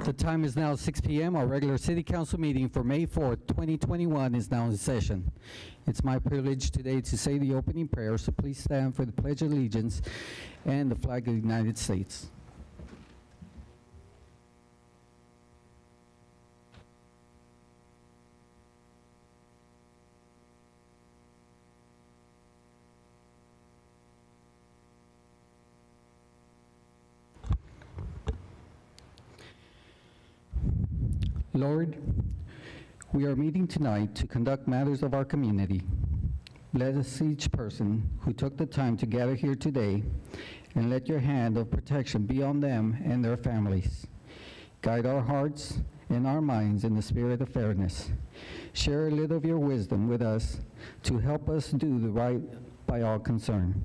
The time is now 6 p.m. Our regular City Council meeting for May 4th, 2021 is now in session. It's my privilege today to say the opening prayer, so please stand for the Pledge of Allegiance and the flag of the United States. Lord, we are meeting tonight to conduct matters of our community. Bless each person who took the time to gather here today, and let your hand of protection be on them and their families. Guide our hearts and our minds in the spirit of fairness. Share a little of your wisdom with us to help us do the right by all concerned.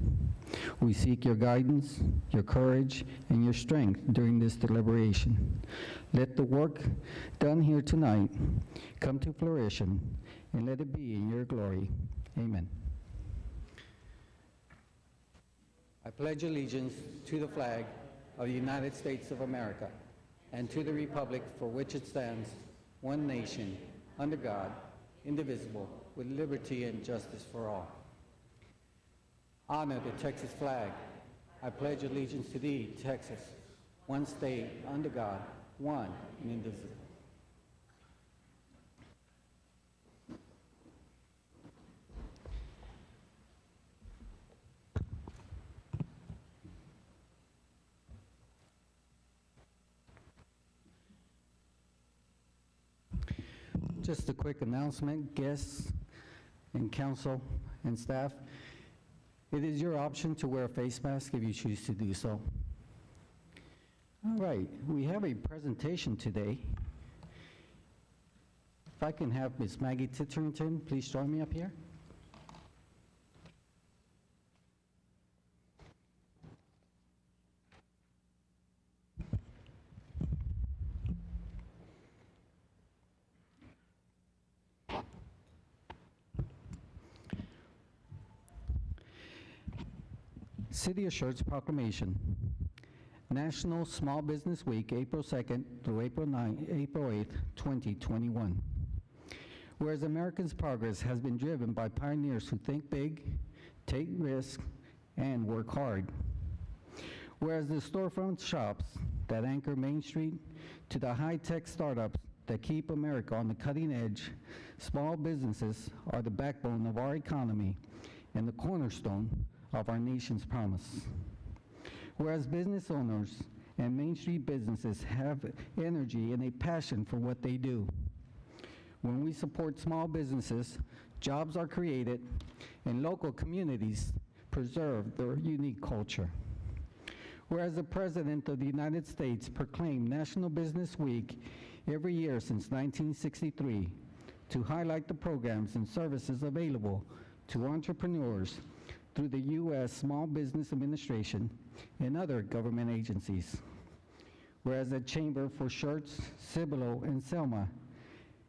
We seek your guidance, your courage, and your strength during this deliberation. Let the work done here tonight come to fruition, and let it be in your glory. Amen. I pledge allegiance to the flag of the United States of America and to the republic for which it stands, one nation, under God, indivisible, with liberty and justice for all. Honor the Texas flag. I pledge allegiance to thee, Texas, one state, under God, one and indivisible. Just a quick announcement, guests and council and staff. It is your option to wear a face mask if you choose to do so. All right, we have a presentation today. If I can have Ms. Maggie Titterington, please join me up here. City of Schertz Proclamation. National Small Business Week, April 2nd through April 8th, 2021. Whereas America's progress has been driven by pioneers who think big, take risks, and work hard. Whereas the storefront shops that anchor Main Street to the high-tech startups that keep America on the cutting edge, small businesses are the backbone of our economy and the cornerstone of our nation's promise. Whereas business owners and Main Street businesses have energy and a passion for what they do. When we support small businesses, jobs are created and local communities preserve their unique culture. Whereas the President of the United States proclaimed National Business Week every year since 1963 to highlight the programs and services available to entrepreneurs through the U.S. Small Business Administration and other government agencies. Whereas the Chamber for Schertz, Cibolo, and Selma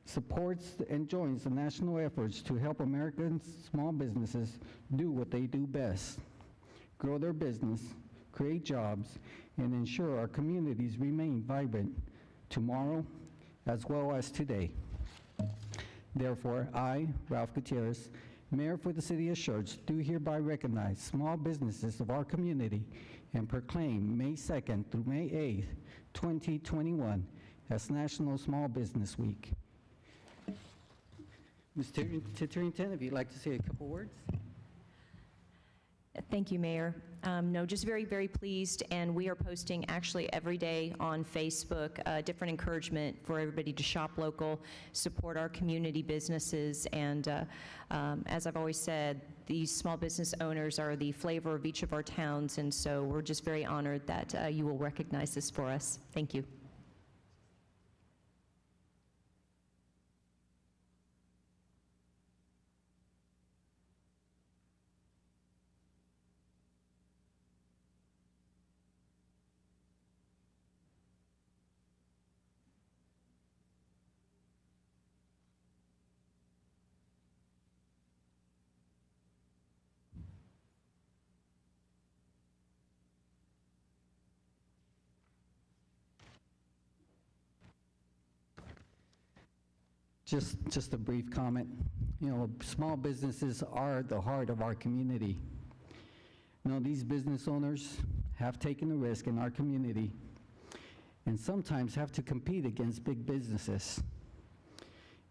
supports and joins the national efforts to help American small businesses do what they do best, grow their business, create jobs, and ensure our communities remain vibrant tomorrow as well as today. Therefore, I, Ralph Gutierrez, Mayor for the City of Schertz, do hereby recognize small businesses of our community and proclaim May 2nd through May 8th, 2021 as National Small Business Week. Ms. Titterington, if you'd like to say a couple words. Thank you, Mayor. No, just very, very pleased, and we are posting actually every day on Facebook different encouragement for everybody to shop local, support our community businesses, and as I've always said, these small business owners are the flavor of each of our towns, and so we're just very honored that you will recognize this for us. Thank you. Just a brief comment. You know, small businesses are the heart of our community. You know, these business owners have taken a risk in our community and sometimes have to compete against big businesses.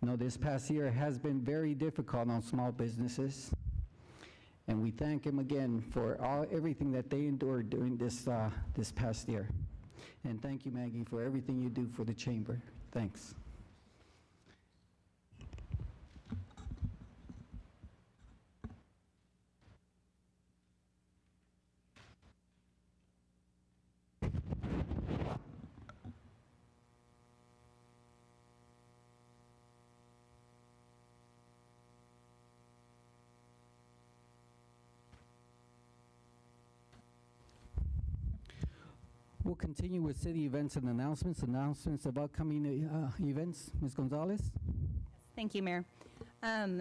You know, this past year has been very difficult on small businesses, and we thank them again for everything that they endured during this past year. And thank you, Maggie, for everything you do for the chamber. Thanks. We'll continue with city events and announcements. Announcements of upcoming events. Ms. Gonzalez? Thank you, Mayor.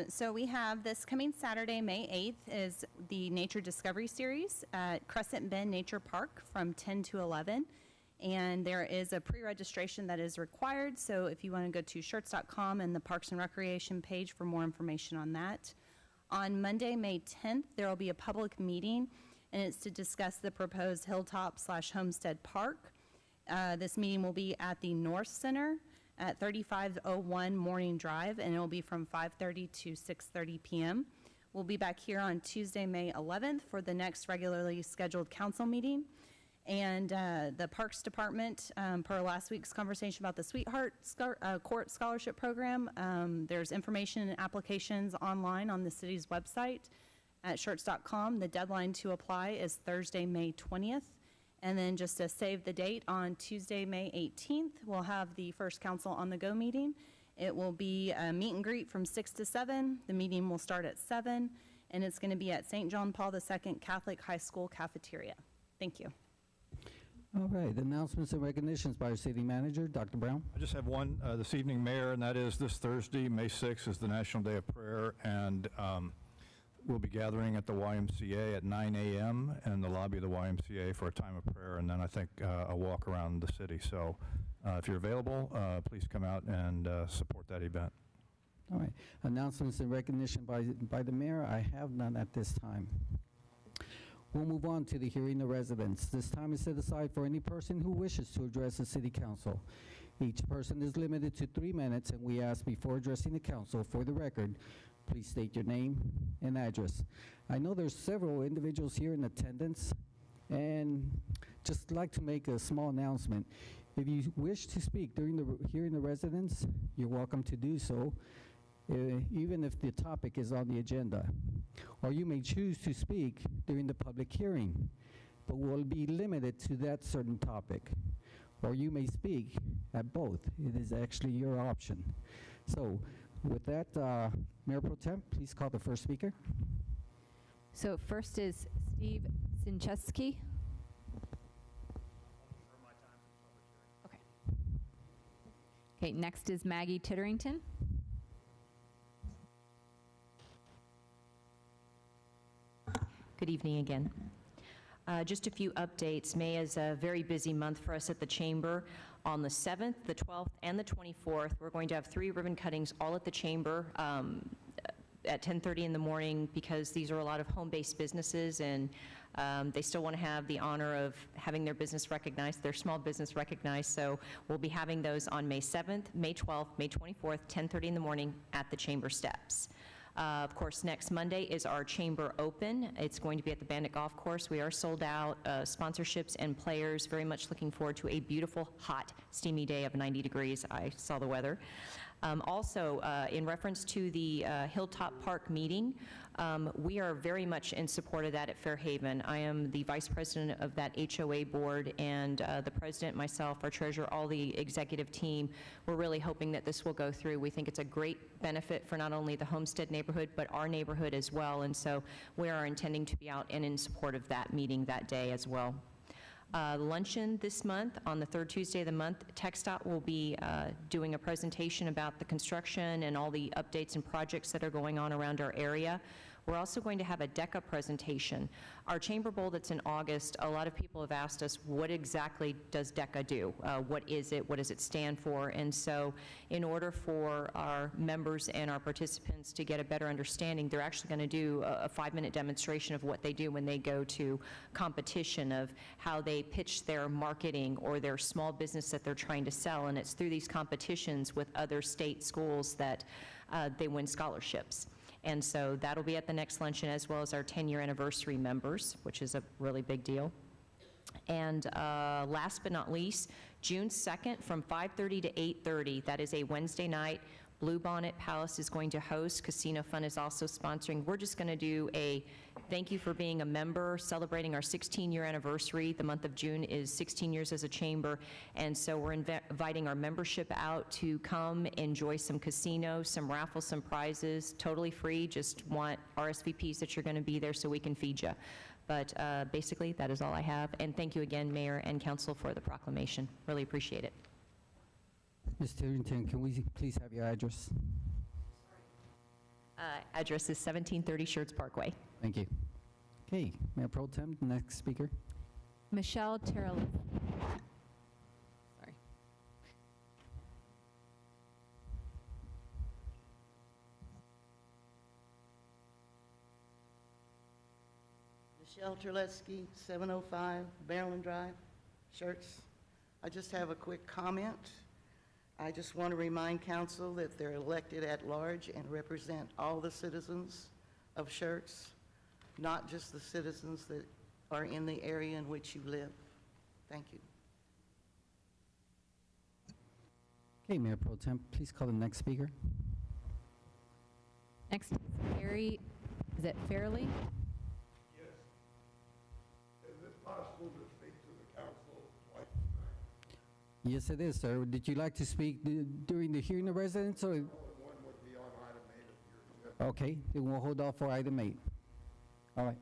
So we have this coming Saturday, May 8th, is the Nature Discovery Series at Crescent Bend Nature Park from 10 to 11. And there is a pre-registration that is required. So if you want to go to Schertz.com and the Parks and Recreation page for more information on that. On Monday, May 10th, there will be a public meeting, and it's to discuss the proposed Hilltop/Homestead Park. This meeting will be at the North Center at 3501 Morning Drive, and it will be from 5:30 to 6:30 p.m. We'll be back here on Tuesday, May 11th for the next regularly scheduled council meeting. And the Parks Department, per last week's conversation about the Sweetheart Court Scholarship Program, there's information and applications online on the city's website at Schertz.com. The deadline to apply is Thursday, May 20th. And then just to save the date, on Tuesday, May 18th, we'll have the first Council on the Go meeting. It will be a meet and greet from 6 to 7. The meeting will start at 7, and it's going to be at St. John Paul II Catholic High School cafeteria. Thank you. All right, announcements and recognitions by our city manager, Dr. Brown. I just have one this evening, Mayor, and that is this Thursday, May 6th, is the National Day of Prayer, and we'll be gathering at the YMCA at 9 a.m. in the lobby of the YMCA for a time of prayer, and then I think a walk around the city. So if you're available, please come out and support that event. All right, announcements and recognition by the mayor. I have none at this time. We'll move on to the hearing of residents. This time is set aside for any person who wishes to address the city council. Each person is limited to 3 minutes, and we ask before addressing the council, for the record, please state your name and address. I know there's several individuals here in attendance, and just like to make a small announcement. If you wish to speak during the hearing of residents, you're welcome to do so, even if the topic is on the agenda. Or you may choose to speak during the public hearing, but will be limited to that certain topic. Or you may speak at both. It is actually your option. So with that, Mayor Pro Tem, please call the first speaker. So first is Steve Sincheski. Okay. Okay, next is Maggie Titterington. Good evening again. Just a few updates. May is a very busy month for us at the Chamber. On the 7th, the 12th, and the 24th, we're going to have 3 ribbon cuttings all at the Chamber at 10:30 in the morning, because these are a lot of home-based businesses, and they still want to have the honor of having their business recognized, their small business recognized. So we'll be having those on May 7th, May 12th, May 24th, 10:30 in the morning at the Chamber steps. Of course, next Monday is our Chamber Open. It's going to be at the Bandit Golf Course. We are sold out, sponsorships and players. Very much looking forward to a beautiful, hot, steamy day of 90 degrees. I saw the weather. Also, in reference to the Hilltop Park meeting, we are very much in support of that at Fairhaven. I am the vice president of that HOA board, and the president, myself, our treasurer, all the executive team, we're really hoping that this will go through. We think it's a great benefit for not only the Homestead neighborhood, but our neighborhood as well, and so we are intending to be out and in support of that meeting that day as well. Luncheon this month, on the 3rd Tuesday of the month, TxDOT will be doing a presentation about the construction and all the updates and projects that are going on around our area. We're also going to have a DECA presentation. Our Chamber Bowl that's in August, a lot of people have asked us, what exactly does DECA do? What is it? What does it stand for? And so in order for our members and our participants to get a better understanding, they're actually going to do a 5-minute demonstration of what they do when they go to competition, of how they pitch their marketing or their small business that they're trying to sell. And it's through these competitions with other state schools that they win scholarships. And so that'll be at the next luncheon, as well as our 10-year anniversary members, which is a really big deal. And last but not least, June 2nd from 5:30 to 8:30, that is a Wednesday night. Bluebonnet Palace is going to host. Casino Fun is also sponsoring. We're just going to do a thank you for being a member, celebrating our 16-year anniversary. The month of June is 16 years as a chamber, and so we're inviting our membership out to come enjoy some casino, some raffles, some prizes, totally free. Just want RSVPs that you're going to be there so we can feed you. But basically, that is all I have. And thank you again, Mayor and Council, for the proclamation. Really appreciate it. Ms. Titterington, can we please have your address? Address is 1730 Schertz Parkway. Thank you. Okay, Mayor Pro Tem, the next speaker. Michelle Terrell. Sorry. Michelle Terlesky, 705 Maryland Drive, Schertz. I just have a quick comment. I just want to remind council that they're elected at large and represent all the citizens of Schertz, not just the citizens that are in the area in which you live. Thank you. Okay, Mayor Pro Tem, please call the next speaker. Next is Gary, is it Fairley? Yes. Is it possible to speak to the council twice? Yes, it is, sir. Did you like to speak during the hearing of residents, or? One would be on item 8 if you're good. Okay, then we'll hold off for item 8. All right.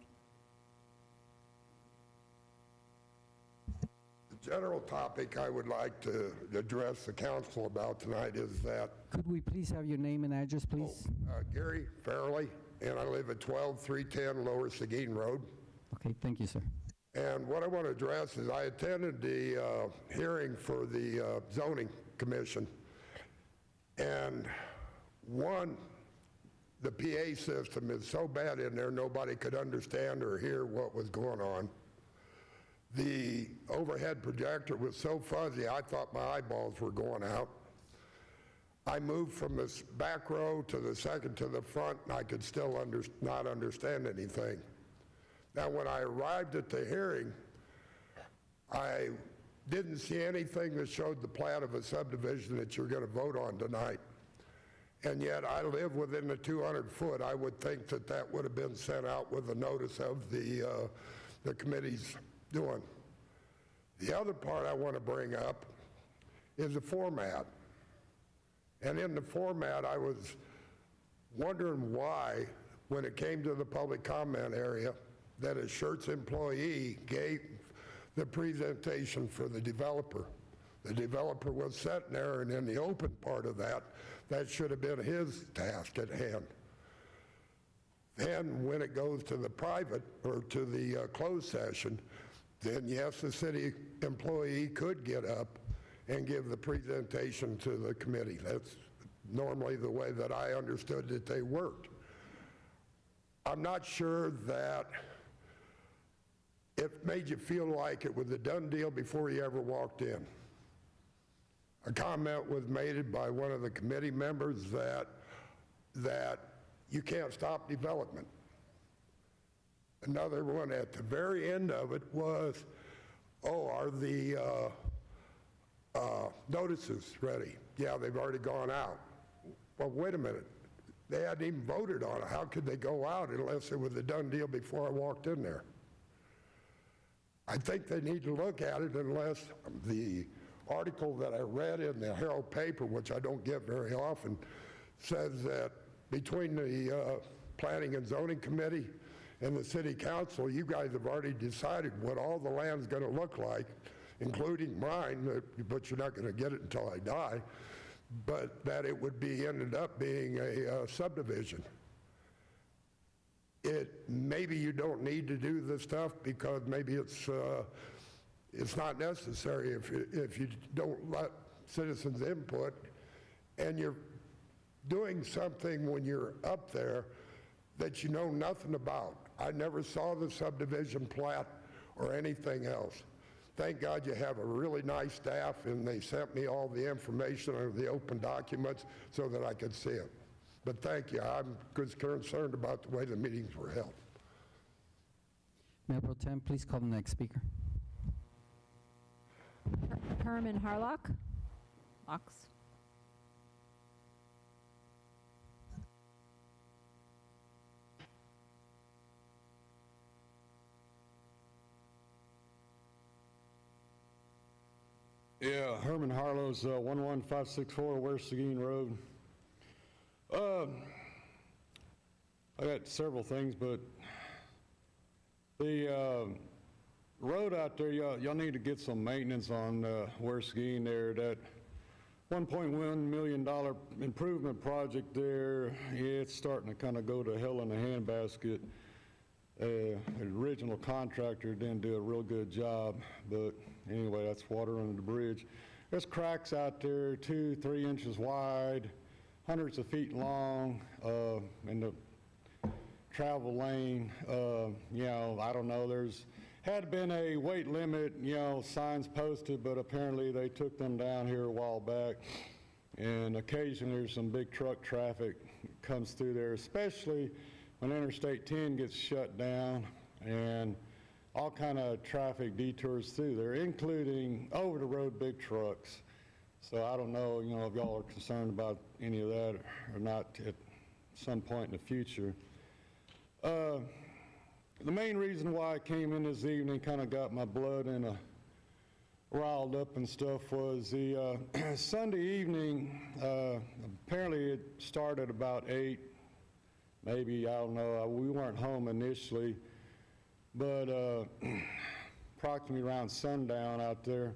The general topic I would like to address the council about tonight is that Could we please have your name and address, please? Gary Fairley, and I live at 12310 Lower Seguin Road. Okay, thank you, sir. And what I want to address is I attended the hearing for the zoning commission, and the PA system is so bad in there nobody could understand or hear what was going on. The overhead projector was so fuzzy I thought my eyeballs were going out. I moved from the back row to the second to the front, and I could still not understand anything. Now, when I arrived at the hearing, I didn't see anything that showed the plat of a subdivision that you're going to vote on tonight. And yet, I live within the 200-foot. I would think that that would have been sent out with a notice of the committee's doing. The other part I want to bring up is the format. And in the format, I was wondering why, when it came to the public comment area, that a Schertz employee gave the presentation for the developer. The developer was sitting there, and in the open part of that should have been his task at hand. Then when it goes to the private or to the closed session, then yes, the city employee could get up and give the presentation to the committee. That's normally the way that I understood that they worked. I'm not sure that it made you feel like it was a done deal before you ever walked in. A comment was made by one of the committee members that you can't stop development. Another one at the very end of it was, oh, are the notices ready? Yeah, they've already gone out. Well, wait a minute. They hadn't even voted on it. How could they go out unless it was a done deal before I walked in there? I think they need to look at it unless the article that I read in the Herald paper, which I don't get very often, says that between the Planning and Zoning Committee and the City Council, you guys have already decided what all the land's going to look like, including mine, but you're not going to get it until I die, but that it would be ended up being a subdivision. maybe you don't need to do the stuff because maybe it's not necessary if you don't let citizens input, and you're doing something when you're up there that you know nothing about. I never saw the subdivision plat or anything else. Thank God you have a really nice staff, and they sent me all the information of the open documents so that I could see it. But thank you. I'm concerned about the way the meetings were held. Mayor Pro Tem, please call the next speaker. Herman Harlock. Locks. Yeah, Herman Harlow's 11564 West Seguin Road. I got several things, but the road out there, y'all need to get some maintenance on West Seguin there. That $1.1 million improvement project there, it's starting to kind of go to hell in a handbasket. The original contractor didn't do a real good job, but anyway, that's water under the bridge. There's cracks out there, 2-3 inches wide, hundreds of feet long, in the travel lane. You know, I don't know, there's had been a weight limit, you know, signs posted, but apparently they took them down here a while back. And occasionally there's some big truck traffic comes through there, especially when Interstate 10 gets shut down and all kind of traffic detours through there, including over-the-road big trucks. So I don't know, you know, if y'all are concerned about any of that or not at some point in the future. The main reason why I came in this evening, kind of got my blood in a riled up and stuff, was the Sunday evening. Apparently it started about 8, maybe, I don't know. We weren't home initially, but approximately around sundown out there,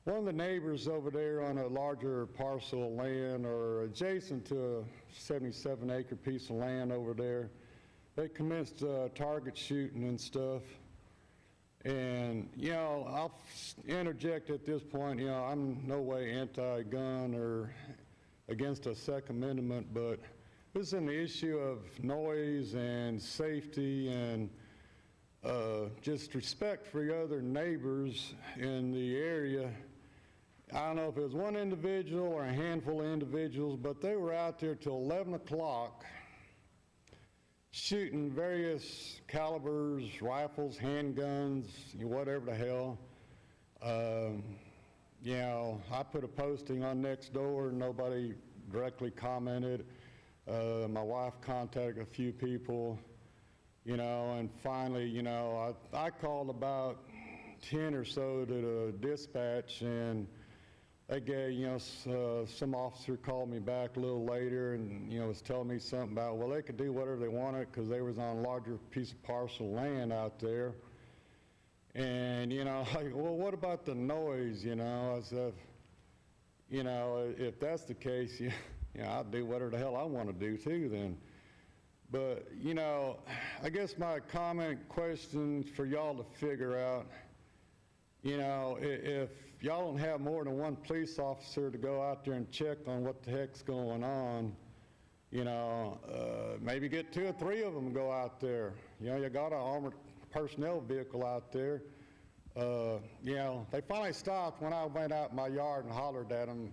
one of the neighbors over there on a larger parcel of land, or adjacent to a 77-acre piece of land over there, they commenced target shooting and stuff. And, you know, I'll interject at this point, you know, I'm no way anti-gun or against a Second Amendment, but this is an issue of noise and safety and just respect for your other neighbors in the area. I don't know if it was one individual or a handful of individuals, but they were out there till 11 o'clock shooting various calibers, rifles, handguns, whatever the hell. You know, I put a posting on Nextdoor, nobody directly commented. My wife contacted a few people, you know, and finally, you know, I called about 10 or so to the dispatch, and they gave, you know, some officer called me back a little later and, you know, was telling me something about, well, they could do whatever they wanted because they was on a larger piece of parcel land out there. And, you know, like, well, what about the noise, you know? I said, you know, if that's the case, you know, I'll do whatever the hell I want to do too then. But, you know, I guess my comment question for y'all to figure out, you know, if y'all don't have more than one police officer to go out there and check on what the heck's going on, you know, maybe get 2 or 3 of them to go out there. You know, you got an armored personnel vehicle out there. You know, they finally stopped when I went out in my yard and hollered at them,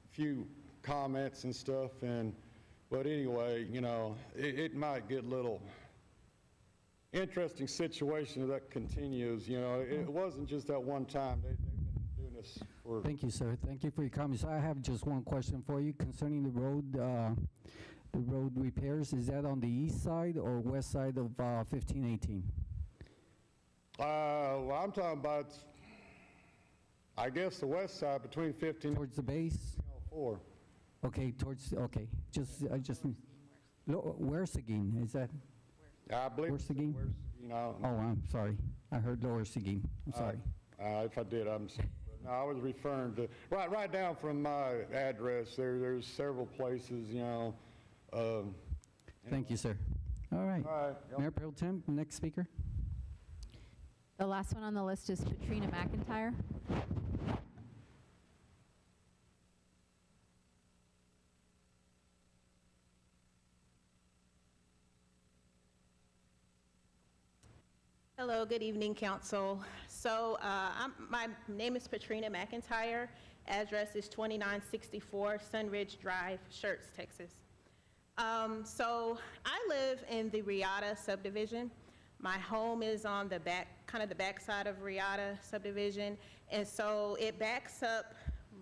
a few comments and stuff, and but anyway, you know, it might get a little interesting situation that continues. You know, it wasn't just that one time. They've been doing this for... Thank you, sir. Thank you for your comments. I have just one question for you concerning the road repairs. Is that on the east side or west side of 1518? Well, I'm talking about, I guess, the west side between 15 Towards the base? 4. Okay, okay. Where's Seguin? Is that? I believe. Where's Seguin? You know. Oh, I'm sorry. I heard Lower Seguin. I'm sorry. If I did, I'm sorry. But no, I was referring to, right down from my address, there's several places, you know. Thank you, sir. All right. All right. Yep. Mayor Pro Tem, next speaker. The last one on the list is Katrina McIntyre. Hello, good evening, council. So my name is Katrina McIntyre. Address is 2964 Sunridge Drive, Schertz, Texas. So I live in the Riata subdivision. My home is on the back, kind of the back side of Riata subdivision. And so it backs up,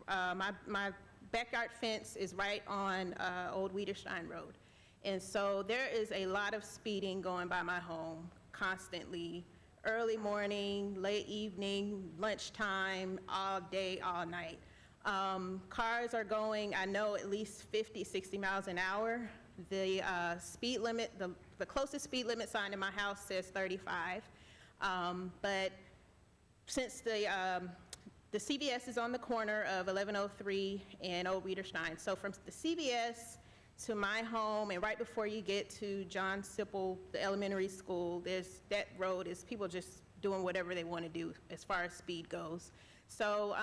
my backyard fence is right on Old Wiederstein Road. And so there is a lot of speeding going by my home constantly, early morning, late evening, lunchtime, all day, all night. Cars are going, I know, at least 50, 60 miles an hour. The speed limit, the closest speed limit sign in my house says 35. But since the CVS is on the corner of 1103 and Old Wiederstein, so from the CVS to my home, and right before you get to John Sipple, the elementary school, that road is people just doing whatever they want to do as far as speed goes. So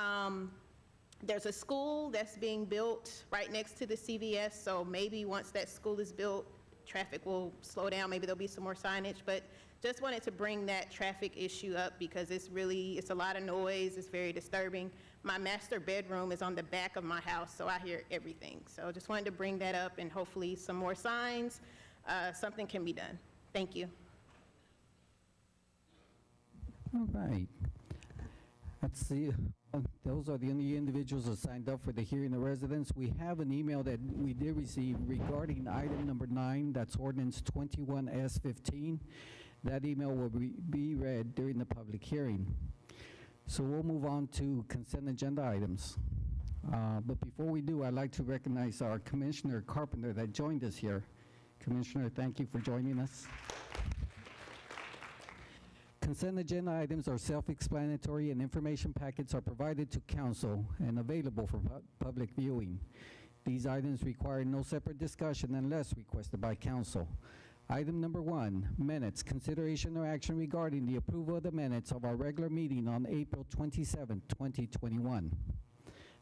there's a school that's being built right next to the CVS, so maybe once that school is built, traffic will slow down, maybe there'll be some more signage, but just wanted to bring that traffic issue up because it's a lot of noise, it's very disturbing. My master bedroom is on the back of my house, so I hear everything. So just wanted to bring that up, and hopefully some more signs, something can be done. Thank you. All right. Let's see. Those are the only individuals that signed up for the hearing of residents. We have an email that we did receive regarding item number 9, that's ordinance 21S15. That email will be read during the public hearing. So we'll move on to consent agenda items. But before we do, I'd like to recognize our Commissioner Carpenter that joined us here. Commissioner, thank you for joining us. Consent agenda items are self-explanatory, and information packets are provided to council and available for public viewing. These items require no separate discussion unless requested by council. Item number 1, minutes. Consideration or action regarding the approval of the minutes of our regular meeting on April 27, 2021.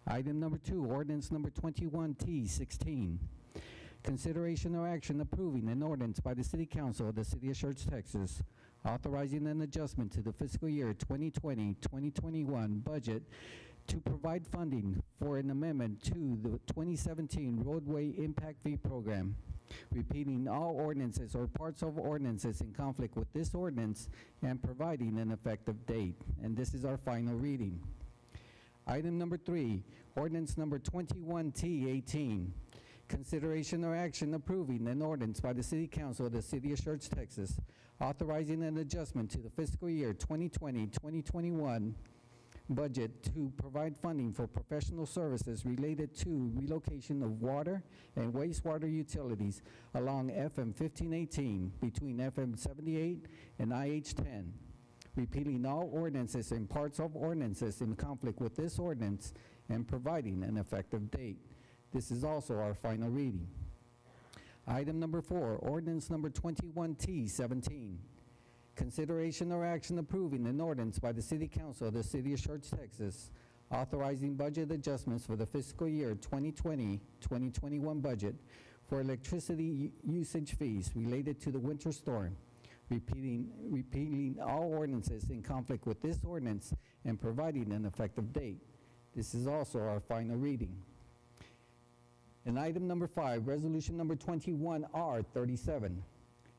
Item number 2, ordinance number 21T16. Consideration or action approving an ordinance by the City Council of the City of Schertz, Texas, authorizing an adjustment to the fiscal year 2020-2021 budget to provide funding for an amendment to the 2017 Roadway Impact Fee Program, repealing all ordinances or parts of ordinances in conflict with this ordinance and providing an effective date. And this is our final reading. Item number 3, ordinance number 21T18. Consideration or action approving an ordinance by the City Council of the City of Schertz, Texas, authorizing an adjustment to the fiscal year 2020-2021 budget to provide funding for professional services related to relocation of water and wastewater utilities along FM 1518 between FM 78 and IH 10, repealing all ordinances and parts of ordinances in conflict with this ordinance and providing an effective date. This is also our final reading. Item number 4, ordinance number 21T17. Consideration or action approving an ordinance by the City Council of the City of Schertz, Texas, authorizing budget adjustments for the fiscal year 2020-2021 budget for electricity usage fees related to the winter storm, repealing all ordinances in conflict with this ordinance and providing an effective date. This is also our final reading. And item number 5, resolution number 21R37.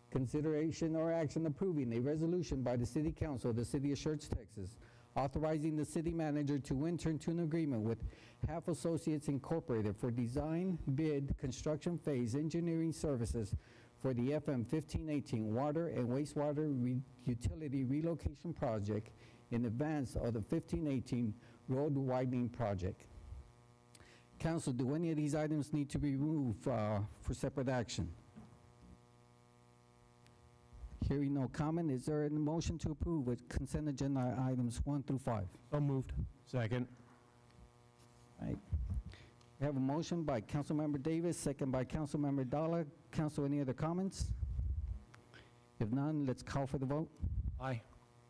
Consideration or action approving a resolution by the City Council of the City of Schertz, Texas, authorizing the city manager to enter into an agreement with Half Associates Incorporated for design, bid, construction phase engineering services for the FM 1518 water and wastewater utility relocation project in advance of the 1518 road widening project. Council, do any of these items need to be removed for separate action? Hearing no comment, is there a motion to approve with consent agenda items 1 through 5? So moved. Second. Right. We have a motion by Councilmember Davis, second by Councilmember Dalla. Council, any other comments? If none, let's call for the vote. Aye.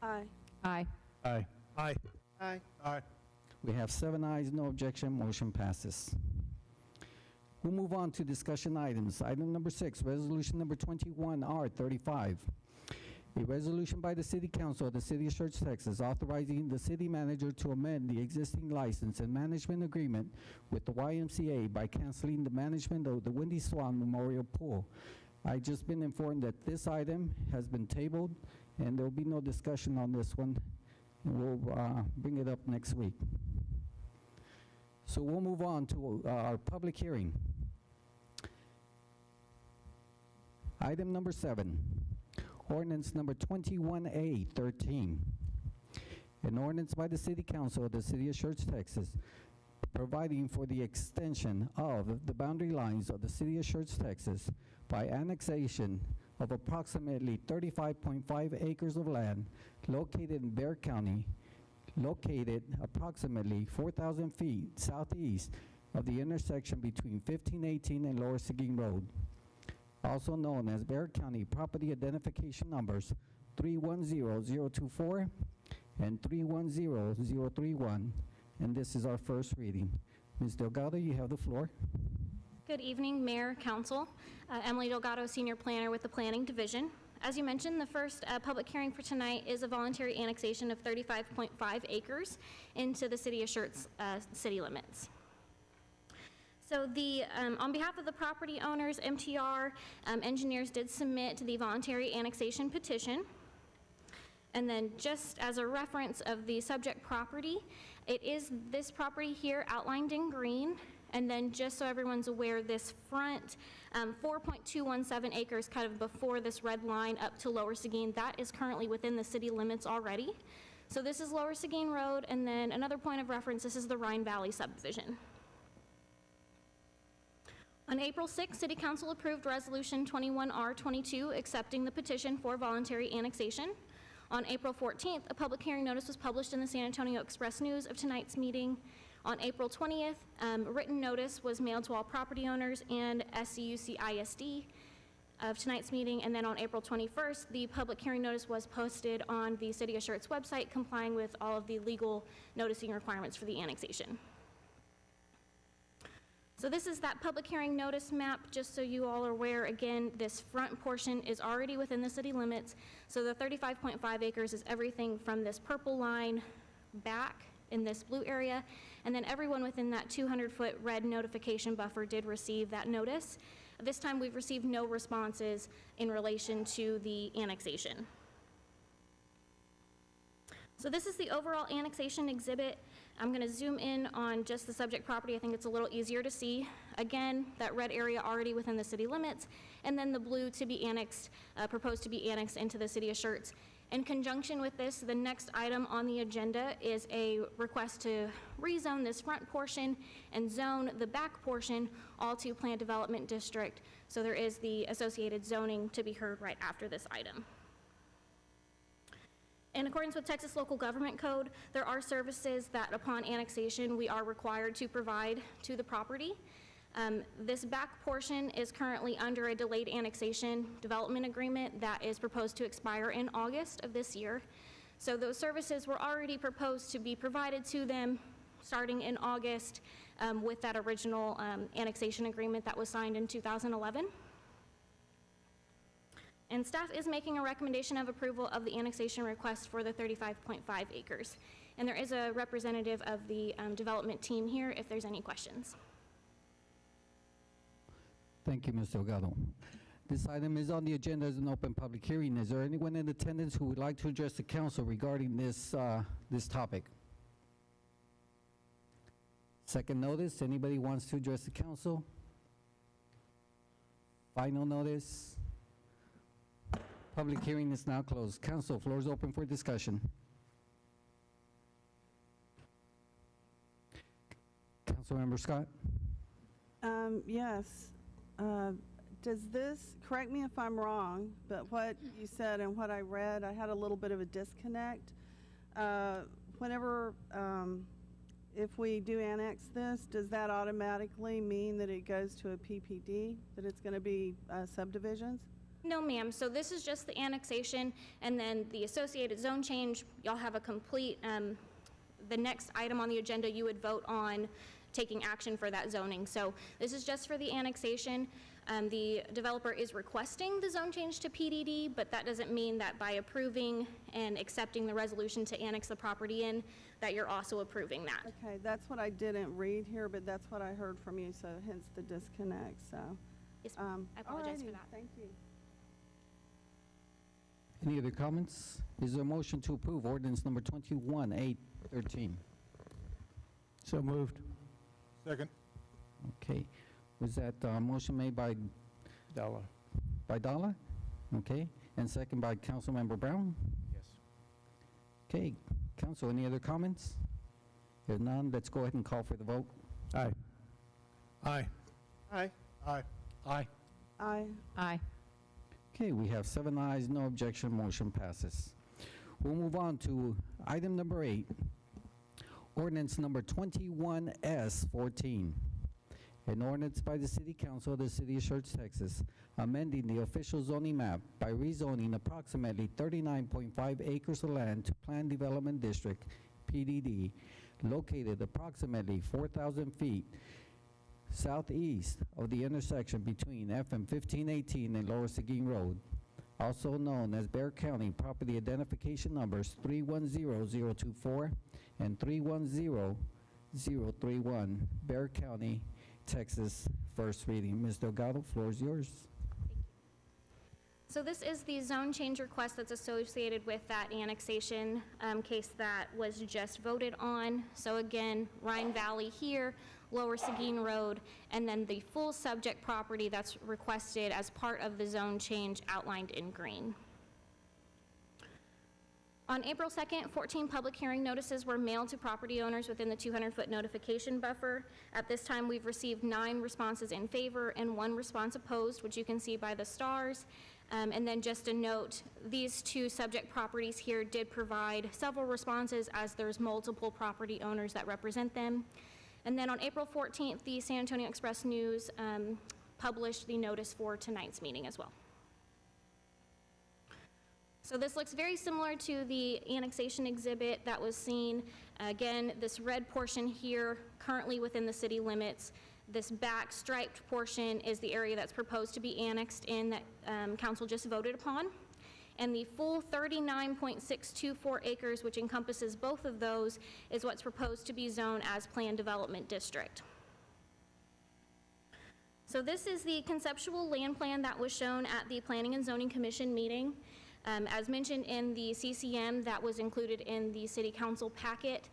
Aye. Aye. Aye. Aye. Aye. Aye. We have 7 ayes, no objection, motion passes. We'll move on to discussion items. Item number 6, resolution number 21R35. A resolution by the City Council of the City of Schertz, Texas, authorizing the city manager to amend the existing license and management agreement with the YMCA by canceling the management of the Windy Swan Memorial Pool. I just been informed that this item has been tabled, and there will be no discussion on this one. We'll bring it up next week. So we'll move on to our public hearing. Item number 7, ordinance number 21A13. An ordinance by the City Council of the City of Schertz, Texas, providing for the extension of the boundary lines of the City of Schertz, Texas by annexation of approximately 35.5 acres of land located in Bexar County, located approximately 4,000 feet southeast of the intersection between 1518 and Lower Seguin Road, also known as Bexar County Property Identification Numbers 310024 and 310031, and this is our first reading. Ms. Delgado, you have the floor. Good evening, Mayor, Council. Emily Delgado, Senior Planner with the Planning Division. As you mentioned, the first public hearing for tonight is a voluntary annexation of 35.5 acres into the City of Schertz city limits. So on behalf of the property owners, MTR engineers did submit the voluntary annexation petition. And then just as a reference of the subject property, it is this property here outlined in green. And then just so everyone's aware, this front 4.217 acres kind of before this red line up to Lower Seguin, that is currently within the city limits already. So this is Lower Seguin Road, and then another point of reference, this is the Rhine Valley subdivision. On April 6th, City Council approved Resolution 21R22 accepting the petition for voluntary annexation. On April 14th, a public hearing notice was published in the San Antonio Express News of tonight's meeting. On April 20th, written notice was mailed to all property owners and SCUC ISD of tonight's meeting, and then on April 21st, the public hearing notice was posted on the City of Schertz website, complying with all of the legal noticing requirements for the annexation. So this is that public hearing notice map, just so you all are aware. Again, this front portion is already within the city limits, so the 35.5 acres is everything from this purple line back in this blue area, and then everyone within that 200-foot red notification buffer did receive that notice. This time we've received no responses in relation to the annexation. So this is the overall annexation exhibit. I'm going to zoom in on just the subject property. I think it's a little easier to see. Again, that red area already within the city limits, and then the blue to be annexed, proposed to be annexed into the City of Schertz. In conjunction with this, the next item on the agenda is a request to rezone this front portion and zone the back portion all to Planned Development District. So there is the associated zoning to be heard right after this item. In accordance with Texas Local Government Code, there are services that upon annexation we are required to provide to the property. This back portion is currently under a delayed annexation development agreement that is proposed to expire in August of this year. So those services were already proposed to be provided to them starting in August with that original annexation agreement that was signed in 2011. And staff is making a recommendation of approval of the annexation request for the 35.5 acres. And there is a representative of the development team here if there's any questions. Thank you, Ms. Delgado. This item is on the agenda as an open public hearing. Is there anyone in attendance who would like to address the council regarding this topic? Second notice, anybody wants to address the council? Final notice. Public hearing is now closed. Council, floor is open for discussion. Councilmember Scott? Yes. Does this, correct me if I'm wrong, but what you said and what I read, I had a little bit of a disconnect. Whenever, if we do annex this, does that automatically mean that it goes to a PPD, that it's going to be subdivisions? No, ma'am. So this is just the annexation, and then the associated zone change. Y'all have a complete, the next item on the agenda, you would vote on taking action for that zoning. So this is just for the annexation. The developer is requesting the zone change to PDD, but that doesn't mean that by approving and accepting the resolution to annex the property in, that you're also approving that. Okay, that's what I didn't read here, but that's what I heard from you, so hence the disconnect, so. Yes, ma'am. I apologize for alrighty, that. Thank you. Any other comments? Is there a motion to approve ordinance number 21-813? So moved. Second. Okay. Was that motion made by Dalla. Dalla? Okay. And second by Councilmember Brown? Yes. Okay. Council, any other comments? If none, let's go ahead and call for the vote. Aye. Aye. Aye. Aye. Aye. Aye. Aye. Okay, we have 7 ayes, no objection, motion passes. We'll move on to item number 8, ordinance number 21S14. An ordinance by the City Council of the City of Schertz, Texas, amending the official zoning map by rezoning approximately 39.5 acres of land to Planned Development District, PDD, located approximately 4,000 feet southeast of the intersection between FM 1518 and Lower Seguin Road, also known as Bexar County Property Identification Numbers 310024 and 310031, Bexar County, Texas. First reading. Ms. Delgado, floor is yours. So this is the zone change request that's associated with that annexation case that was just voted on. So again, Rhine Valley here, Lower Seguin Road, and then the full subject property that's requested as part of the zone change outlined in green. On April 2nd, 14 public hearing notices were mailed to property owners within the 200-foot notification buffer. At this time, we've received 9 responses in favor and 1 response opposed, which you can see by the stars. And then just a note, these 2 subject properties here did provide several responses, as there's multiple property owners that represent them. And then on April 14th, the San Antonio Express News published the notice for tonight's meeting as well. So this looks very similar to the annexation exhibit that was seen. Again, this red portion here, currently within the city limits. This back striped portion is the area that's proposed to be annexed in that council just voted upon. And the full 39.624 acres, which encompasses both of those, is what's proposed to be zoned as Planned Development District. So this is the conceptual land plan that was shown at the Planning and Zoning Commission meeting. As mentioned in the CCM that was included in the City Council packet,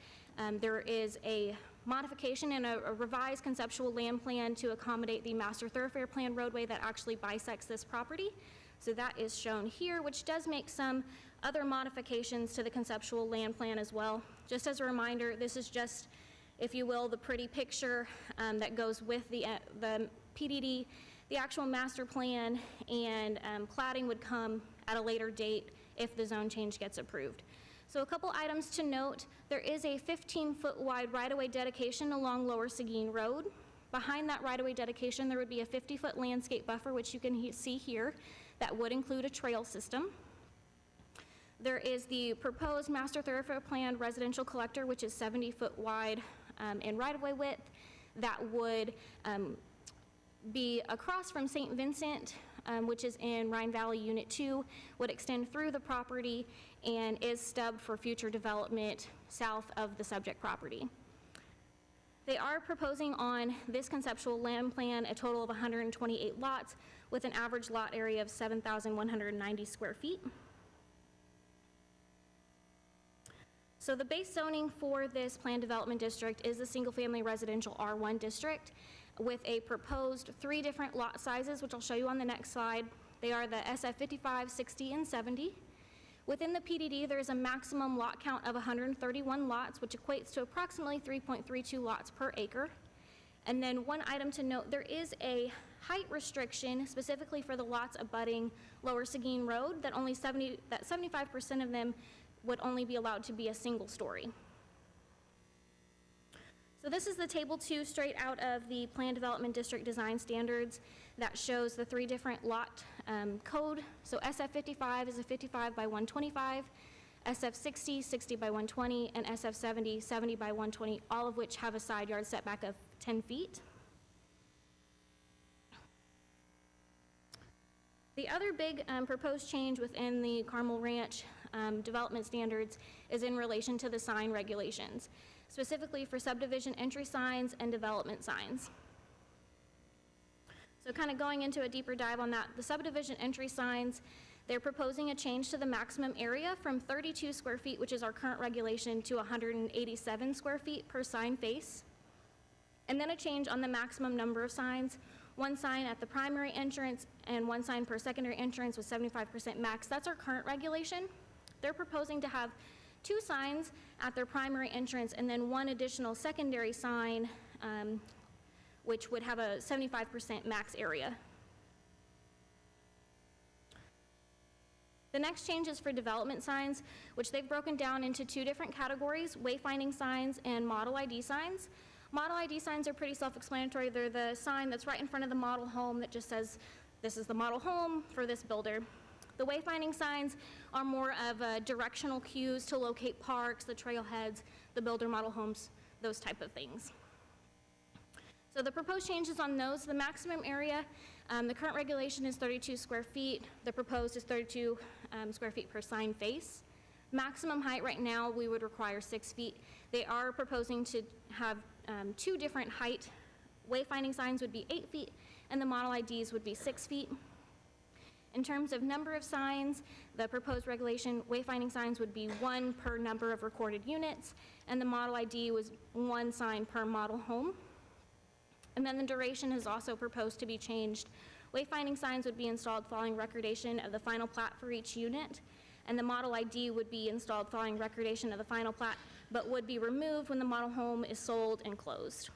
there is a modification and a revised conceptual land plan to accommodate the master thoroughfare plan roadway that actually bisects this property. So that is shown here, which does make some other modifications to the conceptual land plan as well. Just as a reminder, this is just, if you will, the pretty picture that goes with the PDD. The actual master plan and plating would come at a later date if the zone change gets approved. So a couple items to note, there is a 15-foot wide right-of-way dedication along Lower Seguin Road. Behind that right-of-way dedication, there would be a 50-foot landscape buffer, which you can see here, that would include a trail system. There is the proposed master thoroughfare plan residential collector, which is 70-foot wide in right-of-way width, that would be across from St. Vincent, which is in Rhine Valley Unit 2, would extend through the property and is stubbed for future development south of the subject property. They are proposing on this conceptual land plan a total of 128 lots with an average lot area of 7,190 square feet. So the base zoning for this planned development district is the single-family residential R1 district, with a proposed 3 different lot sizes, which I'll show you on the next slide. They are the SF 55, 60, and 70. Within the PDD, there is a maximum lot count of 131 lots, which equates to approximately 3.32 lots per acre. And then one item to note, there is a height restriction specifically for the lots abutting Lower Seguin Road that 75% of them would only be allowed to be a single story. So this is the table 2 straight out of the Planned Development District Design Standards. that shows the 3 different lot code. So SF55 is a 55 by 125, SF60, 60 by 120, and SF70, 70 by 120, all of which have a side yard setback of 10 feet. The other big proposed change within the Carmel Ranch development standards is in relation to the sign regulations, specifically for subdivision entry signs and development signs. So kind of going into a deeper dive on that, the subdivision entry signs, they're proposing a change to the maximum area from 32 square feet, which is our current regulation, to 187 square feet per sign face. And then a change on the maximum number of signs, 1 sign at the primary entrance and 1 sign per secondary entrance with 75% max. That's our current regulation. They're proposing to have 2 signs at their primary entrance and then 1 additional secondary sign, which would have a 75% max area. The next change is for development signs, which they've broken down into 2 different categories, wayfinding signs and model ID signs. Model ID signs are pretty self-explanatory. They're the sign that's right in front of the model home that just says, this is the model home for this builder. The wayfinding signs are more of directional cues to locate parks, the trailheads, the builder model homes, those type of things. So the proposed changes on those, the maximum area, the current regulation is 32 square feet. The proposed is 32 square feet per sign face. Maximum height right now, we would require 6 feet. They are proposing to have 2 different height. Wayfinding signs would be 8 feet, and the model IDs would be 6 feet. In terms of number of signs, the proposed regulation, wayfinding signs would be 1 per number of recorded units, and the model ID was 1 sign per model home. And then the duration is also proposed to be changed. Wayfinding signs would be installed following recordation of the final plat for each unit, and the model ID would be installed following recordation of the final plat, but would be removed when the model home is sold and closed.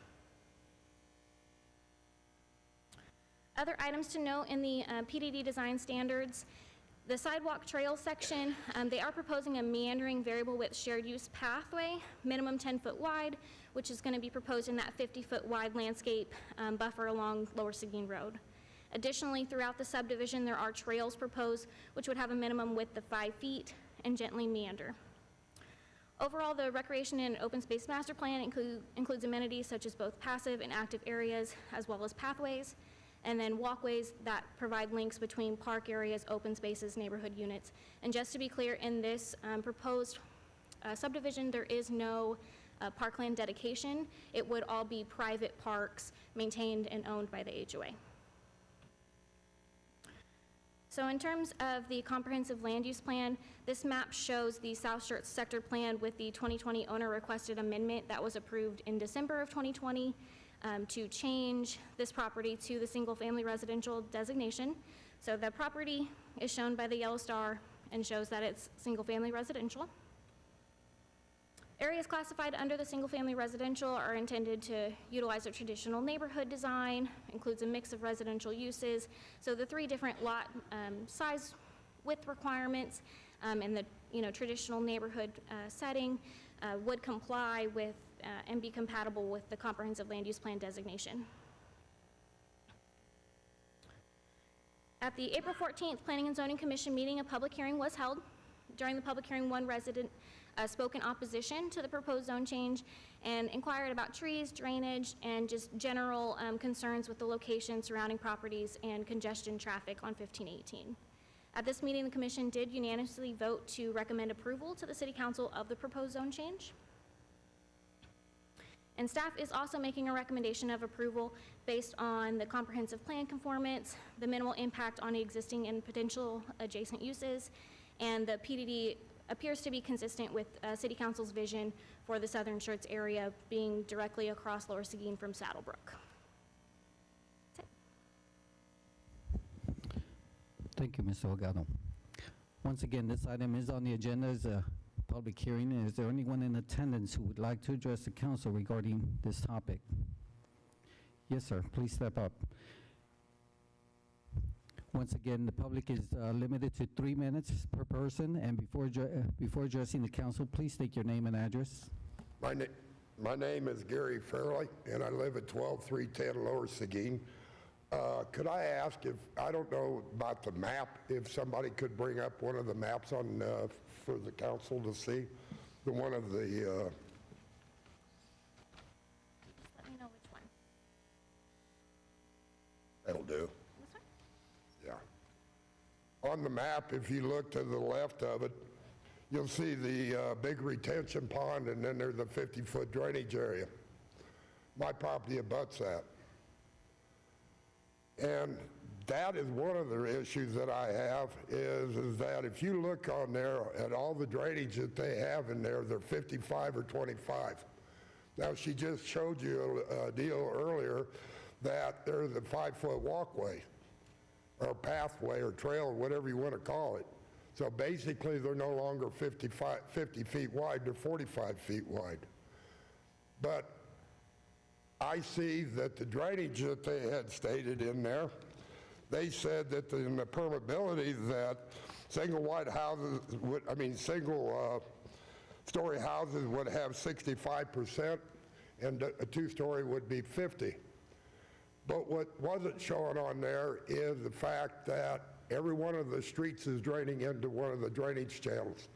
Other items to note in the PDD design standards, the sidewalk trail section, they are proposing a meandering variable width shared use pathway, minimum 10 foot wide, which is going to be proposed in that 50-foot wide landscape buffer along Lower Seguin Road. Additionally, throughout the subdivision, there are trails proposed, which would have a minimum width of 5 feet and gently meander. Overall, the Recreation and Open Space Master Plan includes amenities such as both passive and active areas, as well as pathways, and then walkways that provide links between park areas, open spaces, neighborhood units. And just to be clear, in this proposed subdivision, there is no parkland dedication. It would all be private parks maintained and owned by the HOA. So in terms of the comprehensive land use plan, this map shows the South Schertz sector plan with the 2020 owner requested amendment that was approved in December of 2020 to change this property to the single family residential designation. So the property is shown by the yellow star and shows that it's single family residential. Areas classified under the single family residential are intended to utilize a traditional neighborhood design, includes a mix of residential uses. So the 3 different lot size width requirements in the traditional neighborhood setting would comply with and be compatible with the comprehensive land use plan designation. At the April 14th Planning and Zoning Commission meeting, a public hearing was held. During the public hearing, 1 resident spoke in opposition to the proposed zone change and inquired about trees, drainage, and just general concerns with the location, surrounding properties, and congestion traffic on 1518. At this meeting, the commission did unanimously vote to recommend approval to the City Council of the proposed zone change. And staff is also making a recommendation of approval based on the comprehensive plan conformance, the minimal impact on existing and potential adjacent uses, and the PDD appears to be consistent with City Council's vision for the Southern Schertz area being directly across Lower Seguin from Saddlebrook. That's it. Thank you, Ms. Delgado. Once again, this item is on the agenda as a public hearing. Is there anyone in attendance who would like to address the council regarding this topic? Yes, sir. Please step up. Once again, the public is limited to 3 minutes per person, and before addressing the council, please state your name and address. My name is Gary Fairley, and I live at 12310 Lower Seguin. Could I ask if, I don't know about the map, if somebody could bring up one of the maps on, for the council to see? The one of the, Let me know which one. that'll do. This one? Yeah. On the map, if you look to the left of it, you'll see the big retention pond, and then there's a 50-foot drainage area. My property abuts that. And that is one of the issues that I have, is that if you look on there at all the drainage that they have in there, they're 55 or 25. Now, she just showed you a deal earlier that there's a 5-foot walkway, or pathway, or trail, or whatever you want to call it. So basically, they're no longer 50 feet wide, they're 45 feet wide. But I see that the drainage that they had stated in there, they said that in the permeability that single-wide houses would, single-story houses would have 65%, and a two-story would be 50. But what wasn't shown on there is the fact that every one of the streets is draining into one of the drainage channels.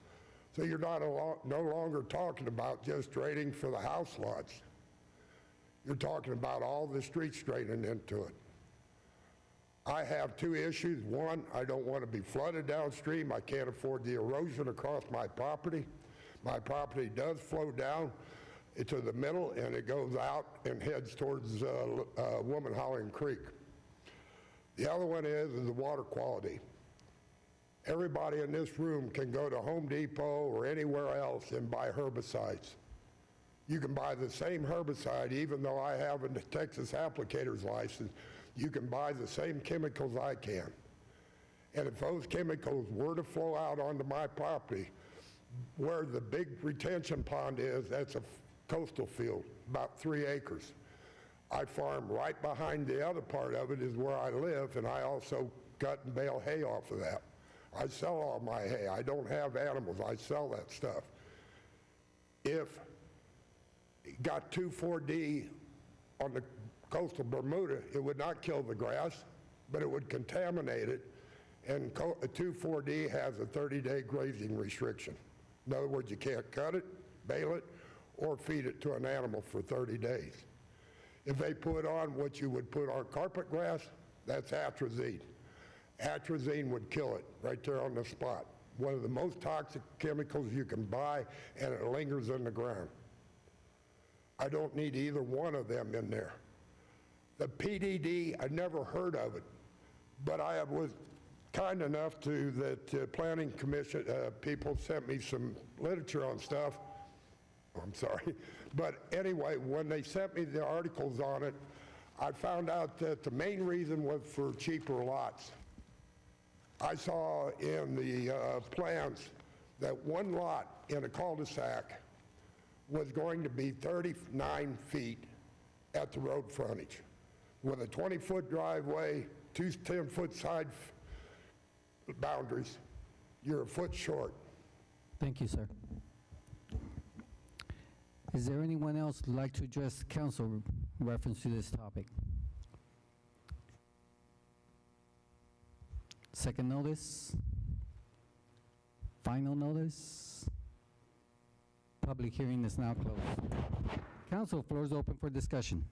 So you're no longer talking about just draining for the house lots. You're talking about all the streets draining into it. I have two issues. One, I don't want to be flooded downstream. I can't afford the erosion across my property. My property does flow down to the middle, and it goes out and heads towards Woman Hollering Creek. The other one is the water quality. Everybody in this room can go to Home Depot or anywhere else and buy herbicides. You can buy the same herbicide, even though I have a Texas applicator's license, you can buy the same chemicals I can. And if those chemicals were to flow out onto my property, where the big retention pond is, that's a coastal field, about 3 acres. I farm right behind the other part of it is where I live, and I also cut and bale hay off of that. I sell all my hay. I don't have animals. I sell that stuff. If it got 2,4-D on the coastal Bermuda, it would not kill the grass, but it would contaminate it, and 2,4-D has a 30-day grazing restriction. In other words, you can't cut it, bale it, or feed it to an animal for 30 days. If they put on what you would put on carpet grass, that's atrazine. Atrazine would kill it right there on the spot. One of the most toxic chemicals you can buy, and it lingers in the ground. I don't need either one of them in there. The PDD, I never heard of it, but I was kind enough to that Planning Commission people sent me some literature on stuff. I'm sorry. But anyway, when they sent me the articles on it, I found out that the main reason was for cheaper lots. I saw in the plans that one lot in a cul-de-sac was going to be 39 feet at the road frontage. With a 20-foot driveway, two 10-foot side boundaries, you're a foot short. Thank you, sir. Is there anyone else who'd like to address council reference to this topic? Second notice? Final notice? Public hearing is now closed. Council, floor is open for discussion.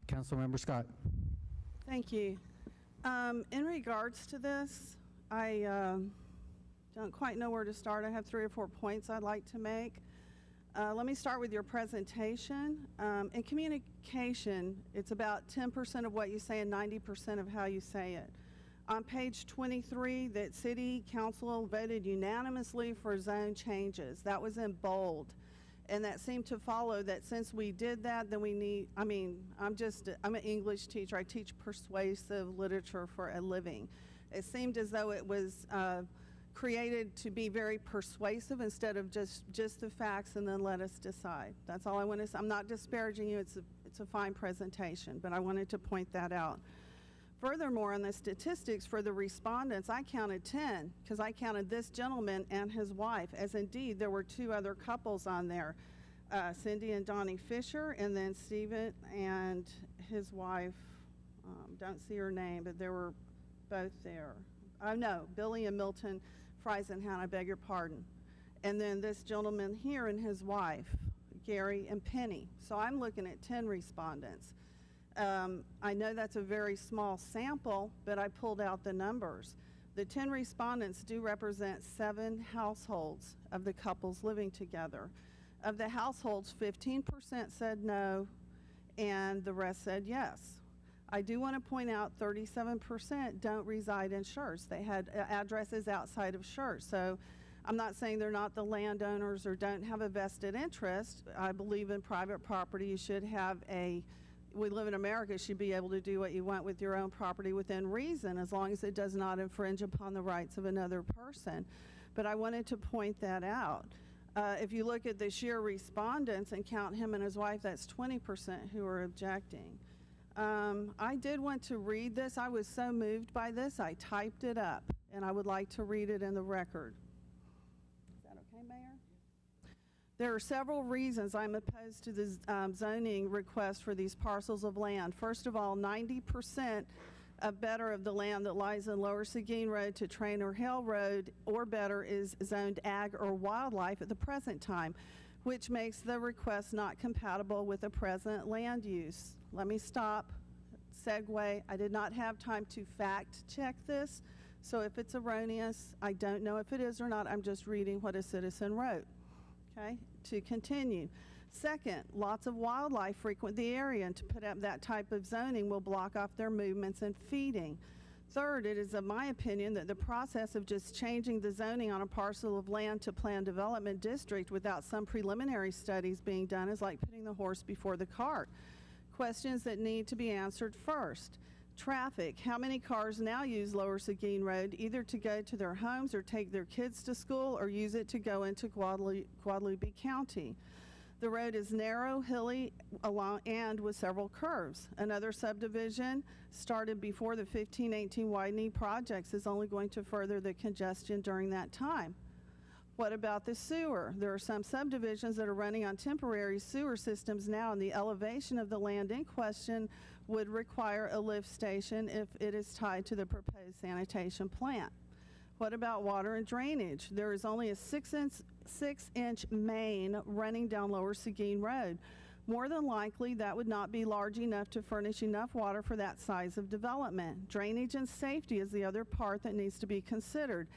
Councilmember Scott. Thank you. In regards to this, I don't quite know where to start. I have 3 or 4 points I'd like to make. Let me start with your presentation. In communication, it's about 10% of what you say and 90% of how you say it. On page 23, that City Council voted unanimously for zone changes. That was in bold. And that seemed to follow that since we did that, then we need, I'm an English teacher. I teach persuasive literature for a living. It seemed as though it was created to be very persuasive instead of just the facts and then let us decide. That's all I want to say. I'm not disparaging you. It's a fine presentation, but I wanted to point that out. Furthermore, on the statistics for the respondents, I counted 10 because I counted this gentleman and his wife, as indeed there were 2 other couples on there, Cindy and Donnie Fisher, and then Stephen and his wife, don't see her name, but they were both there. Oh, no, Billy and Milton Friesenhound, I beg your pardon. And then this gentleman here and his wife, Gary and Penny. So I'm looking at 10 respondents. I know that's a very small sample, but I pulled out the numbers. The 10 respondents do represent 7 households of the couples living together. Of the households, 15% said no, and the rest said yes. I do want to point out 37% don't reside in Schertz. They had addresses outside of Schertz. So I'm not saying they're not the landowners or don't have a vested interest. I believe in private property. You should have we live in America, you should be able to do what you want with your own property within reason, as long as it does not infringe upon the rights of another person. But I wanted to point that out. If you look at the sheer respondents and count him and his wife, that's 20% who are objecting. I did want to read this. I was so moved by this, I typed it up, and I would like to read it in the record. Is that okay, Mayor? There are several reasons I'm opposed to the zoning request for these parcels of land. First of all, 90% of better of the land that lies in Lower Seguin Road to Traynor Hill Road or better is zoned ag or wildlife at the present time, which makes the request not compatible with the present land use. Let me stop, segue. I did not have time to fact check this, so if it's erroneous, I don't know if it is or not. I'm just reading what a citizen wrote. Okay, to continue. Second, lots of wildlife frequent the area, and to put up that type of zoning will block off their movements and feeding. Third, it is of my opinion that the process of just changing the zoning on a parcel of land to planned development district without some preliminary studies being done is like putting the horse before the cart. Questions that need to be answered first. Traffic. How many cars now use Lower Seguin Road either to go to their homes or take their kids to school or use it to go into Guadalupe County? The road is narrow, hilly, and with several curves. Another subdivision started before the 15-18 widening projects is only going to further the congestion during that time. What about the sewer? There are some subdivisions that are running on temporary sewer systems now, and the elevation of the land in question would require a lift station if it is tied to the proposed sanitation plant. What about water and drainage? There is only a 6-inch main running down Lower Seguin Road. More than likely, that would not be large enough to furnish enough water for that size of development. Drainage and safety is the other part that needs to be considered.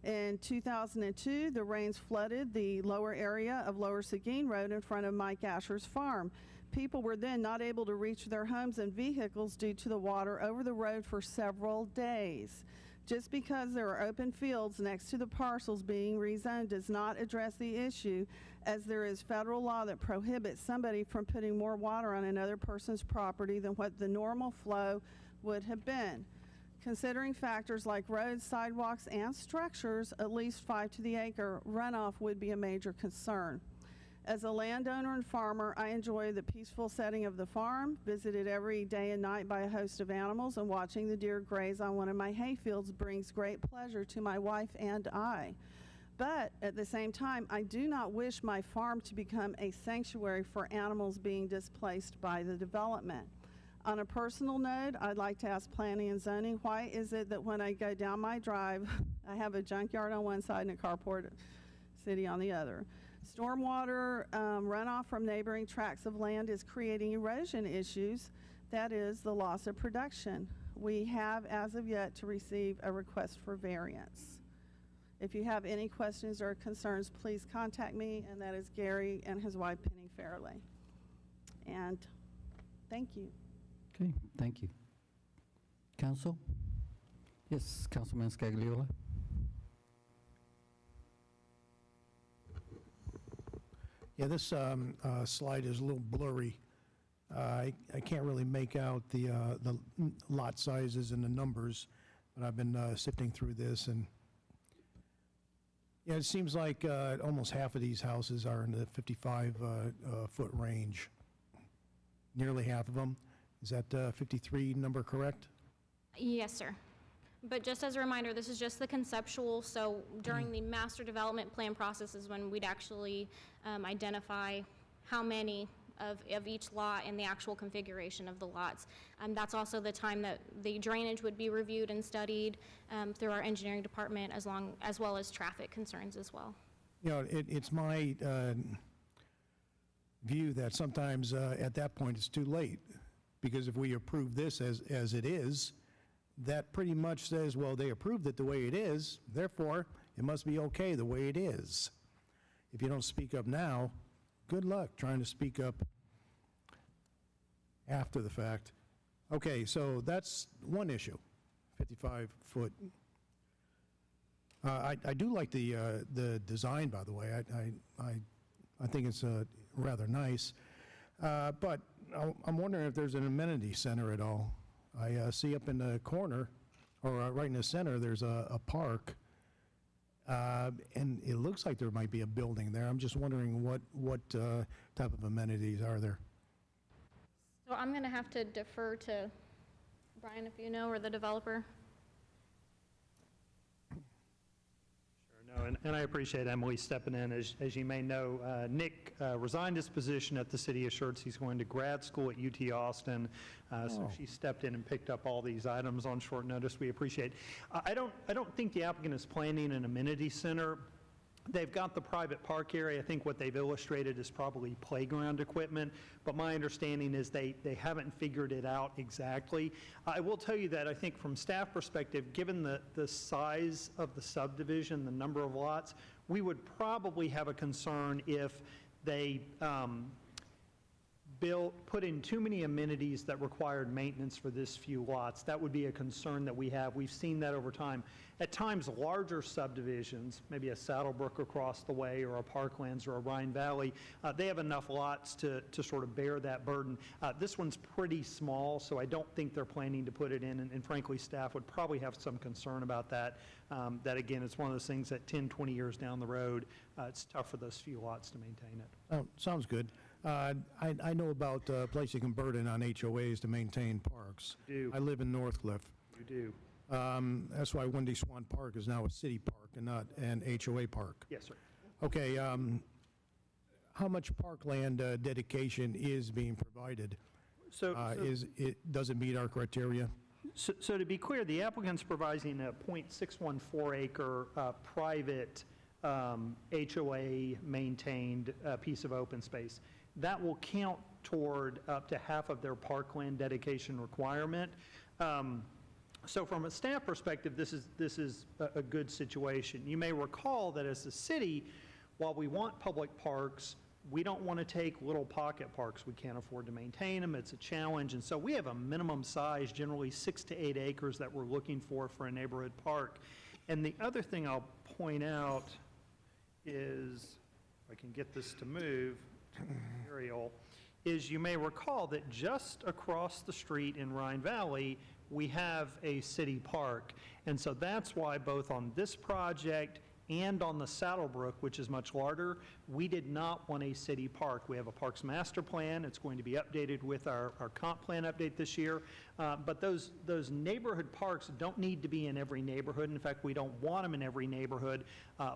In 2002, the rains flooded the lower area of Lower Seguin Road in front of Mike Asher's farm. People were then not able to reach their homes and vehicles due to the water over the road for several days. Just because there are open fields next to the parcels being rezoned does not address the issue, as there is federal law that prohibits somebody from putting more water on another person's property than what the normal flow would have been. Considering factors like roads, sidewalks, and structures, at least 5 to the acre runoff would be a major concern. As a landowner and farmer, I enjoy the peaceful setting of the farm, visited every day and night by a host of animals, and watching the deer graze on one of my hayfields brings great pleasure to my wife and I. But at the same time, I do not wish my farm to become a sanctuary for animals being displaced by the development. On a personal note, I'd like to ask planning and zoning, why is it that when I go down my drive, I have a junkyard on one side and a carport city on the other? Stormwater runoff from neighboring tracts of land is creating erosion issues. That is the loss of production. We have, as of yet, to receive a request for variance. If you have any questions or concerns, please contact me, and that is Gary and his wife, Penny Fairley. And thank you. Okay, thank you. Council? Yes, Councilman Scagliola. Yeah, this slide is a little blurry. I can't really make out the lot sizes and the numbers, but I've been sifting through this, and yeah, it seems like almost half of these houses are in the 55-foot range. Nearly half of them. Is that 53 number correct? Yes, sir. But just as a reminder, this is just the conceptual, so during the master development plan process is when we'd actually identify how many of each lot and the actual configuration of the lots. That's also the time that the drainage would be reviewed and studied through our engineering department, as well as traffic concerns as well. You know, it's my view that sometimes at that point it's too late, because if we approve this as it is, that pretty much says, well, they approved it the way it is, therefore it must be okay the way it is. If you don't speak up now, good luck trying to speak up after the fact. Okay, so that's one issue, 55-foot. I do like the design, by the way. I think it's rather nice. But I'm wondering if there's an amenity center at all. I see up in the corner, or right in the center, there's a park. And it looks like there might be a building there. I'm just wondering what type of amenities are there? So I'm going to have to defer to Brian, if you know, or the developer. No, and I appreciate Emily stepping in. As you may know, Nick resigned his position at the City of Schertz. He's going to grad school at UT Austin, so she stepped in and picked up all these items on short notice. We appreciate. I don't think the applicant is planning an amenity center. They've got the private park area. I think what they've illustrated is probably playground equipment, but my understanding is they haven't figured it out exactly. I will tell you that I think from staff perspective, given the size of the subdivision, the number of lots, we would probably have a concern if they put in too many amenities that required maintenance for this few lots. That would be a concern that we have. We've seen that over time. At times, larger subdivisions, maybe a Saddlebrook across the way or a Parklands or a Rhine Valley, they have enough lots to sort of bear that burden. This one's pretty small, so I don't think they're planning to put it in, and frankly, staff would probably have some concern about that. That, again, it's one of those things that 10, 20 years down the road, it's tough for those few lots to maintain it. Oh, sounds good. I know about a place you can burden on HOAs to maintain parks. You do. I live in Northcliffe. You do. That's why Windy Swan Park is now a city park and not an HOA park. Yes, sir. Okay, how much parkland dedication is being provided? Does it meet our criteria? So to be clear, the applicant's providing a .614 acre private HOA-maintained piece of open space. That will count toward up to half of their parkland dedication requirement. So from a staff perspective, this is a good situation. You may recall that as a city, while we want public parks, we don't want to take little pocket parks. We can't afford to maintain them. It's a challenge. And so we have a minimum size, generally 6 to 8 acres, that we're looking for a neighborhood park. And the other thing I'll point out is, if I can get this to move, aerial, is you may recall that just across the street in Rhine Valley, we have a city park. And so that's why both on this project and on the Saddlebrook, which is much larger, we did not want a city park. We have a parks master plan. It's going to be updated with our comp plan update this year. But those neighborhood parks don't need to be in every neighborhood. In fact, we don't want them in every neighborhood.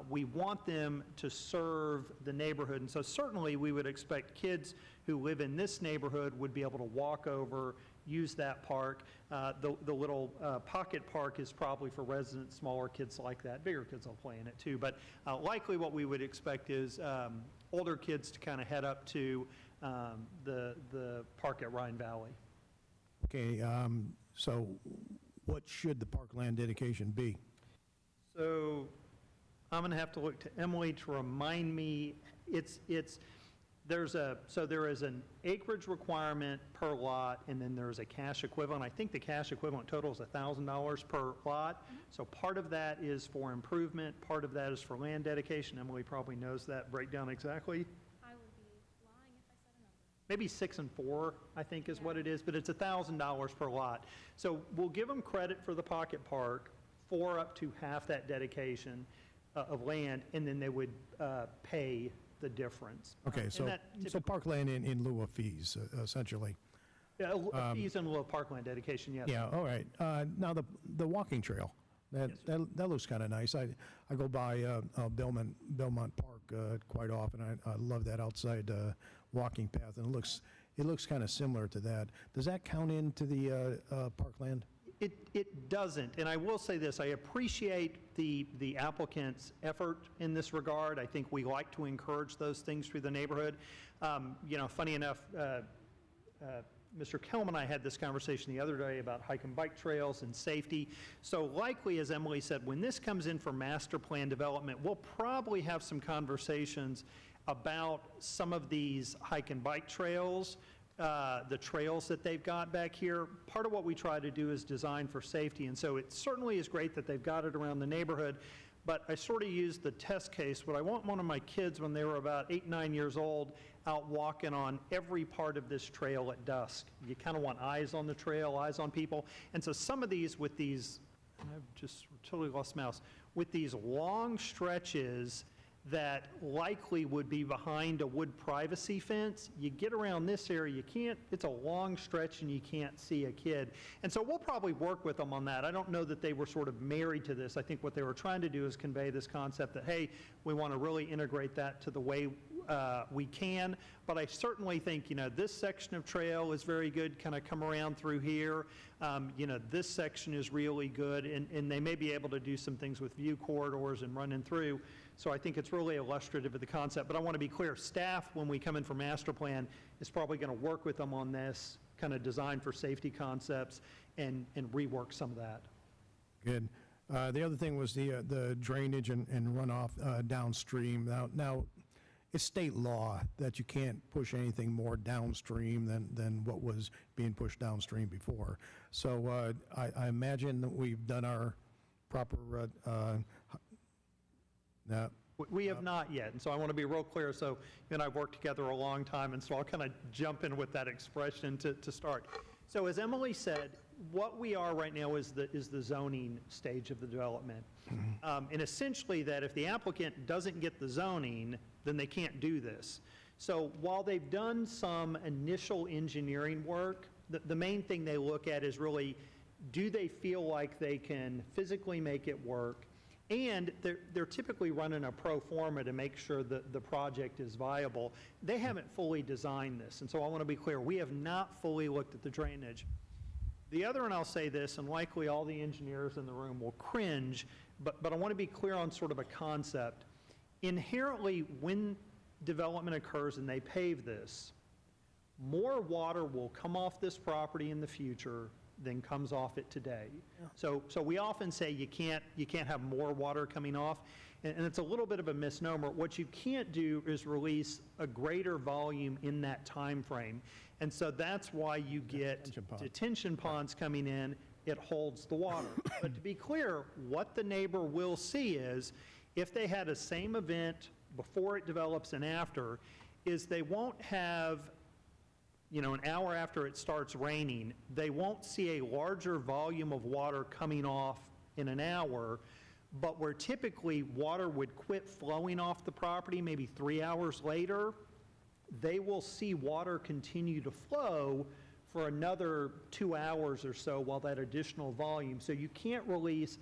We want them to serve the neighborhood. And so certainly we would expect kids who live in this neighborhood would be able to walk over, use that park. The little pocket park is probably for residents, smaller kids like that. Bigger kids will play in it too. But likely what we would expect is older kids to kind of head up to the park at Rhine Valley. Okay, so what should the parkland dedication be? So I'm going to have to look to Emily to remind me. There is an acreage requirement per lot, and then there's a cash equivalent. I think the cash equivalent total is $1,000 per lot. So part of that is for improvement, part of that is for land dedication. Emily probably knows that breakdown exactly. I would be lying if I said a number. Maybe 6 and 4, I think is what it is, but it's $1,000 per lot. So we'll give them credit for the pocket park for up to half that dedication of land, and then they would pay the difference. Okay, so parkland in lieu of fees, essentially. Yeah, fees in lieu of parkland dedication, yes. Yeah, all right. Now, the walking trail, That looks kind of nice. I go by Belmont Park quite often. I love that outside walking path, and it looks kind of similar to that. Does that count into the parkland? It doesn't, and I will say this, I appreciate the applicant's effort in this regard. I think we like to encourage those things through the neighborhood. You know, funny enough, Mr. Kelman and I had this conversation the other day about hike and bike trails and safety. So likely, as Emily said, when this comes in for master plan development, we'll probably have some conversations about some of these hike and bike trails, the trails that they've got back here. Part of what we try to do is design for safety, and so it certainly is great that they've got it around the neighborhood, but I sort of used the test case. Would I want one of my kids when they were about 8, 9 years old out walking on every part of this trail at dusk? You kind of want eyes on the trail, eyes on people, and so some of these with these, I've just totally lost mouse, with these long stretches that likely would be behind a wood privacy fence. You get around this area, you can't, it's a long stretch and you can't see a kid. And so we'll probably work with them on that. I don't know that they were sort of married to this. I think what they were trying to do is convey this concept that, hey, we want to really integrate that to the way we can. But I certainly think, you know, this section of trail is very good, kind of come around through here. You know, this section is really good, and they may be able to do some things with view corridors and running through. So I think it's really illustrative of the concept. But I want to be clear, staff, when we come in for master plan, is probably going to work with them on this, kind of design for safety concepts, and rework some of that. Good. The other thing was the drainage and runoff downstream. Now, it's state law that you can't push anything more downstream than what was being pushed downstream before. So I imagine that we've done our proper We have not yet, and so I want to be real clear. So you and I have worked together a long time, and so I'll kind of jump in with that expression to start. So as Emily said, what we are right now is the zoning stage of the development. And essentially that if the applicant doesn't get the zoning, then they can't do this. So while they've done some initial engineering work, the main thing they look at is really, do they feel like they can physically make it work? And they're typically running a pro forma to make sure that the project is viable. They haven't fully designed this, and so I want to be clear, we have not fully looked at the drainage. The other, and I'll say this, and likely all the engineers in the room will cringe, but I want to be clear on sort of a concept. Inherently, when development occurs and they pave this, more water will come off this property in the future than comes off it today. Yeah. So we often say you can't have more water coming off, and it's a little bit of a misnomer. What you can't do is release a greater volume in that time frame, and so that's why you get detention ponds coming in. It holds the water. But to be clear, what the neighbor will see is, if they had a same event before it develops and after, is they won't have, you know, an hour after it starts raining, they won't see a larger volume of water coming off in an hour, but where typically water would quit flowing off the property maybe 3 hours later, they will see water continue to flow for another 2 hours or so while that additional volume. So you can't release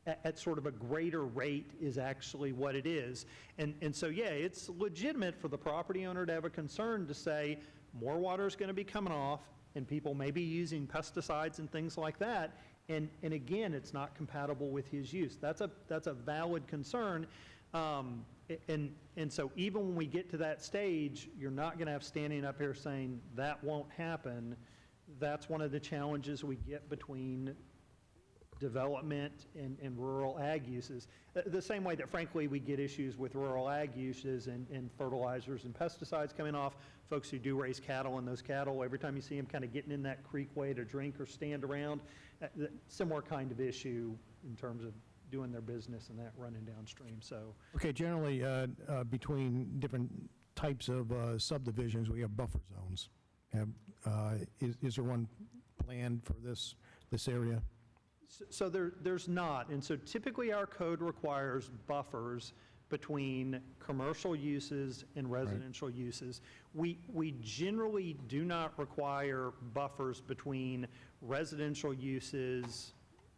at sort of a greater rate is actually what it is. And so, yeah, it's legitimate for the property owner to have a concern to say, more water is going to be coming off, and people may be using pesticides and things like that. And again, it's not compatible with his use. That's a valid concern. And so even when we get to that stage, you're not going to have standing up here saying that won't happen. That's one of the challenges we get between development and rural ag uses. The same way that, frankly, we get issues with rural ag uses and fertilizers and pesticides coming off. Folks who do raise cattle, and those cattle, every time you see them kind of getting in that creekway to drink or stand around, similar kind of issue in terms of doing their business and that running downstream. So, okay, generally between different types of subdivisions, we have buffer zones. Is there one planned for this area? So there's not, and so typically our code requires buffers between commercial uses and residential uses. We generally do not require buffers between residential uses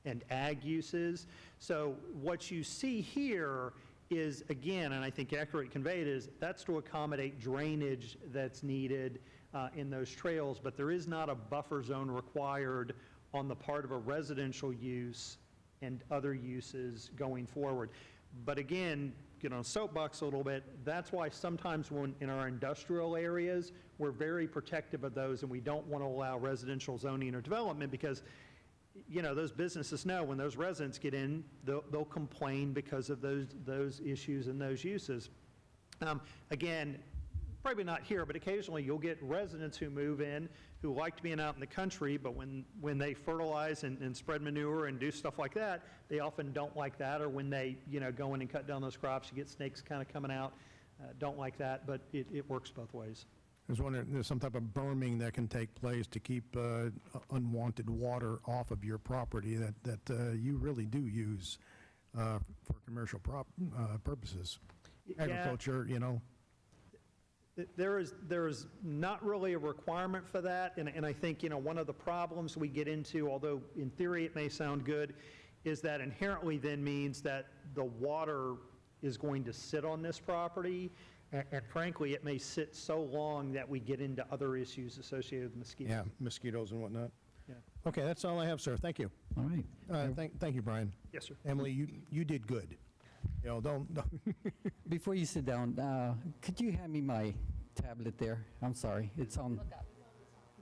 and ag uses. So what you see here is, again, and I think accurately conveyed, is that's to accommodate drainage that's needed in those trails, but there is not a buffer zone required on the part of a residential use and other uses going forward. But again, get on a soapbox a little bit, that's why sometimes when in our industrial areas, we're very protective of those and we don't want to allow residential zoning or development because, you know, those businesses know when those residents get in, they'll complain because of those issues and those uses. Again, probably not here, but occasionally you'll get residents who move in who like to be out in the country, but when they fertilize and spread manure and do stuff like that, they often don't like that, or when they, you know, go in and cut down those crops, you get snakes kind of coming out, don't like that, but it works both ways. I was wondering, there's some type of berming that can take place to keep unwanted water off of your property that you really do use for commercial purposes. Agriculture, you know. There is not really a requirement for that, and I think, you know, one of the problems we get into, although in theory it may sound good, is that inherently then means that the water is going to sit on this property, and frankly, it may sit so long that we get into other issues associated with mosquitoes. Yeah, mosquitoes and whatnot. Yeah. Okay, that's all I have, sir. Thank you. All right. Thank you, Brian. Yes, sir. Emily, you did good. You know, don't. Before you sit down, could you hand me my tablet there? I'm sorry. It's on.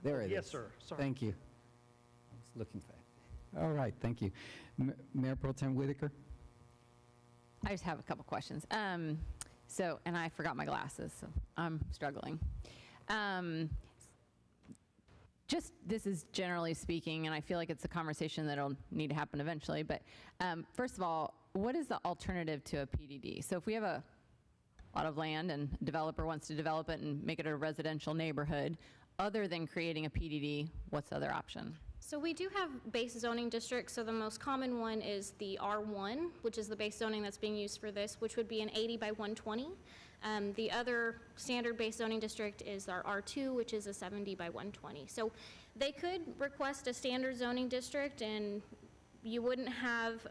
There it is. Yes, sir. Sorry. Thank you. I was looking for it. All right, thank you. Mayor Pro Tem Whitaker? I just have a couple questions. And I forgot my glasses, so I'm struggling. This is generally speaking, and I feel like it's a conversation that'll need to happen eventually, but first of all, what is the alternative to a PDD? So if we have a lot of land and a developer wants to develop it and make it a residential neighborhood, other than creating a PDD, what's the other option? So we do have base zoning districts. So the most common one is the R1, which is the base zoning that's being used for this, which would be an 80 by 120. The other standard base zoning district is our R2, which is a 70 by 120. So they could request a standard zoning district, and you wouldn't have,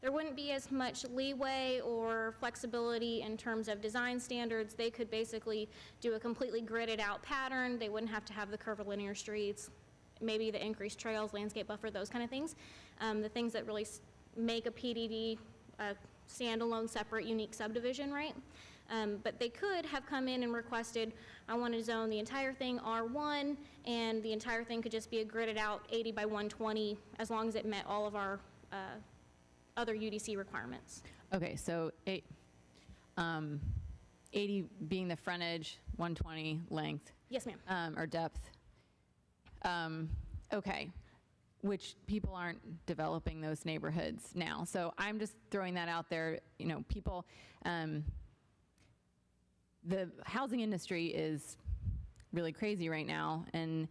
there wouldn't be as much leeway or flexibility in terms of design standards. They could basically do a completely gridded out pattern. They wouldn't have to have the curvilinear streets, maybe the increased trails, landscape buffer, those kind of things. The things that really make a PDD a standalone, separate, unique subdivision, right? But they could have come in and requested, I want to zone the entire thing R1, and the entire thing could just be a gridded out 80 by 120 as long as it met all of our other UDC requirements. Okay, so 80 being the frontage, 120 length. Yes, ma'am. Or depth. Okay, which people aren't developing those neighborhoods now. So I'm just throwing that out there. You know, people, the housing industry is really crazy right now, and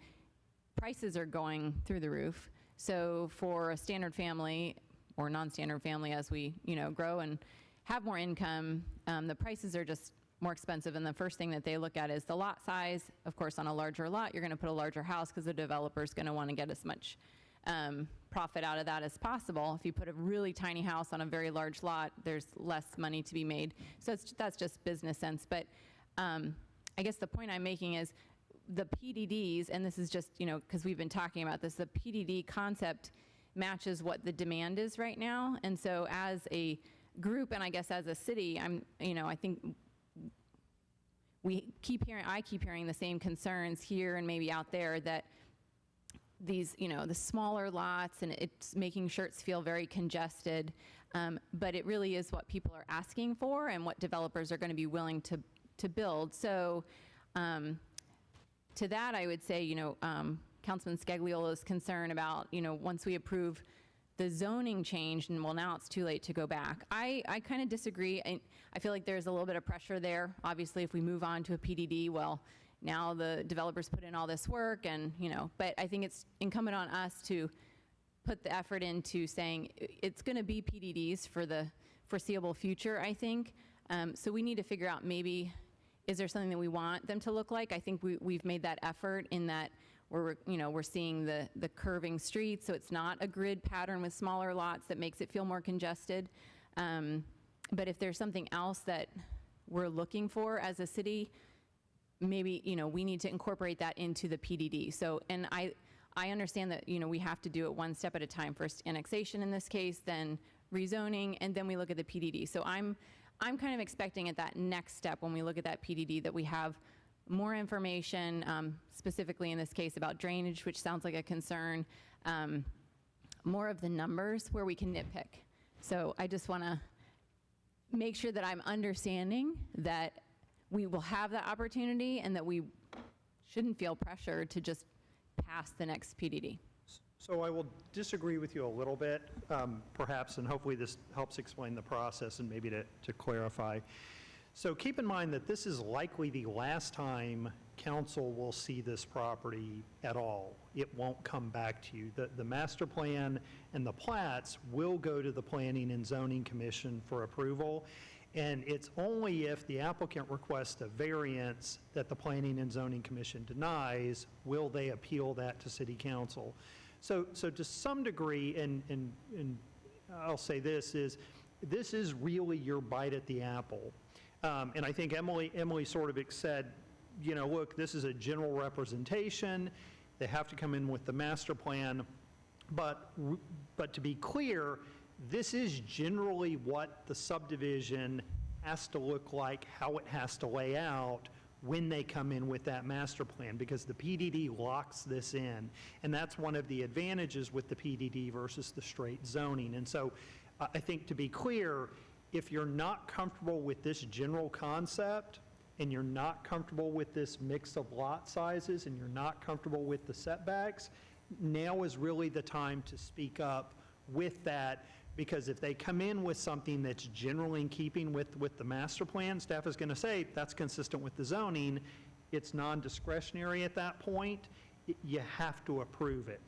prices are going through the roof. So for a standard family or non-standard family, as we, you know, grow and have more income, the prices are just more expensive, and the first thing that they look at is the lot size. Of course, on a larger lot, you're going to put a larger house because the developer's going to want to get as much profit out of that as possible. If you put a really tiny house on a very large lot, there's less money to be made. So that's just business sense. But I guess the point I'm making is the PDDs, and this is just, you know, because we've been talking about this, the PDD concept matches what the demand is right now. And so as a group, and I guess as a city, I think I keep hearing the same concerns here and maybe out there, that these, you know, the smaller lots, and it's making Schertz feel very congested, but it really is what people are asking for and what developers are going to be willing to build. So to that, I would say, you know, Councilman Scagliolo's concern about, you know, once we approve the zoning change, and well, now it's too late to go back. I kind of disagree. I feel like there's a little bit of pressure there. Obviously, if we move on to a PDD, well, now the developers put in all this work, and, you know, but I think it's incumbent on us to put the effort into saying it's going to be PDDs for the foreseeable future, I think. So we need to figure out, maybe, is there something that we want them to look like? I think we've made that effort in that we're seeing the curving streets, so it's not a grid pattern with smaller lots that makes it feel more congested. But if there's something else that we're looking for as a city, maybe, we need to incorporate that into the PDD. So, and I understand that, we have to do it one step at a time. First annexation in this case, then rezoning, and then we look at the PDD. So I'm kind of expecting at that next step, when we look at that PDD, that we have more information, specifically in this case about drainage, which sounds like a concern, more of the numbers where we can nitpick. So I just want to make sure that I'm understanding that we will have that opportunity and that we shouldn't feel pressure to just pass the next PDD. So I will disagree with you a little bit, perhaps, and hopefully this helps explain the process and maybe to clarify. So keep in mind that this is likely the last time council will see this property at all. It won't come back to you. The master plan and the plats will go to the Planning and Zoning Commission for approval, and it's only if the applicant requests a variance that the Planning and Zoning Commission denies will they appeal that to City Council. So to some degree, and I'll say this is really your bite at the apple. And I think Emily sort of said, look, this is a general representation. They have to come in with the master plan. But to be clear, this is generally what the subdivision has to look like, how it has to lay out when they come in with that master plan, because the PDD locks this in. And that's one of the advantages with the PDD versus the straight zoning. And so I think, to be clear, if you're not comfortable with this general concept, and you're not comfortable with this mix of lot sizes, and you're not comfortable with the setbacks, now is really the time to speak up with that, because if they come in with something that's generally in keeping with the master plan, staff is going to say that's consistent with the zoning. It's non-discretionary at that point. You have to approve it.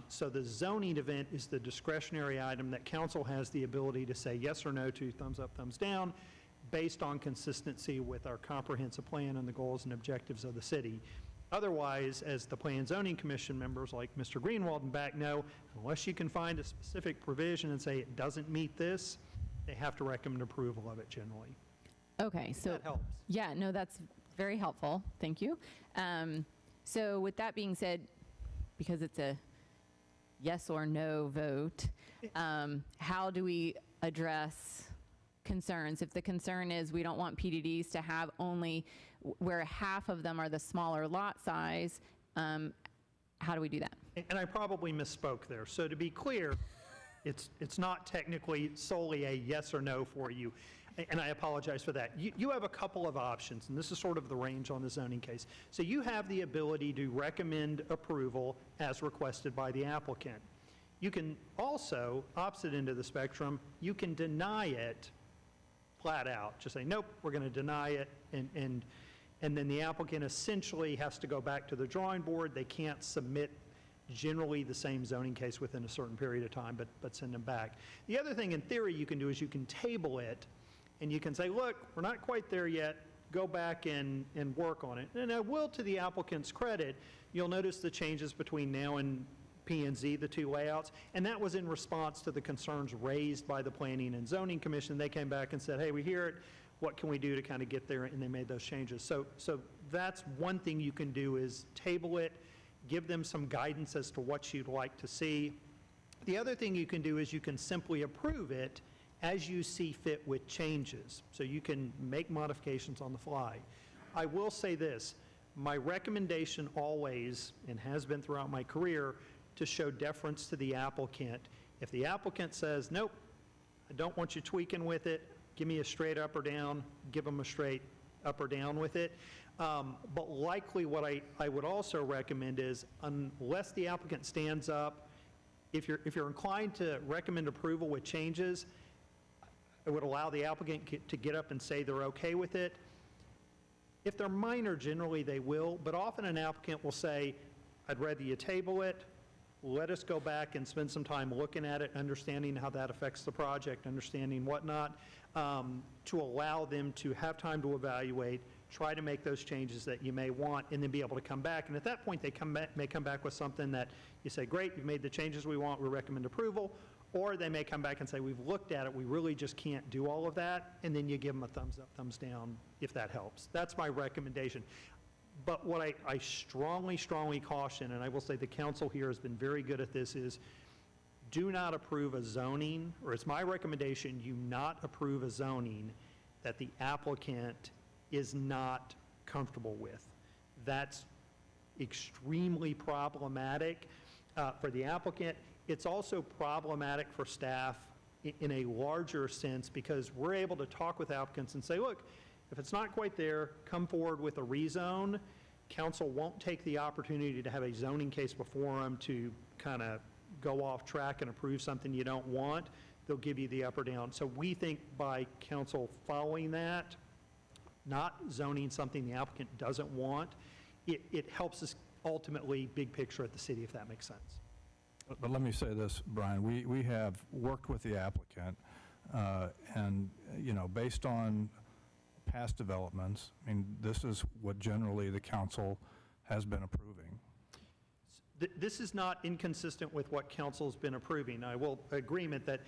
So the zoning event is the discretionary item that council has the ability to say yes or no to, thumbs up, thumbs down, based on consistency with our comprehensive plan and the goals and objectives of the city. Otherwise, as the Plan and Zoning Commission members like Mr. Greenwald and back know, unless you can find a specific provision and say it doesn't meet this, they have to recommend approval of it generally. Okay, so that helps. Yeah, no, that's very helpful. Thank you. So with that being said, because it's a yes or no vote, how do we address concerns? If the concern is we don't want PDDs to have only where half of them are the smaller lot size, how do we do that? And I probably misspoke there. So to be clear, it's not technically solely a yes or no for you, and I apologize for that. You have a couple of options, and this is sort of the range on the zoning case. So you have the ability to recommend approval as requested by the applicant. You can also, opposite end of the spectrum, you can deny it flat out. Just say, nope, we're going to deny it, and then the applicant essentially has to go back to the drawing board. They can't submit generally the same zoning case within a certain period of time, but send them back. The other thing in theory you can do is you can table it, and you can say, look, we're not quite there yet, go back and work on it. And I will, to the applicant's credit, you'll notice the changes between now and P&Z, the two layouts, and that was in response to the concerns raised by the Planning and Zoning Commission. They came back and said, hey, we hear it, what can we do to kind of get there, and they made those changes. So that's one thing you can do, is table it, give them some guidance as to what you'd like to see. The other thing you can do is you can simply approve it as you see fit with changes. So you can make modifications on the fly. I will say this, my recommendation always, and has been throughout my career, to show deference to the applicant. If the applicant says, nope, I don't want you tweaking with it, give me a straight up or down, give them a straight up or down with it. But likely what I would also recommend is, unless the applicant stands up, if you're inclined to recommend approval with changes, it would allow the applicant to get up and say they're okay with it. If they're minor, generally they will, but often an applicant will say, I'd rather you table it, let us go back and spend some time looking at it, understanding how that affects the project, understanding whatnot, to allow them to have time to evaluate, try to make those changes that you may want, and then be able to come back. And at that point, they may come back with something that you say, great, you've made the changes we want, we recommend approval. Or they may come back and say, we've looked at it, we really just can't do all of that, and then you give them a thumbs up, thumbs down, if that helps. That's my recommendation. But what I strongly, strongly caution, and I will say the council here has been very good at this, is do not approve a zoning, or it's my recommendation, you not approve a zoning that the applicant is not comfortable with. That's extremely problematic for the applicant. It's also problematic for staff in a larger sense, because we're able to talk with applicants and say, look, if it's not quite there, come forward with a rezone. Council won't take the opportunity to have a zoning case before them to kind of go off track and approve something you don't want. They'll give you the up or down. So we think by council following that, not zoning something the applicant doesn't want, it helps us ultimately big picture at the city, if that makes sense. But let me say this, Brian, we have worked with the applicant, and, you know, based on past developments, I mean, this is what generally the council has been approving. This is not inconsistent with what council's been approving. I will agreement that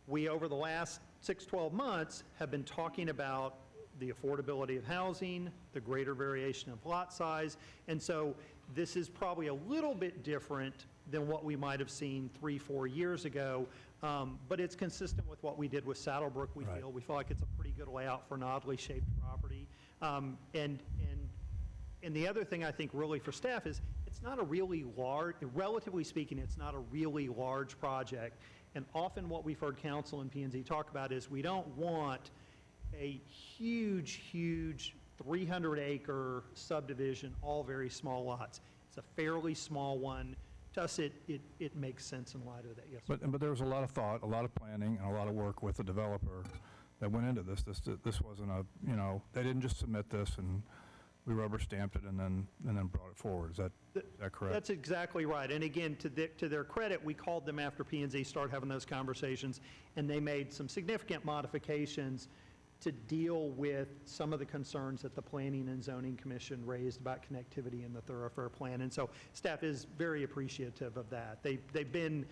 we, over the last 6-12 months, have been talking about the affordability of housing, the greater variation of lot size, and so this is probably a little bit different than what we might have seen 3-4 years ago, but it's consistent with what we did with Saddlebrook, we feel. We feel like it's a pretty good layout for an oddly shaped property. And the other thing I think really for staff is it's not a really large, relatively speaking, it's not a really large project. And often what we've heard council and P&Z talk about is we don't want a huge, huge 300-acre subdivision, all very small lots. It's a fairly small one. To us, it makes sense in light of that, yes. But there was a lot of thought, a lot of planning, and a lot of work with the developer that went into this. This wasn't a, you know, they didn't just submit this and we rubber stamped it and then brought it forward. Is that correct? That's exactly right. And again, to their credit, we called them after P&Z started having those conversations, and they made some significant modifications to deal with some of the concerns that the Planning and Zoning Commission raised about connectivity in the thoroughfare plan. And so staff is very appreciative of that. They've been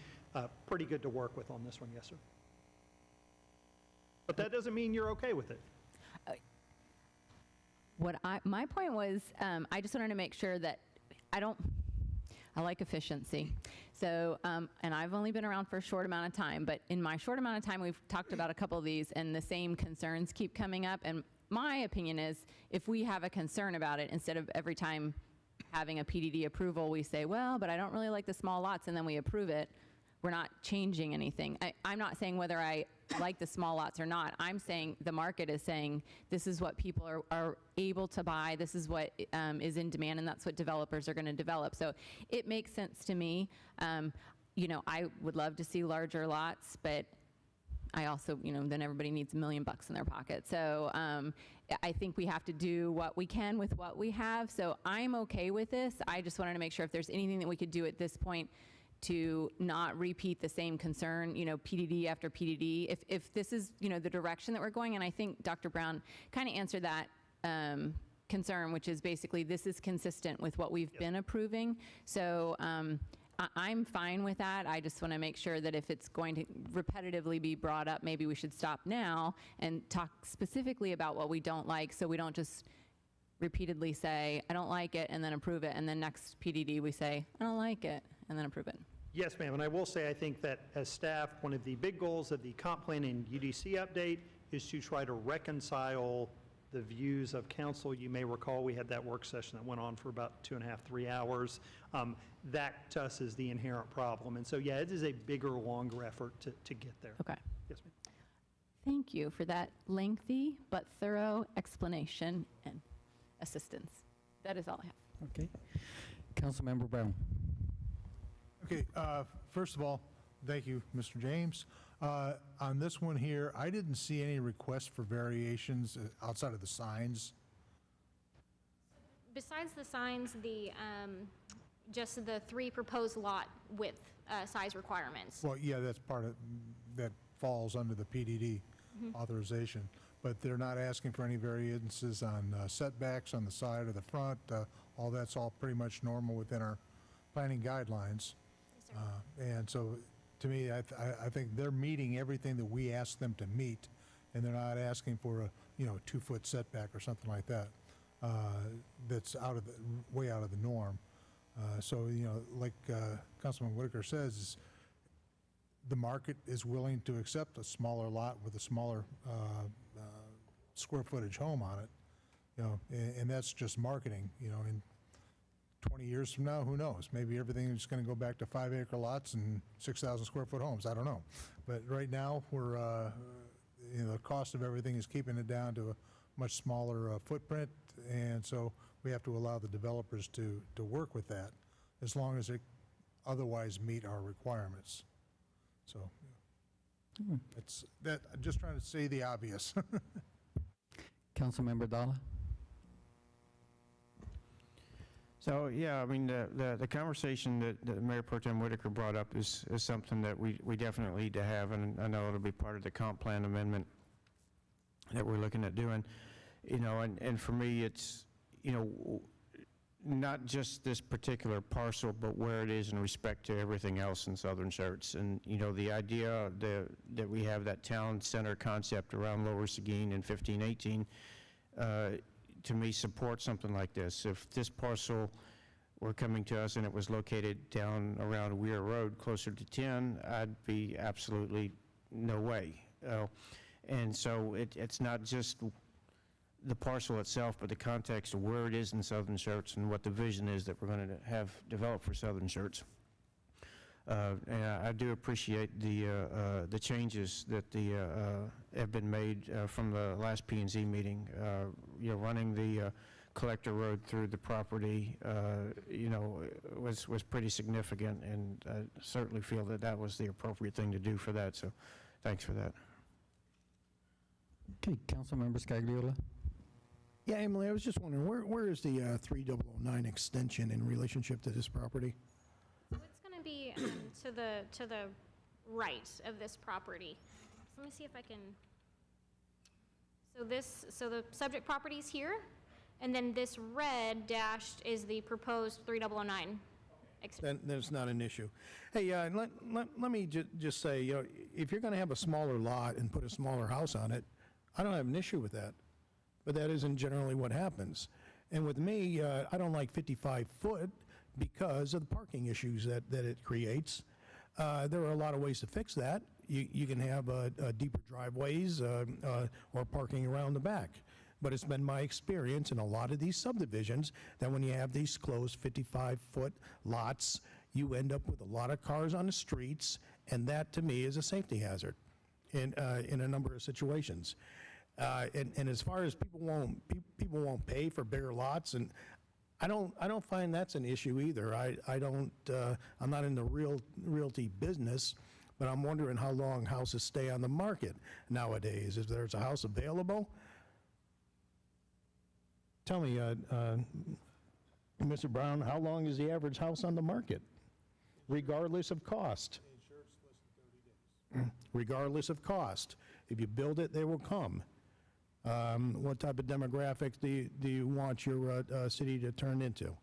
pretty good to work with on this one, yes, sir. But that doesn't mean you're okay with it. My point was, I just wanted to make sure that I like efficiency. So, and I've only been around for a short amount of time, but in my short amount of time, we've talked about a couple of these, and the same concerns keep coming up. And my opinion is, if we have a concern about it, instead of every time having a PDD approval, we say, well, but I don't really like the small lots, and then we approve it, we're not changing anything. I'm not saying whether I like the small lots or not. I'm saying the market is saying this is what people are able to buy, this is what is in demand, and that's what developers are going to develop. So it makes sense to me. You know, I would love to see larger lots, but I also, you know, then everybody needs $1 million in their pocket. So I think we have to do what we can with what we have. So I'm okay with this. I just wanted to make sure if there's anything that we could do at this point to not repeat the same concern, you know, PDD after PDD. If this is, you know, the direction that we're going, and I think Dr. Brown kind of answered that concern, which is basically this is consistent with what we've been approving. So I'm fine with that. I just want to make sure that if it's going to repetitively be brought up, maybe we should stop now and talk specifically about what we don't like, so we don't just repeatedly say, I don't like it, and then approve it, and then next PDD we say, I don't like it, and then approve it. Yes, ma'am, and I will say I think that as staff, one of the big goals of the comp plan and UDC update is to try to reconcile the views of council. You may recall we had that work session that went on for about 2.5, 3 hours. That to us is the inherent problem. And so, yeah, it is a bigger, longer effort to get there. Okay. Yes, ma'am. Thank you for that lengthy but thorough explanation and assistance. That is all I have. Okay. Councilmember Brown. Okay, first of all, thank you, Mr. James. On this one here, I didn't see any requests for variations outside of the signs. Besides the signs, just the 3 proposed lot width size requirements. Well, yeah, that's part of, that falls under the PDD authorization. but they're not asking for any variances on setbacks on the side or the front. All that's all pretty much normal within our planning guidelines. And so, to me, I think they're meeting everything that we ask them to meet, and they're not asking for a 2-foot setback or something like that. That's way out of the norm. So, like Councilman Whitaker says, is the market is willing to accept a smaller lot with a smaller square footage home on it, and that's just marketing. In 20 years from now, who knows? Maybe everything is going to go back to 5-acre lots and 6,000 square foot homes. I don't know. But right now, we're the cost of everything is keeping it down to a much smaller footprint, and so we have to allow the developers to work with that as long as they otherwise meet our requirements. So it's that. I'm just trying to say the obvious. Councilmember Dalla? So, yeah, I mean, the conversation that Mayor Pro Tem Whitaker brought up is something that we definitely need to have, and I know it'll be part of the comp plan amendment that we're looking at doing. And for me, it's, not just this particular parcel, but where it is in respect to everything else in Southern Schertz. And, the idea that we have that town center concept around Lower Seguin and 1518, to me, supports something like this. If this parcel were coming to us and it was located down around Weir Road, closer to 10, I'd be absolutely no way. And so it's not just the parcel itself, but the context of where it is in Southern Schertz and what the vision is that we're going to have developed for Southern Schertz. And I do appreciate the changes that have been made from the last P&Z meeting. Running the collector road through the property, was pretty significant, and I certainly feel that was the appropriate thing to do for that. So, thanks for that. Okay, Councilmember Scagliola? Yeah, Emily, I was just wondering, where is the 3009 extension in relationship to this property? So it's going to be to the right of this property. So let me see if I can. So the subject property is here, and then this red dashed is the proposed 3009 extension. Then it's not an issue. Hey, let me just say, if you're going to have a smaller lot and put a smaller house on it, I don't have an issue with that. But that isn't generally what happens. And with me, I don't like 55 foot because of the parking issues that it creates. There are a lot of ways to fix that. You can have deeper driveways or parking around the back. But it's been my experience in a lot of these subdivisions that when you have these closed 55-foot lots, you end up with a lot of cars on the streets, and that to me is a safety hazard in a number of situations. And as far as people won't pay for bigger lots, and I don't find that's an issue either. I'm not in the realty business, but I'm wondering how long houses stay on the market nowadays. If there's a house available, tell me, Mr. Brown, how long is the average house on the market, regardless of cost? Regardless of cost, if you build it, they will come. What type of demographics do you want your city to turn into?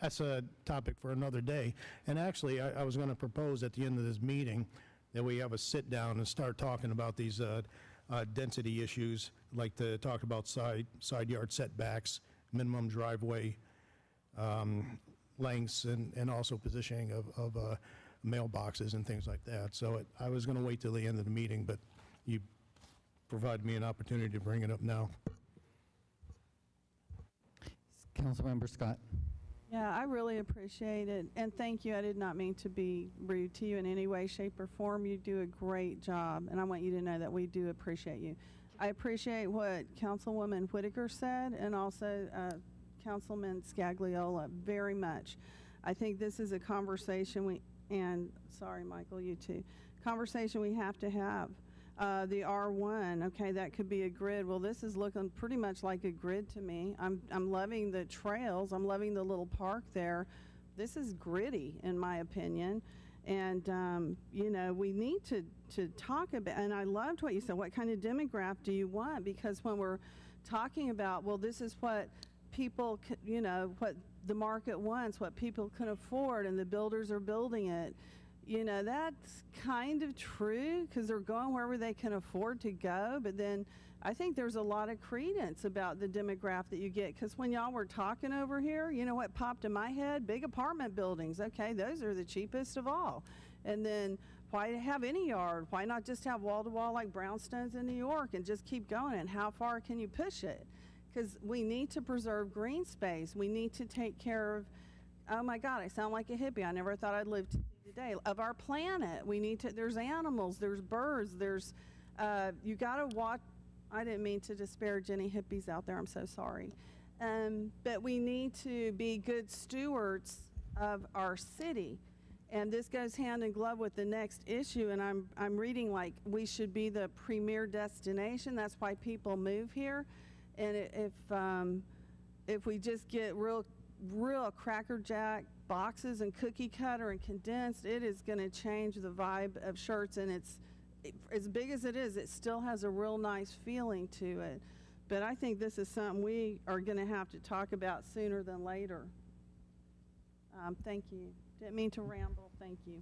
That's a topic for another day. And actually, I was going to propose at the end of this meeting that we have a sit down and start talking about these density issues, like to talk about side yard setbacks, minimum driveway lengths, and also positioning of mailboxes and things like that. So I was going to wait till the end of the meeting, but you provide me an opportunity to bring it up now. Councilmember Scott? Yeah, I really appreciate it, and thank you. I did not mean to be rude to you in any way, shape, or form. You do a great job, and I want you to know that we do appreciate you. I appreciate what Councilwoman Whitaker said, and also Councilman Scagliola very much. I think this is a conversation sorry, Michael, you too, conversation we have to have. The R1, okay, that could be a grid. Well, this is looking pretty much like a grid to me. I'm loving the trails. I'm loving the little park there. This is gritty, in my opinion. And, you know, we need to talk about, and I loved what you said, what kind of demographic do you want? Because when we're talking about, well, this is what people, you know, what the market wants, what people can afford, and the builders are building it, you know, that's kind of true because they're going wherever they can afford to go. But then I think there's a lot of credence about the demographic that you get, because when y'all were talking over here, you know what popped in my head? Big apartment buildings. Okay, those are the cheapest of all. And then why have any yard? Why not just have wall-to-wall like brownstones in New York and just keep going? And how far can you push it? Because we need to preserve green space. We need to take care of, oh my God, I sound like a hippie. I never thought I'd live to see today. Of our planet. We need to, there's animals, there's birds, there's, you gotta watch. I didn't mean to disparage any hippies out there, I'm so sorry. But we need to be good stewards of our city. And this goes hand in glove with the next issue, and I'm reading like we should be the premier destination. That's why people move here. And if we just get real Cracker Jack boxes and cookie cutter and condensed, it is gonna change the vibe of Schertz, and it's, as big as it is, it still has a real nice feeling to it. But I think this is something we are going to have to talk about sooner than later. Thank you. Didn't mean to ramble. Thank you.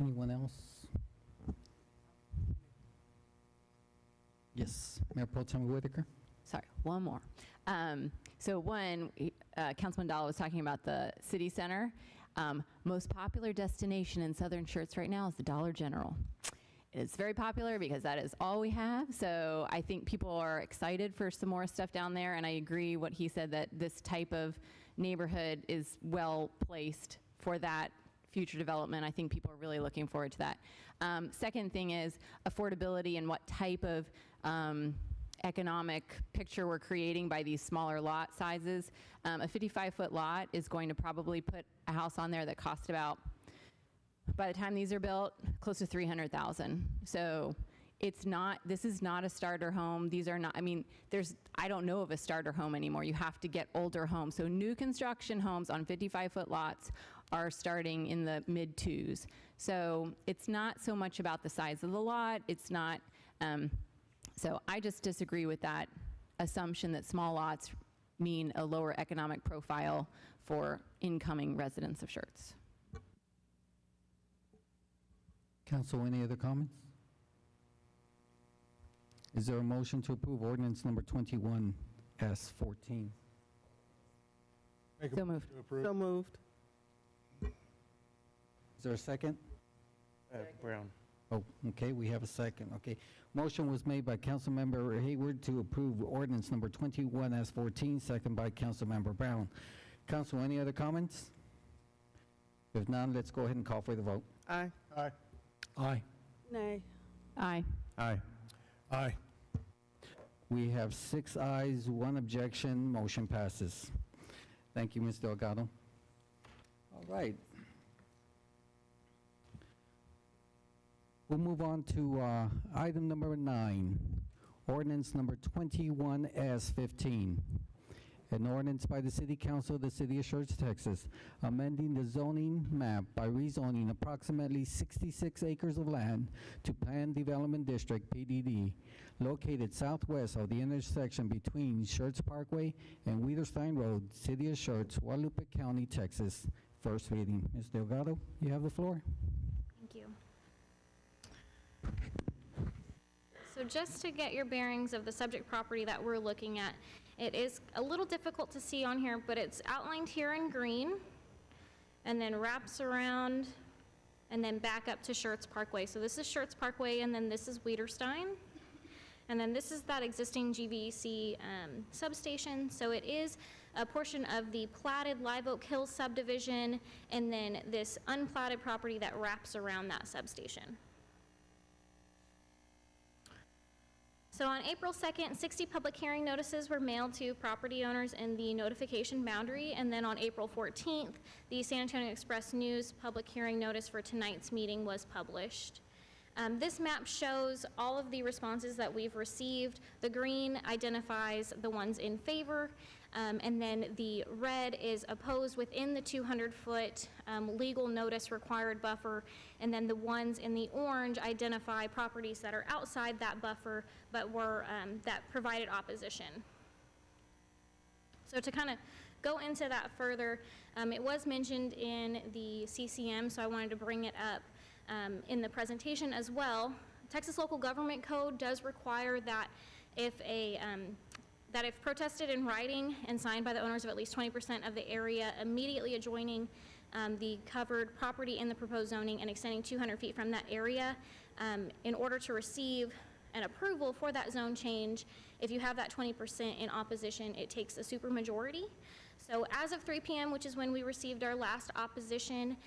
Anyone else? Yes, Mayor Pro Tem Whitaker. Sorry, one more. So one, Councilman Dahl was talking about the city center. Most popular destination in Southern Schertz right now is the Dollar General. It's very popular because that is all we have. So I think people are excited for some more stuff down there. And I agree what he said, that this type of neighborhood is well placed for that future development. I think people are really looking forward to that. Second thing is affordability and what type of economic picture we're creating by these smaller lot sizes. A 55-foot lot is going to probably put a house on there that cost about, by the time these are built, close to $300,000. So it's not, this is not a starter home. These are not, I mean, I don't know of a starter home anymore. You have to get older homes. So new construction homes on 55-foot lots are starting in the mid-twos. So it's not so much about the size of the lot. It's not, so I just disagree with that assumption that small lots mean a lower economic profile for incoming residents of Schertz. Council, any other comments? Is there a motion to approve ordinance number 21 S14? So moved. So moved. Is there a second? Brown. Oh, okay, we have a second. Okay. Motion was made by Councilmember Hayward to approve ordinance number 21 S14, second by Councilmember Brown. Council, any other comments? If none, let's go ahead and call for the vote. Aye. Aye. Aye. Nay. Aye. Aye. Aye. We have 6 ayes, 1 objection, motion passes. Thank you, Ms. Delgado. All right. We'll move on to item number 9, ordinance number 21S15. An ordinance by the City Council of the City of Schertz, Texas, amending the zoning map by rezoning approximately 66 acres of land to Planned Development District, PDD, located southwest of the intersection between Schertz Parkway and Wiederstein Road, City of Schertz, Guadalupe County, Texas. First reading. Ms. Delgado, you have the floor. Thank you. So just to get your bearings of the subject property that we're looking at, it is a little difficult to see on here, but it's outlined here in green and then wraps around and then back up to Schertz Parkway. So this is Schertz Parkway, and then this is Wiederstein. And then this is that existing GVC substation. So it is a portion of the platted Live Oak Hills subdivision, and then this unplatted property that wraps around that substation. So on April 2nd, 60 public hearing notices were mailed to property owners in the notification boundary, and then on April 14th, the San Antonio Express News public hearing notice for tonight's meeting was published. This map shows all of the responses that we've received. The green identifies the ones in favor, and then the red is opposed within the 200-foot legal notice required buffer, and then the ones in the orange identify properties that are outside that buffer but were that provided opposition. So to kind of go into that further, it was mentioned in the CCM, so I wanted to bring it up in the presentation as well. Texas Local Government Code does require that if protested in writing and signed by the owners of at least 20% of the area immediately adjoining the covered property in the proposed zoning and extending 200 feet from that area, in order to receive an approval for that zone change, if you have that 20% in opposition, it takes a supermajority. So as of 3 p.m., which is when we received our last opposition,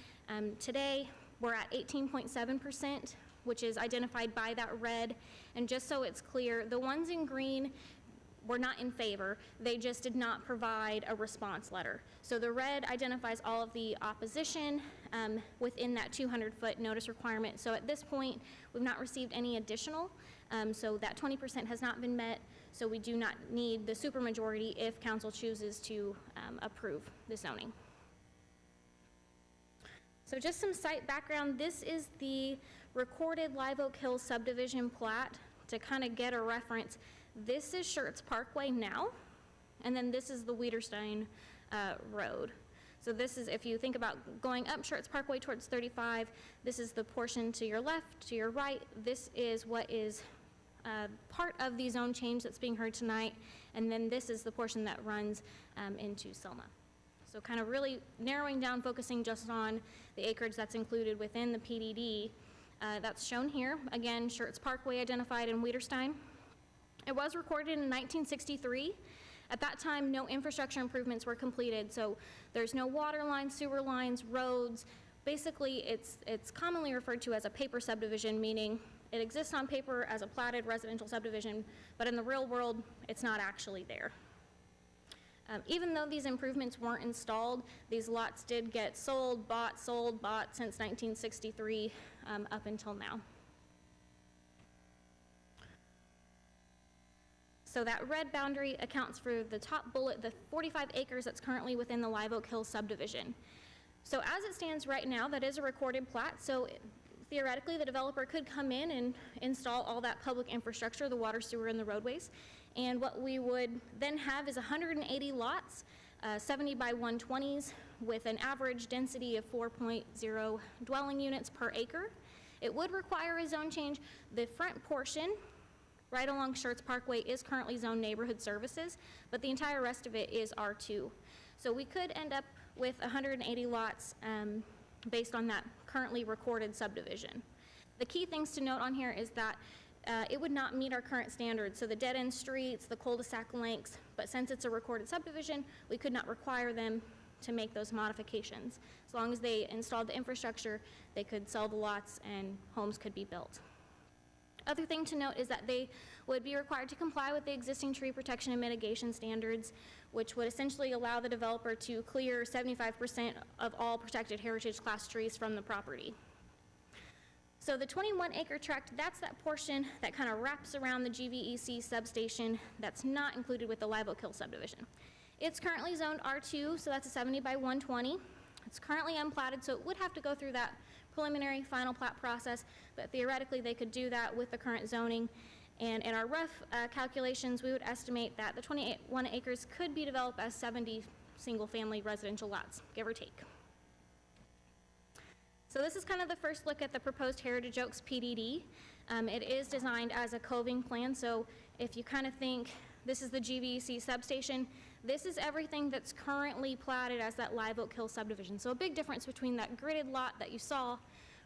today we're at 18.7%, which is identified by that red. And just so it's clear, the ones in green were not in favor. They just did not provide a response letter. So the red identifies all of the opposition within that 200-foot notice requirement. So at this point, we've not received any additional. So that 20% has not been met. So we do not need the supermajority if council chooses to approve the zoning. So just some site background. This is the recorded Live Oak Hill subdivision plat. To kind of get a reference, this is Schertz Parkway now, and then this is the Wiederstein Road. So this is, if you think about going up Schertz Parkway towards 35, this is the portion to your left, to your right. This is what is part of the zone change that's being heard tonight, and then this is the portion that runs into Selma. So kind of really narrowing down, focusing just on the acreage that's included within the PDD. That's shown here. Again, Schertz Parkway identified in Wiederstein. It was recorded in 1963. At that time, no infrastructure improvements were completed, so there's no water lines, sewer lines, roads. Basically, it's commonly referred to as a paper subdivision, meaning it exists on paper as a platted residential subdivision, but in the real world, it's not actually there. Even though these improvements weren't installed, these lots did get sold, bought since 1963 up until now. So that red boundary accounts for the top bullet, the 45 acres that's currently within the Live Oak Hill subdivision. So as it stands right now, that is a recorded plat, so theoretically the developer could come in and install all that public infrastructure, the water, sewer, and the roadways. And what we would then have is 180 lots, 70 by 120s, with an average density of 4.0 dwelling units per acre. It would require a zone change. The front portion, right along Schertz Parkway, is currently zoned neighborhood services, but the entire rest of it is R2. So we could end up with 180 lots based on that currently recorded subdivision. The key things to note on here is that it would not meet our current standards, so the dead-end streets, the cul-de-sac lengths, but since it's a recorded subdivision, we could not require them to make those modifications. As long as they installed the infrastructure, they could sell the lots and homes could be built. Other thing to note is that they would be required to comply with the existing tree protection and mitigation standards, which would essentially allow the developer to clear 75% of all protected heritage class trees from the property. So the 21-acre tract, that's that portion that kind of wraps around the GVEC substation that's not included with the Live Oak Hill subdivision. It's currently zoned R2, so that's a 70 by 120. It's currently unplatted, so it would have to go through that preliminary final plat process, but theoretically they could do that with the current zoning. And in our rough calculations, we would estimate that the 21 acres could be developed as 70 single-family residential lots, give or take. So this is kind of the first look at the proposed Heritage Oaks PDD. It is designed as a coving plan, so if you kind of think this is the GVEC substation, this is everything that's currently platted as that Live Oak Hill subdivision. So a big difference between that gridded lot that you saw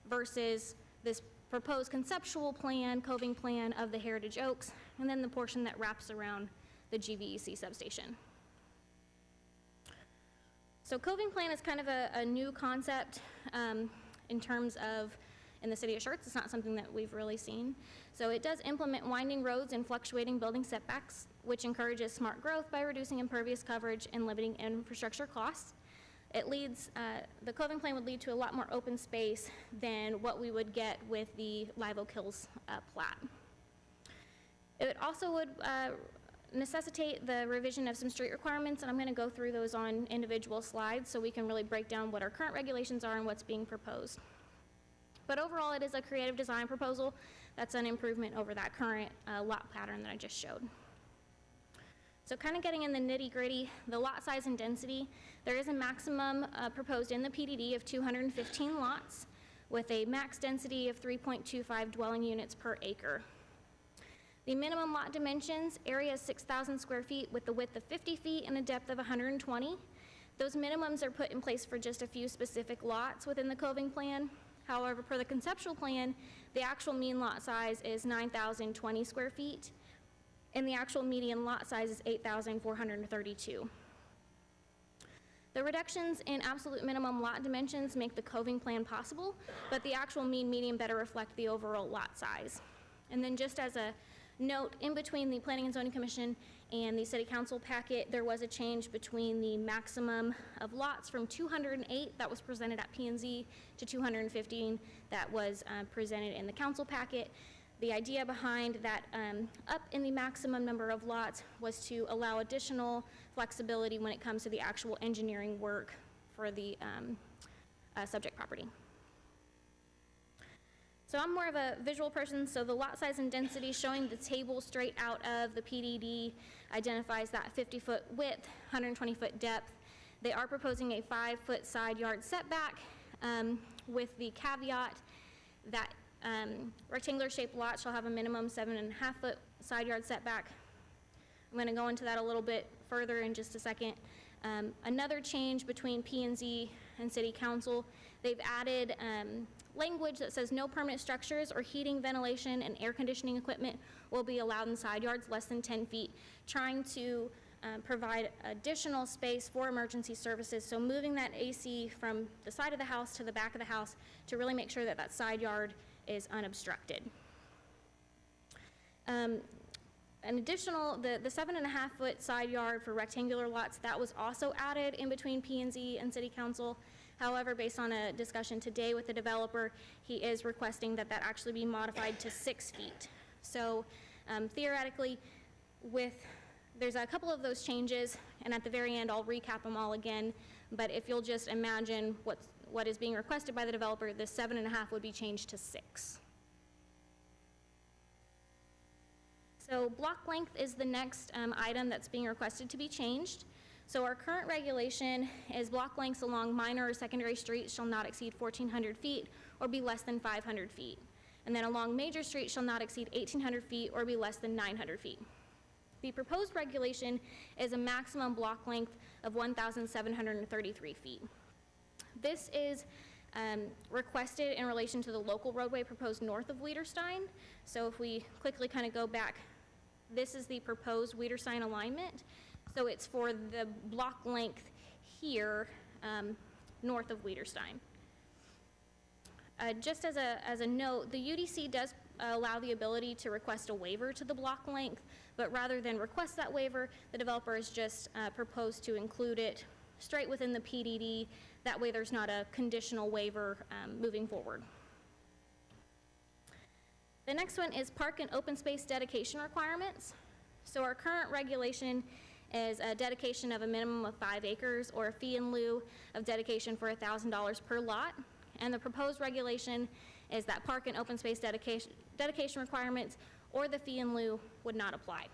versus this proposed conceptual plan, coving plan of the Heritage Oaks, and then the portion that wraps around the GVEC substation. So coving plan is kind of a new concept in terms of, in the city of Schertz, it's not something that we've really seen. So it does implement winding roads and fluctuating building setbacks, which encourages smart growth by reducing impervious coverage and limiting infrastructure costs. It leads, the clothing plan would lead to a lot more open space than what we would get with the Live Oak Hills plat. It also would necessitate the revision of some street requirements, and I'm going to go through those on individual slides so we can really break down what our current regulations are and what's being proposed. But overall, it is a creative design proposal that's an improvement over that current lot pattern that I just showed. So kind of getting in the nitty-gritty, the lot size and density, there is a maximum proposed in the PDD of 215 lots with a max density of 3.25 dwelling units per acre. The minimum lot dimensions, area is 6,000 square feet with the width of 50 feet and a depth of 120. Those minimums are put in place for just a few specific lots within the coving plan. However, per the conceptual plan, the actual mean lot size is 9,020 square feet, and the actual median lot size is 8,432. The reductions in absolute minimum lot dimensions make the coving plan possible, but the actual mean median better reflect the overall lot size. And then just as a note, in between the Planning and Zoning Commission and the City Council packet, there was a change between the maximum of lots from 208 that was presented at P&Z to 215 that was presented in the Council packet. The idea behind that up in the maximum number of lots was to allow additional flexibility when it comes to the actual engineering work for the subject property. So I'm more of a visual person, so the lot size and density showing the table straight out of the PDD identifies that 50-foot width, 120-foot depth. They are proposing a 5-foot side yard setback with the caveat that rectangular shaped lots shall have a minimum 7.5-foot side yard setback. I'm going to go into that a little bit further in just a second. Another change between P&Z and City Council, they've added language that says no permanent structures or heating, ventilation, and air conditioning equipment will be allowed in side yards less than 10 feet, trying to provide additional space for emergency services. So moving that AC from the side of the house to the back of the house to really make sure that that side yard is unobstructed. An additional, the 7.5-foot side yard for rectangular lots, that was also added in between P&Z and City Council. However, based on a discussion today with the developer, he is requesting that that actually be modified to 6 feet. So theoretically, there's a couple of those changes, and at the very end, I'll recap them all again. But if you'll just imagine what is being requested by the developer, the 7.5 would be changed to 6. So block length is the next item that's being requested to be changed. So our current regulation is block lengths along minor or secondary streets shall not exceed 1,400 feet or be less than 500 feet. And then along major streets shall not exceed 1,800 feet or be less than 900 feet. The proposed regulation is a maximum block length of 1,733 feet. This is requested in relation to the local roadway proposed north of Wiederstein. So if we quickly kind of go back, this is the proposed Wiederstein alignment. So it's for the block length here north of Wiederstein. Just as a note, the UDC does allow the ability to request a waiver to the block length, but rather than request that waiver, the developer has just proposed to include it straight within the PDD. That way there's not a conditional waiver moving forward. The next one is park and open space dedication requirements. So our current regulation is a dedication of a minimum of 5 acres or a fee in lieu of dedication for $1,000 per lot. And the proposed regulation is that park and open space dedication requirements or the fee in lieu would not apply.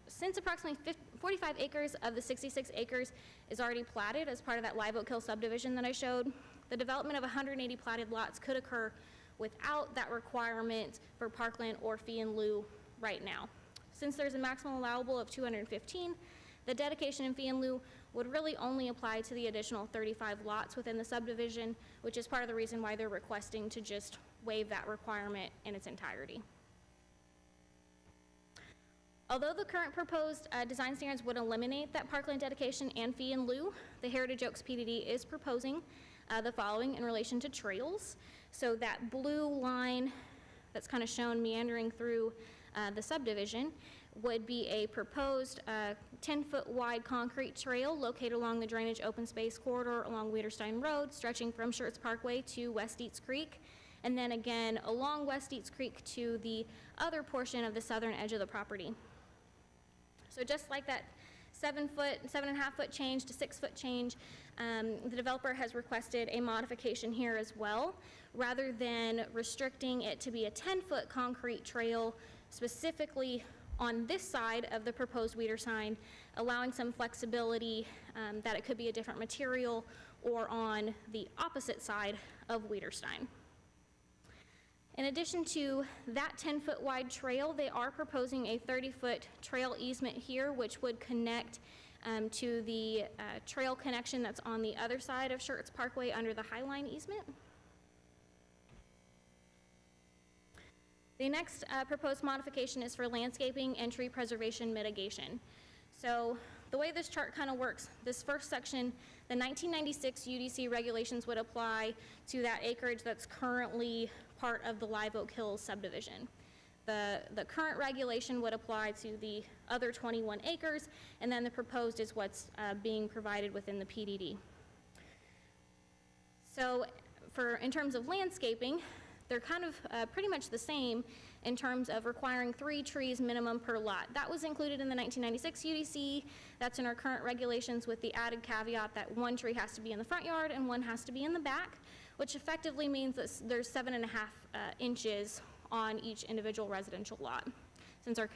Since approximately 45 acres of the 66 acres is already platted as part of that Live Oak Hill subdivision that I showed, the development of 180 platted lots could occur without that requirement for parkland or fee in lieu right now. Since there's a maximum allowable of 215, the dedication and fee in lieu would really only apply to the additional 35 lots within the subdivision, which is part of the reason why they're requesting to just waive that requirement in its entirety. Although the current proposed design standards would eliminate that parkland dedication and fee in lieu, the Heritage Oaks PDD is proposing the following in relation to trails. So that blue line that's kind of shown meandering through the subdivision would be a proposed 10-foot wide concrete trail located along the drainage open space corridor along Wiederstein Road, stretching from Schertz Parkway to West Eats Creek, and then again along West Eats Creek to the other portion of the southern edge of the property. So just like that 7.5 foot change to 6 foot change, the developer has requested a modification here as well. Rather than restricting it to be a 10-foot concrete trail specifically on this side of the proposed Weider sign, allowing some flexibility that it could be a different material or on the opposite side of Wiederstein. In addition to that 10-foot wide trail, they are proposing a 30-foot trail easement here, which would connect to the trail connection that's on the other side of Schertz Parkway under the Highline easement. The next proposed modification is for landscaping and tree preservation mitigation. So the way this chart kind of works, this first section, the 1996 UDC regulations would apply to that acreage that's currently part of the Live Oak Hills subdivision. The current regulation would apply to the other 21 acres, and then the proposed is what's being provided within the PDD. So in terms of landscaping, they're kind of pretty much the same in terms of requiring 3 trees minimum per lot. That was included in the 1996 UDC. That's in our current regulations with the added caveat that 1 tree has to be in the front yard and 1 has to be in the back, which effectively means that there's 7.5 inches on each individual residential lot, since our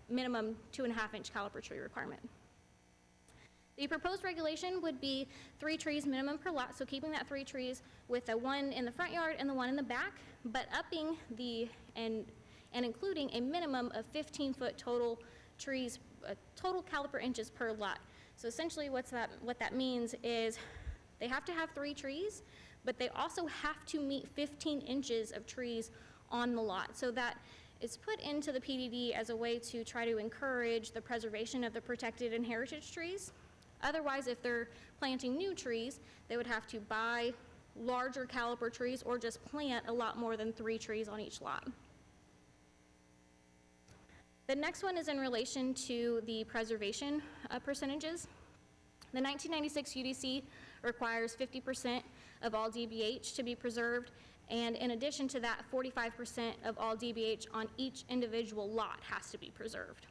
minimum 2.5-inch caliper tree requirement. The proposed regulation would be 3 trees minimum per lot, so keeping that 3 trees with the 1 in the front yard and the 1 in the back, but upping and including a minimum of 15-foot total trees, total caliper inches per lot. So essentially what that means is they have to have 3 trees, but they also have to meet 15 inches of trees on the lot. So that is put into the PDD as a way to try to encourage the preservation of the protected and heritage trees. Otherwise, if they're planting new trees, they would have to buy larger caliper trees or just plant a lot more than 3 trees on each lot. The next one is in relation to the preservation percentages. The 1996 UDC requires 50% of all DBH to be preserved, and in addition to that, 45% of all DBH on each individual lot has to be preserved.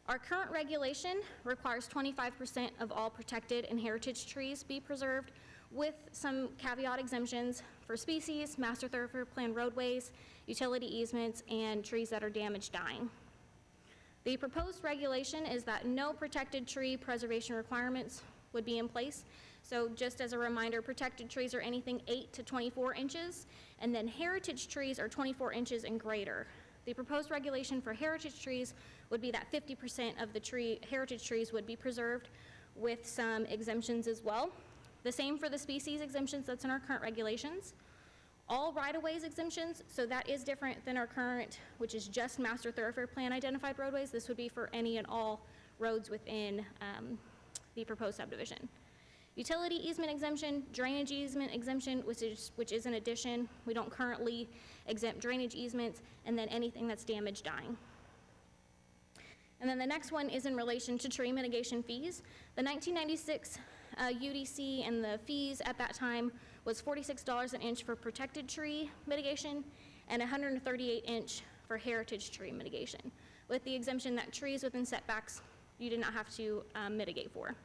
Our current regulation requires 25% of all protected and heritage trees be preserved, with some caveat exemptions for species, master thoroughfare plan roadways, utility easements, and trees that are damaged dying. The proposed regulation is that no protected tree preservation requirements would be in place. So just as a reminder, protected trees are anything 8 to 24 inches, and then heritage trees are 24 inches and greater. The proposed regulation for heritage trees would be that 50% of the heritage trees would be preserved, with some exemptions as well. The same for the species exemptions that's in our current regulations. All right-of-ways exemptions, so that is different than our current, which is just master thoroughfare plan identified roadways. This would be for any and all roads within the proposed subdivision. Utility easement exemption, drainage easement exemption, which is an addition. We don't currently exempt drainage easements, and then anything that's damaged dying. And then the next one is in relation to tree mitigation fees. The 1996 UDC and the fees at that time was $46 an inch for protected tree mitigation and $138 for heritage tree mitigation, with the exemption that trees within setbacks you did not have to mitigate for.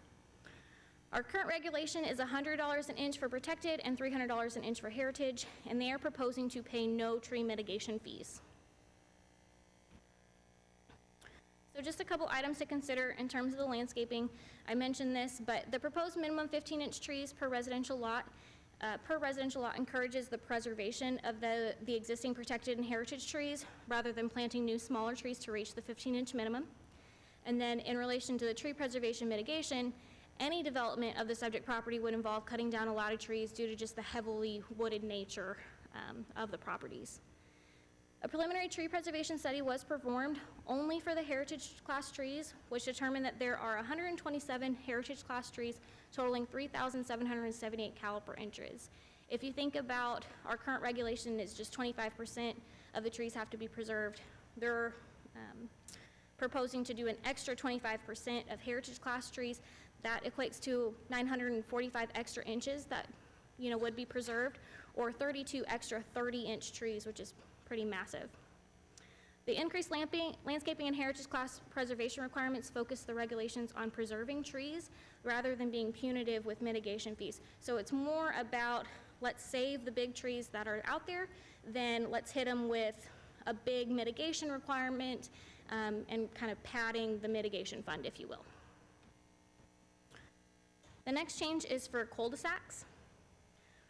Our current regulation is $100 an inch for protected and $300 an inch for heritage, and they are proposing to pay no tree mitigation fees. So just a couple items to consider in terms of the landscaping. I mentioned this, but the proposed minimum 15-inch trees per residential lot encourages the preservation of the existing protected and heritage trees rather than planting new smaller trees to reach the 15-inch minimum. And then in relation to the tree preservation mitigation, any development of the subject property would involve cutting down a lot of trees due to just the heavily wooded nature of the properties. A preliminary tree preservation study was performed only for the heritage class trees, which determined that there are 127 heritage class trees totaling 3,778 caliper inches. If you think about our current regulation is just 25% of the trees have to be preserved. They're proposing to do an extra 25% of heritage class trees. That equates to 945 extra inches that, would be preserved, or 32 extra 30-inch trees, which is pretty massive. The increased landscaping and heritage class preservation requirements focus the regulations on preserving trees rather than being punitive with mitigation fees. So it's more about let's save the big trees that are out there than let's hit them with a big mitigation requirement and kind of padding the mitigation fund, if you will. The next change is for cul-de-sacs.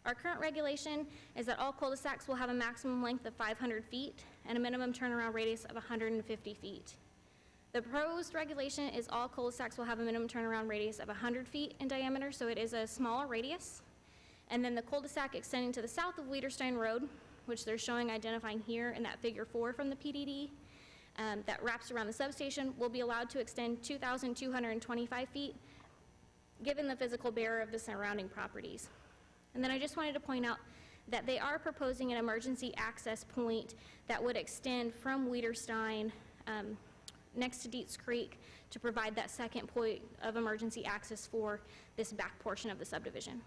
Our current regulation is that all cul-de-sacs will have a maximum length of 500 feet and a minimum turnaround radius of 150 feet. The proposed regulation is all cul-de-sacs will have a minimum turnaround radius of 100 feet in diameter, so it is a smaller radius. And then the cul-de-sac extending to the south of Wiederstein Road, which they're showing identifying here in that figure 4 from the PDD, that wraps around the substation, will be allowed to extend 2,225 feet, given the physical barrier of the surrounding properties. And then I just wanted to point out that they are proposing an emergency access point that would extend from Wiederstein next to Dietz Creek to provide that second point of emergency access for this back portion of the subdivision.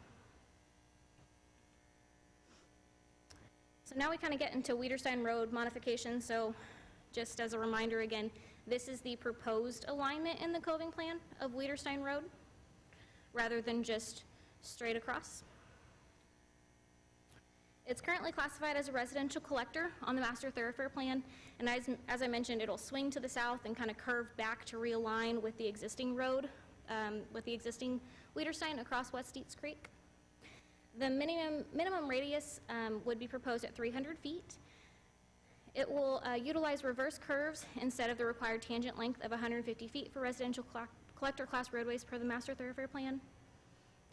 So now we kind of get into Wiederstein Road modification. So just as a reminder again, this is the proposed alignment in the coving plan of Wiederstein Road rather than just straight across. It's currently classified as a residential collector on the master thoroughfare plan, and as I mentioned, it'll swing to the south and kind of curve back to realign with the existing road, with the existing Wiederstein across West Dietz Creek. The minimum radius would be proposed at 300 feet. It will utilize reverse curves instead of the required tangent length of 150 feet for residential collector class roadways per the master thoroughfare plan.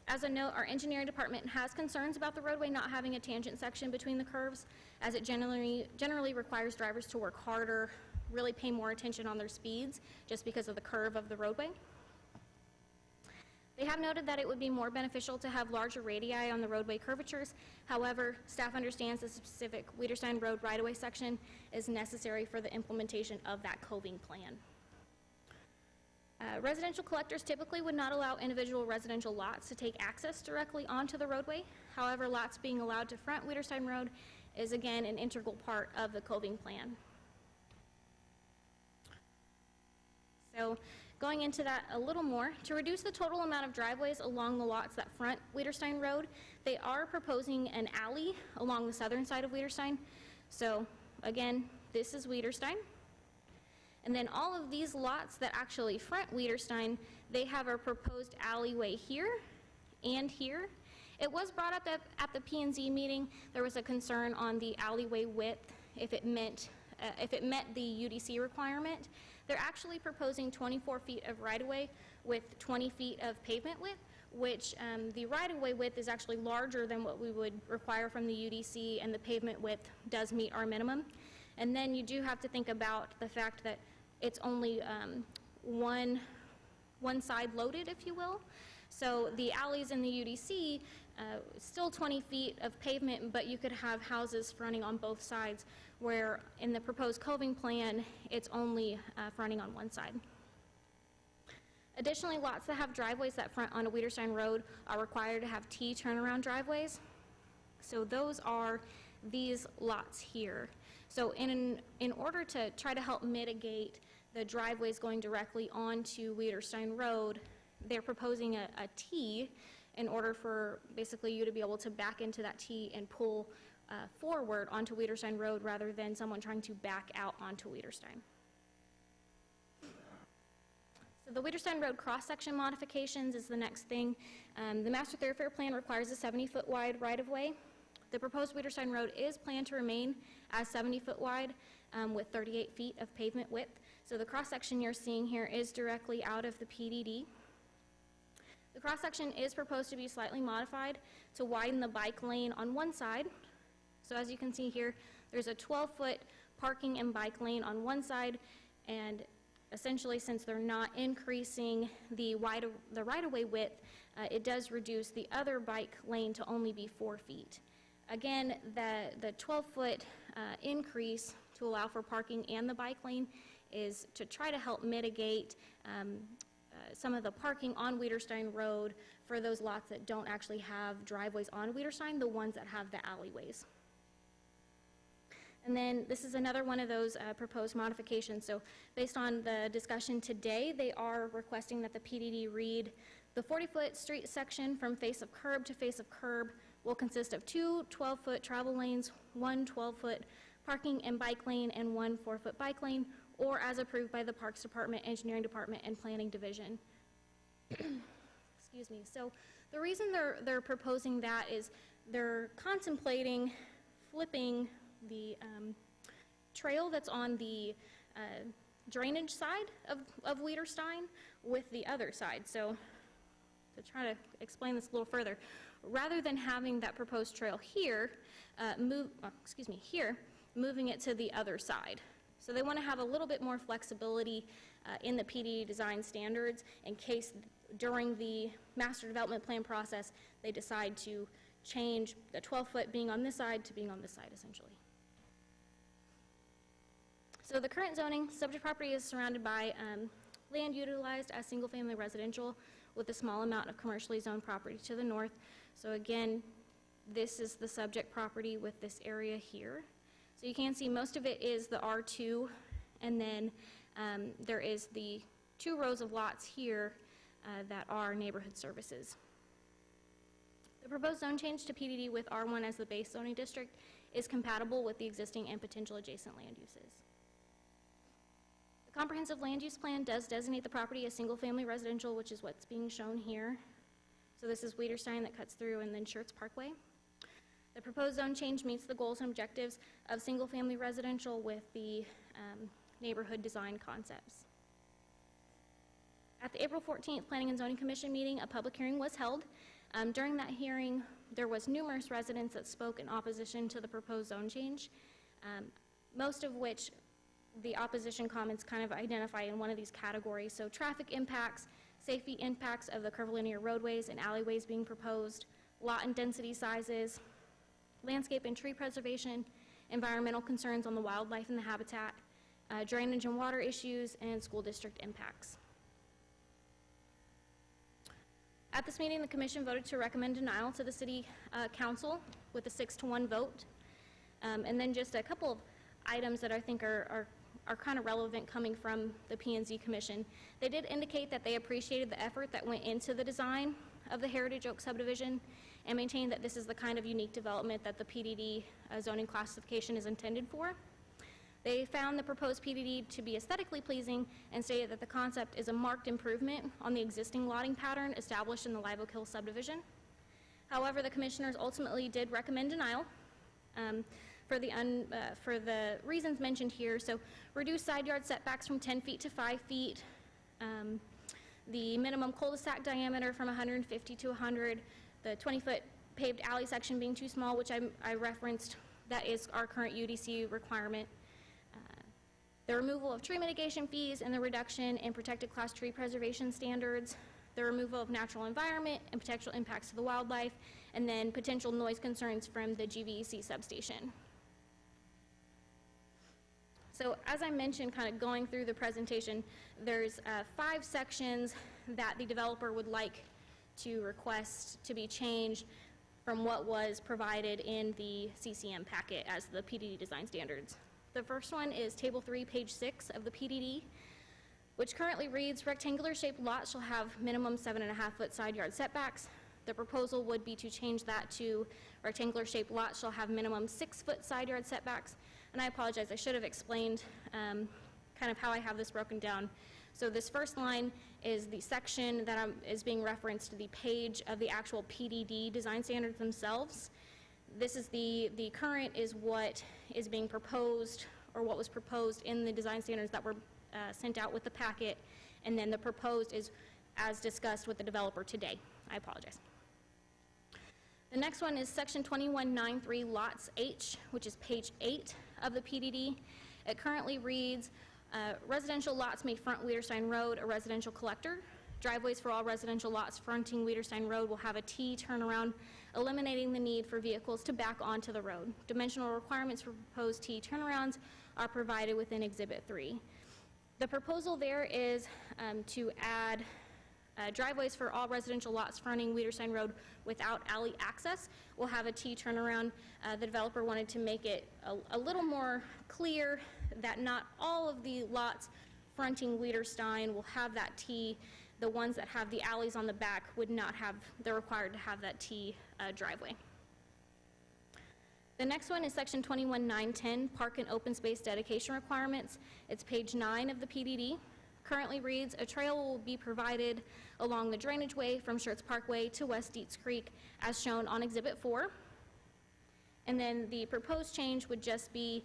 As a note, our engineering department has concerns about the roadway not having a tangent section between the curves, as it generally requires drivers to work harder, really pay more attention on their speeds, just because of the curve of the roadway. They have noted that it would be more beneficial to have larger radii on the roadway curvatures. However, staff understands the specific Wiederstein Road right-of-way section is necessary for the implementation of that coving plan. Residential collectors typically would not allow individual residential lots to take access directly onto the roadway. However, lots being allowed to front Wiederstein Road is again an integral part of the coving plan. So going into that a little more, to reduce the total amount of driveways along the lots that front Wiederstein Road, they are proposing an alley along the southern side of Wiederstein. So again, this is Wiederstein. And then all of these lots that actually front Wiederstein, they have a proposed alleyway here and here. It was brought up at the P&Z meeting. There was a concern on the alleyway width, if it met the UDC requirement. They're actually proposing 24 feet of right-of-way with 20 feet of pavement width, which the right-of-way width is actually larger than what we would require from the UDC, and the pavement width does meet our minimum. And then you do have to think about the fact that it's only one side loaded, if you will. So the alleys in the UDC, still 20 feet of pavement, but you could have houses fronting on both sides, where in the proposed coving plan, it's only fronting on one side. Additionally, lots that have driveways that front onto Wiederstein Road are required to have T turnaround driveways. So those are these lots here. So in order to try to help mitigate the driveways going directly onto Wiederstein Road, they're proposing a T in order for basically you to be able to back into that T and pull forward onto Wiederstein Road rather than someone trying to back out onto Wiederstein. So the Wiederstein Road cross-section modifications is the next thing. The master thoroughfare plan requires a 70-foot wide right-of-way. The proposed Wiederstein Road is planned to remain as 70-foot wide with 38 feet of pavement width. So the cross-section you're seeing here is directly out of the PDD. The cross-section is proposed to be slightly modified to widen the bike lane on one side. So as you can see here, there's a 12-foot parking and bike lane on one side, and essentially since they're not increasing the right-of-way width, it does reduce the other bike lane to only be 4 feet. Again, the 12-foot increase to allow for parking and the bike lane is to try to help mitigate some of the parking on Wiederstein Road for those lots that don't actually have driveways on Wiederstein, the ones that have the alleyways. And then this is another one of those proposed modifications. So based on the discussion today, they are requesting that the PDD read the 40-foot street section from face of curb to face of curb will consist of 2 12-foot travel lanes, 1 12-foot parking and bike lane, and 1 4-foot bike lane, or as approved by the Parks Department, Engineering Department, and Planning Division. Excuse me. So the reason they're proposing that is they're contemplating flipping the trail that's on the drainage side of Wiederstein with the other side. So to try to explain this a little further, rather than having that proposed trail here, moving it to the other side. So they want to have a little bit more flexibility in the PD design standards in case during the master development plan process they decide to change the 12-foot being on this side to being on this side, essentially. So the current zoning, subject property is surrounded by land utilized as single-family residential with a small amount of commercially zoned property to the north. So again, this is the subject property with this area here. So you can see most of it is the R2, and then there is the 2 rows of lots here that are neighborhood services. The proposed zone change to PDD with R1 as the base zoning district is compatible with the existing and potential adjacent land uses. The comprehensive land use plan does designate the property as single-family residential, which is what's being shown here. So this is Wiederstein that cuts through, and then Schertz Parkway. The proposed zone change meets the goals and objectives of single-family residential with the neighborhood design concepts. At the April 14th Planning and Zoning Commission meeting, a public hearing was held. During that hearing, there was numerous residents that spoke in opposition to the proposed zone change, most of which the opposition comments kind of identify in one of these categories. So traffic impacts, safety impacts of the curvilinear roadways and alleyways being proposed, lot and density sizes, landscape and tree preservation, environmental concerns on the wildlife and the habitat, drainage and water issues, and school district impacts. At this meeting, the commission voted to recommend denial to the city council with a 6-to-1 vote. And then just a couple of items that I think are kind of relevant coming from the P&Z Commission. They did indicate that they appreciated the effort that went into the design of the Heritage Oak subdivision and maintained that this is the kind of unique development that the PDD zoning classification is intended for. They found the proposed PDD to be aesthetically pleasing and stated that the concept is a marked improvement on the existing lotting pattern established in the Live Oak Hill subdivision. However, the commissioners ultimately did recommend denial for the reasons mentioned here. So reduce side yard setbacks from 10 feet to 5 feet, the minimum cul-de-sac diameter from 150 to 100, the 20-foot paved alley section being too small, which I referenced, that is our current UDC requirement. The removal of tree mitigation fees and the reduction in protected class tree preservation standards, the removal of natural environment and potential impacts to the wildlife, and then potential noise concerns from the GVEC substation. So as I mentioned, kind of going through the presentation, there's 5 sections that the developer would like to request to be changed from what was provided in the CCM packet as the PDD design standards. The first one is Table 3, page 6 of the PDD, which currently reads, rectangular shaped lots shall have minimum 7.5-foot side yard setbacks. The proposal would be to change that to rectangular shaped lots shall have minimum 6-foot side yard setbacks. And I apologize, I should have explained kind of how I have this broken down. So this first line is the section that is being referenced, the page of the actual PDD design standards themselves. This is the current is what is being proposed, or what was proposed in the design standards that were sent out with the packet, and then the proposed is as discussed with the developer today. I apologize. The next one is section 2193 lots H, which is page 8 of the PDD. It currently reads, residential lots may front Wiederstein Road, a residential collector. Driveways for all residential lots fronting Wiederstein Road will have a T turnaround, eliminating the need for vehicles to back onto the road. Dimensional requirements for proposed T turnarounds are provided within Exhibit 3. The proposal there is to add driveways for all residential lots fronting Wiederstein Road without alley access. We'll have a T turnaround. The developer wanted to make it a little more clear that not all of the lots fronting Wiederstein will have that T. The ones that have the alleys on the back would not have, they're required to have that T driveway. The next one is section 21.910, park and open space dedication requirements. It's page 9 of the PDD. Currently reads, a trail will be provided along the drainage way from Schertz Parkway to West Dietz Creek as shown on Exhibit 4. And then the proposed change would just be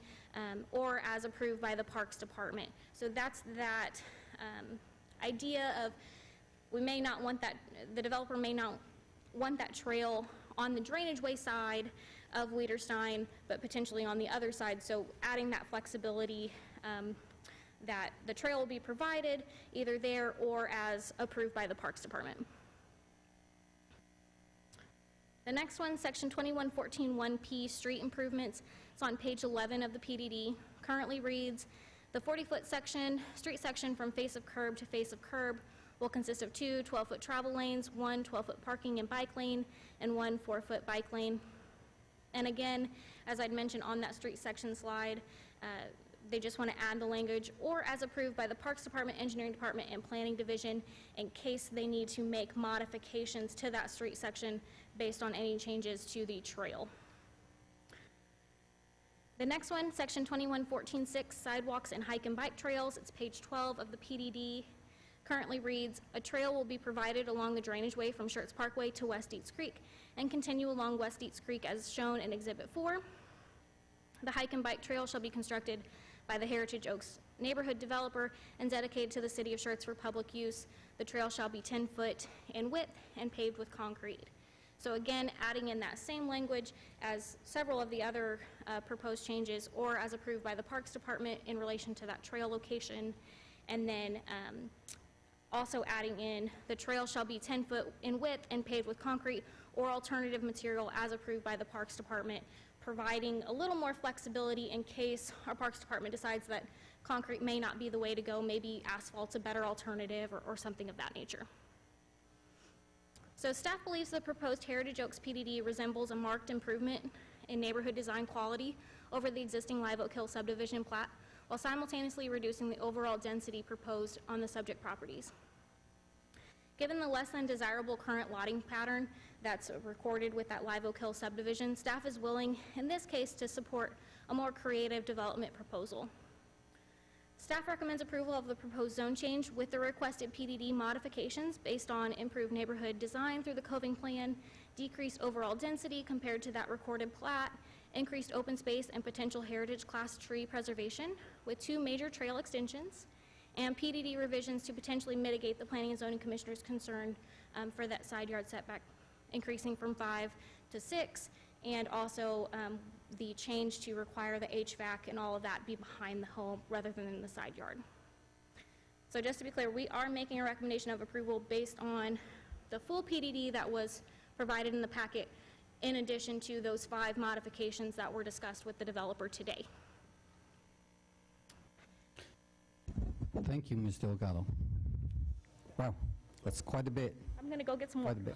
or as approved by the Parks Department. So that's that idea of we may not want that, the developer may not want that trail on the drainage way side of Wiederstein, but potentially on the other side. So adding that flexibility that the trail will be provided either there or as approved by the Parks Department. The next one, section 21.14.1P, street improvements. It's on page 11 of the PDD. Currently reads, the 40-foot section, street section from face of curb to face of curb will consist of 2 12-foot travel lanes, 1 12-foot parking and bike lane, and 1 4-foot bike lane. And again, as I'd mentioned on that street section slide, they just want to add the language, or as approved by the Parks Department, Engineering Department, and Planning Division in case they need to make modifications to that street section based on any changes to the trail. The next one, section 21.14.6, sidewalks and hike and bike trails. It's page 12 of the PDD. Currently reads, a trail will be provided along the drainage way from Schertz Parkway to West Dietz Creek and continue along West Dietz Creek as shown in Exhibit 4. The hike and bike trail shall be constructed by the Heritage Oaks neighborhood developer and dedicated to the city of Schertz for public use. The trail shall be 10 foot in width and paved with concrete. So again, adding in that same language as several of the other proposed changes, or as approved by the Parks Department in relation to that trail location. And then also adding in the trail shall be 10 foot in width and paved with concrete or alternative material as approved by the Parks Department, providing a little more flexibility in case our Parks Department decides that concrete may not be the way to go, maybe asphalt's a better alternative or something of that nature. So staff believes the proposed Heritage Oaks PDD resembles a marked improvement in neighborhood design quality over the existing Live Oak Hill subdivision plat, while simultaneously reducing the overall density proposed on the subject properties. Given the less than desirable current lotting pattern that's recorded with that Live Oak Hill subdivision, staff is willing, in this case, to support a more creative development proposal. Staff recommends approval of the proposed zone change with the requested PDD modifications based on improved neighborhood design through the coving plan, decreased overall density compared to that recorded plat, increased open space and potential heritage class tree preservation with 2 major trail extensions, and PDD revisions to potentially mitigate the Planning and Zoning Commissioner's concern for that side yard setback, increasing from 5 to 6, and also the change to require the HVAC and all of that be behind the home rather than in the side yard. So just to be clear, we are making a recommendation of approval based on the full PDD that was provided in the packet, in addition to those 5 modifications that were discussed with the developer today. Thank you, Ms. Delgado. Wow, that's quite a bit. I'm going to go get some more. Quite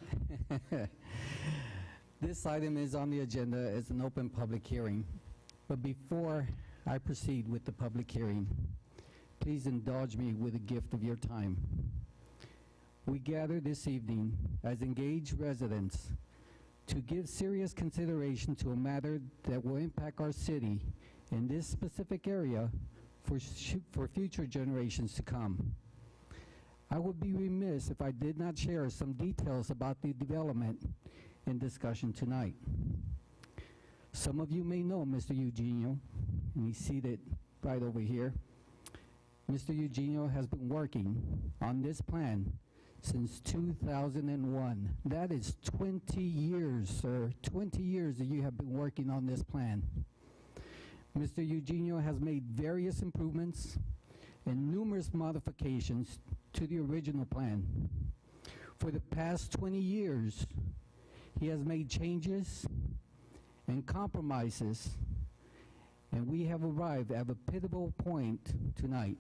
a bit. This item is on the agenda as an open public hearing. But before I proceed with the public hearing, please indulge me with a gift of your time. We gather this evening as engaged residents to give serious consideration to a matter that will impact our city in this specific area for future generations to come. I would be remiss if I did not share some details about the development in discussion tonight. Some of you may know Mr. Eugenio, and he's seated right over here. Mr. Eugenio has been working on this plan since 2001. That is 20 years, sir. 20 years that you have been working on this plan. Mr. Eugenio has made various improvements and numerous modifications to the original plan. For the past 20 years, he has made changes and compromises, and we have arrived at a pitiable point tonight.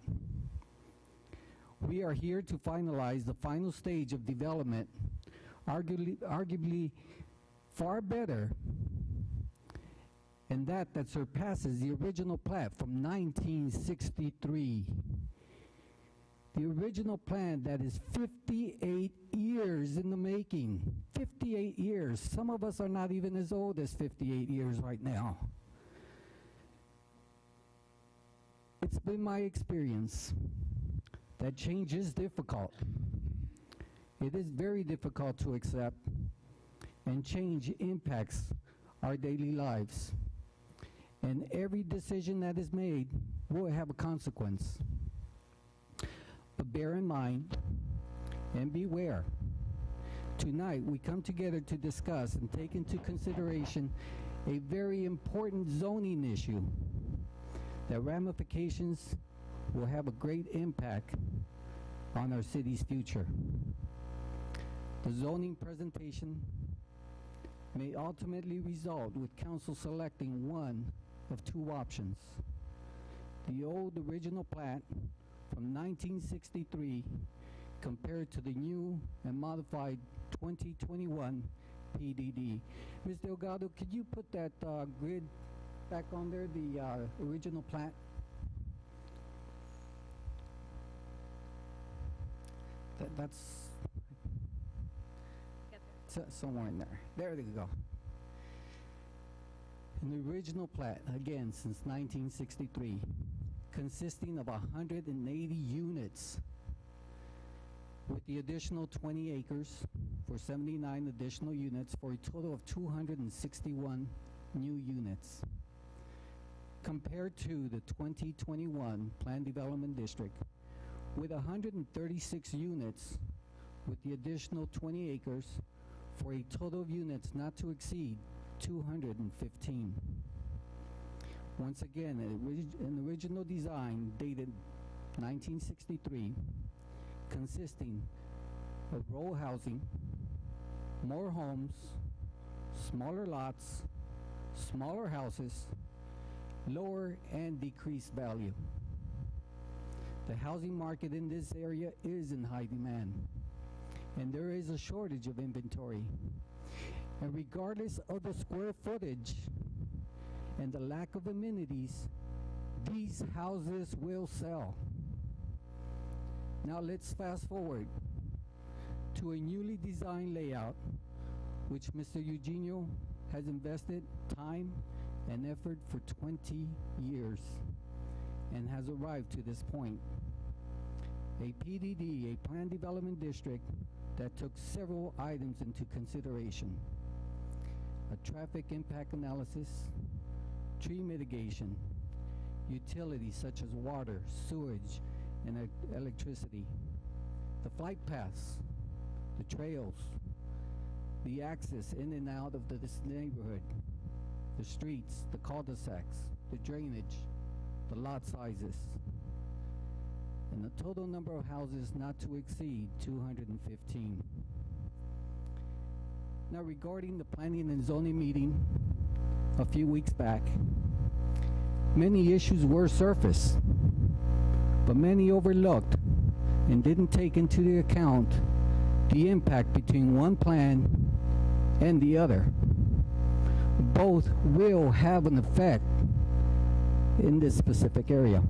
We are here to finalize the final stage of development, arguably far better, and that surpasses the original plat from 1963. The original plan that is 58 years in the making. 58 years. Some of us are not even as old as 58 years right now. It's been my experience that change is difficult. It is very difficult to accept, and change impacts our daily lives. And every decision that is made will have a consequence. But bear in mind and beware. Tonight we come together to discuss and take into consideration a very important zoning issue that ramifications will have a great impact on our city's future. The zoning presentation may ultimately result with council selecting one of two options. The old original plat from 1963 compared to the new and modified 2021 PDD. Ms. Delgado, could you put that grid back on there, the original plat? That's somewhere in there. There you go. In the original plat, again, since 1963, consisting of 180 units with the additional 20 acres for 79 additional units for a total of 261 new units. Compared to the 2021 Planned Development District with 136 units with the additional 20 acres for a total of units not to exceed 215. Once again, an original design dated 1963 consisting of row housing, more homes, smaller lots, smaller houses, lower and decreased value. The housing market in this area is in high demand, and there is a shortage of inventory. And regardless of the square footage and the lack of amenities, these houses will sell. Now let's fast forward to a newly designed layout which Mr. Eugenio has invested time and effort for 20 years and has arrived to this point. A PDD, a Planned Development District, that took several items into consideration. A traffic impact analysis, tree mitigation, utilities such as water, sewage, and electricity, the flight paths, the trails, the access in and out of this neighborhood, the streets, the cul-de-sacs, the drainage, the lot sizes, and the total number of houses not to exceed 215. Now, regarding the planning and zoning meeting a few weeks back, many issues were surfaced, but many overlooked and didn't take into the account the impact between one plan and the other. Both will have an effect in this specific area.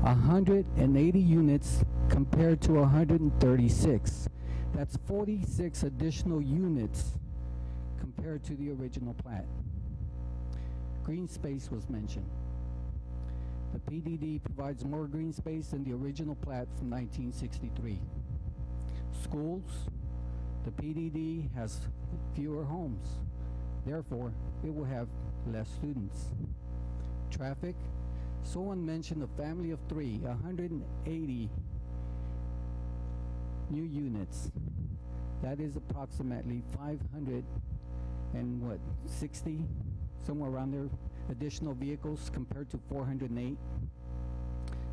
180 units compared to 136. That's 46 additional units compared to the original plat. Green space was mentioned. The PDD provides more green space than the original plat from 1963. Schools, the PDD has fewer homes. Therefore, it will have less students. Traffic, someone mentioned a family of 3, 180 new units. That is approximately 560, somewhere around there, additional vehicles compared to 408.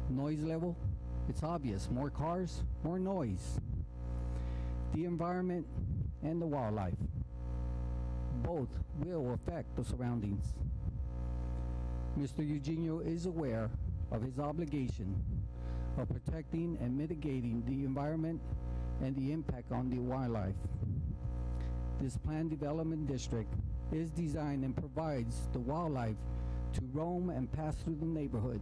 Noise level, it's obvious, more cars, more noise. The environment and the wildlife, both will affect the surroundings. Mr. Eugenio is aware of his obligation of protecting and mitigating the environment and the impact on the wildlife. This planned development district is designed and provides the wildlife to roam and pass through the neighborhood.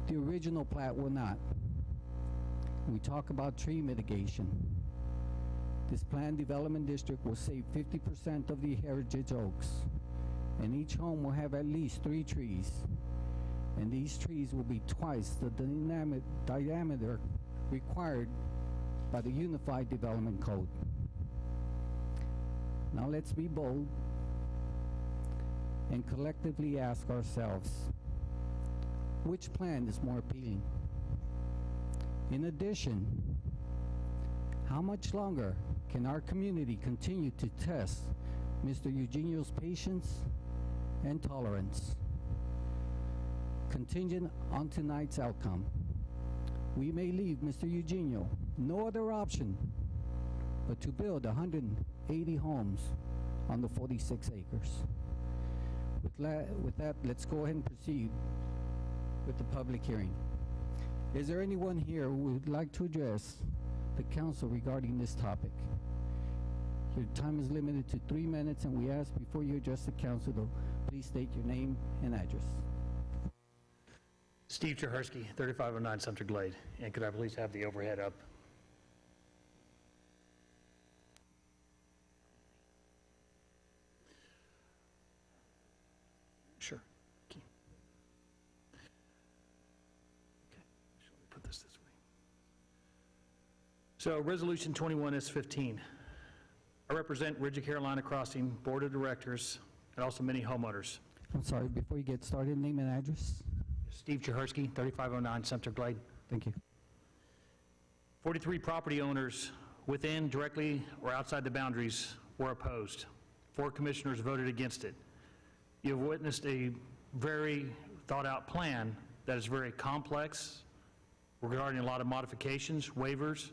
The original plat will not. We talk about tree mitigation. This planned development district will save 50% of the heritage oaks, and each home will have at least 3 trees. And these trees will be twice the diameter required by the Unified Development Code. Now let's be bold and collectively ask ourselves, which plan is more appealing? In addition, how much longer can our community continue to test Mr. Eugenio's patience and tolerance? Contingent on tonight's outcome, we may leave Mr. Eugenio no other option but to build 180 homes on the 46 acres. With that, let's go ahead and proceed with the public hearing. Is there anyone here who would like to address the council regarding this topic? Your time is limited to 3 minutes, and we ask before you address the council, though, please state your name and address. Steve Jahersky, 3509 Sumter Glade. And could I please have the overhead up? Sure. Okay. Let me put this way. So, Resolution 21S15. I represent Ridge of Carolina Crossing Board of Directors and also many homeowners. I'm sorry, before you get started, name and address. Steve Jahersky, 3509 Sumter Glade. Thank you. 43 property owners within, directly, or outside the boundaries were opposed. 4 commissioners voted against it. You have witnessed a very thought-out plan that is very complex regarding a lot of modifications, waivers,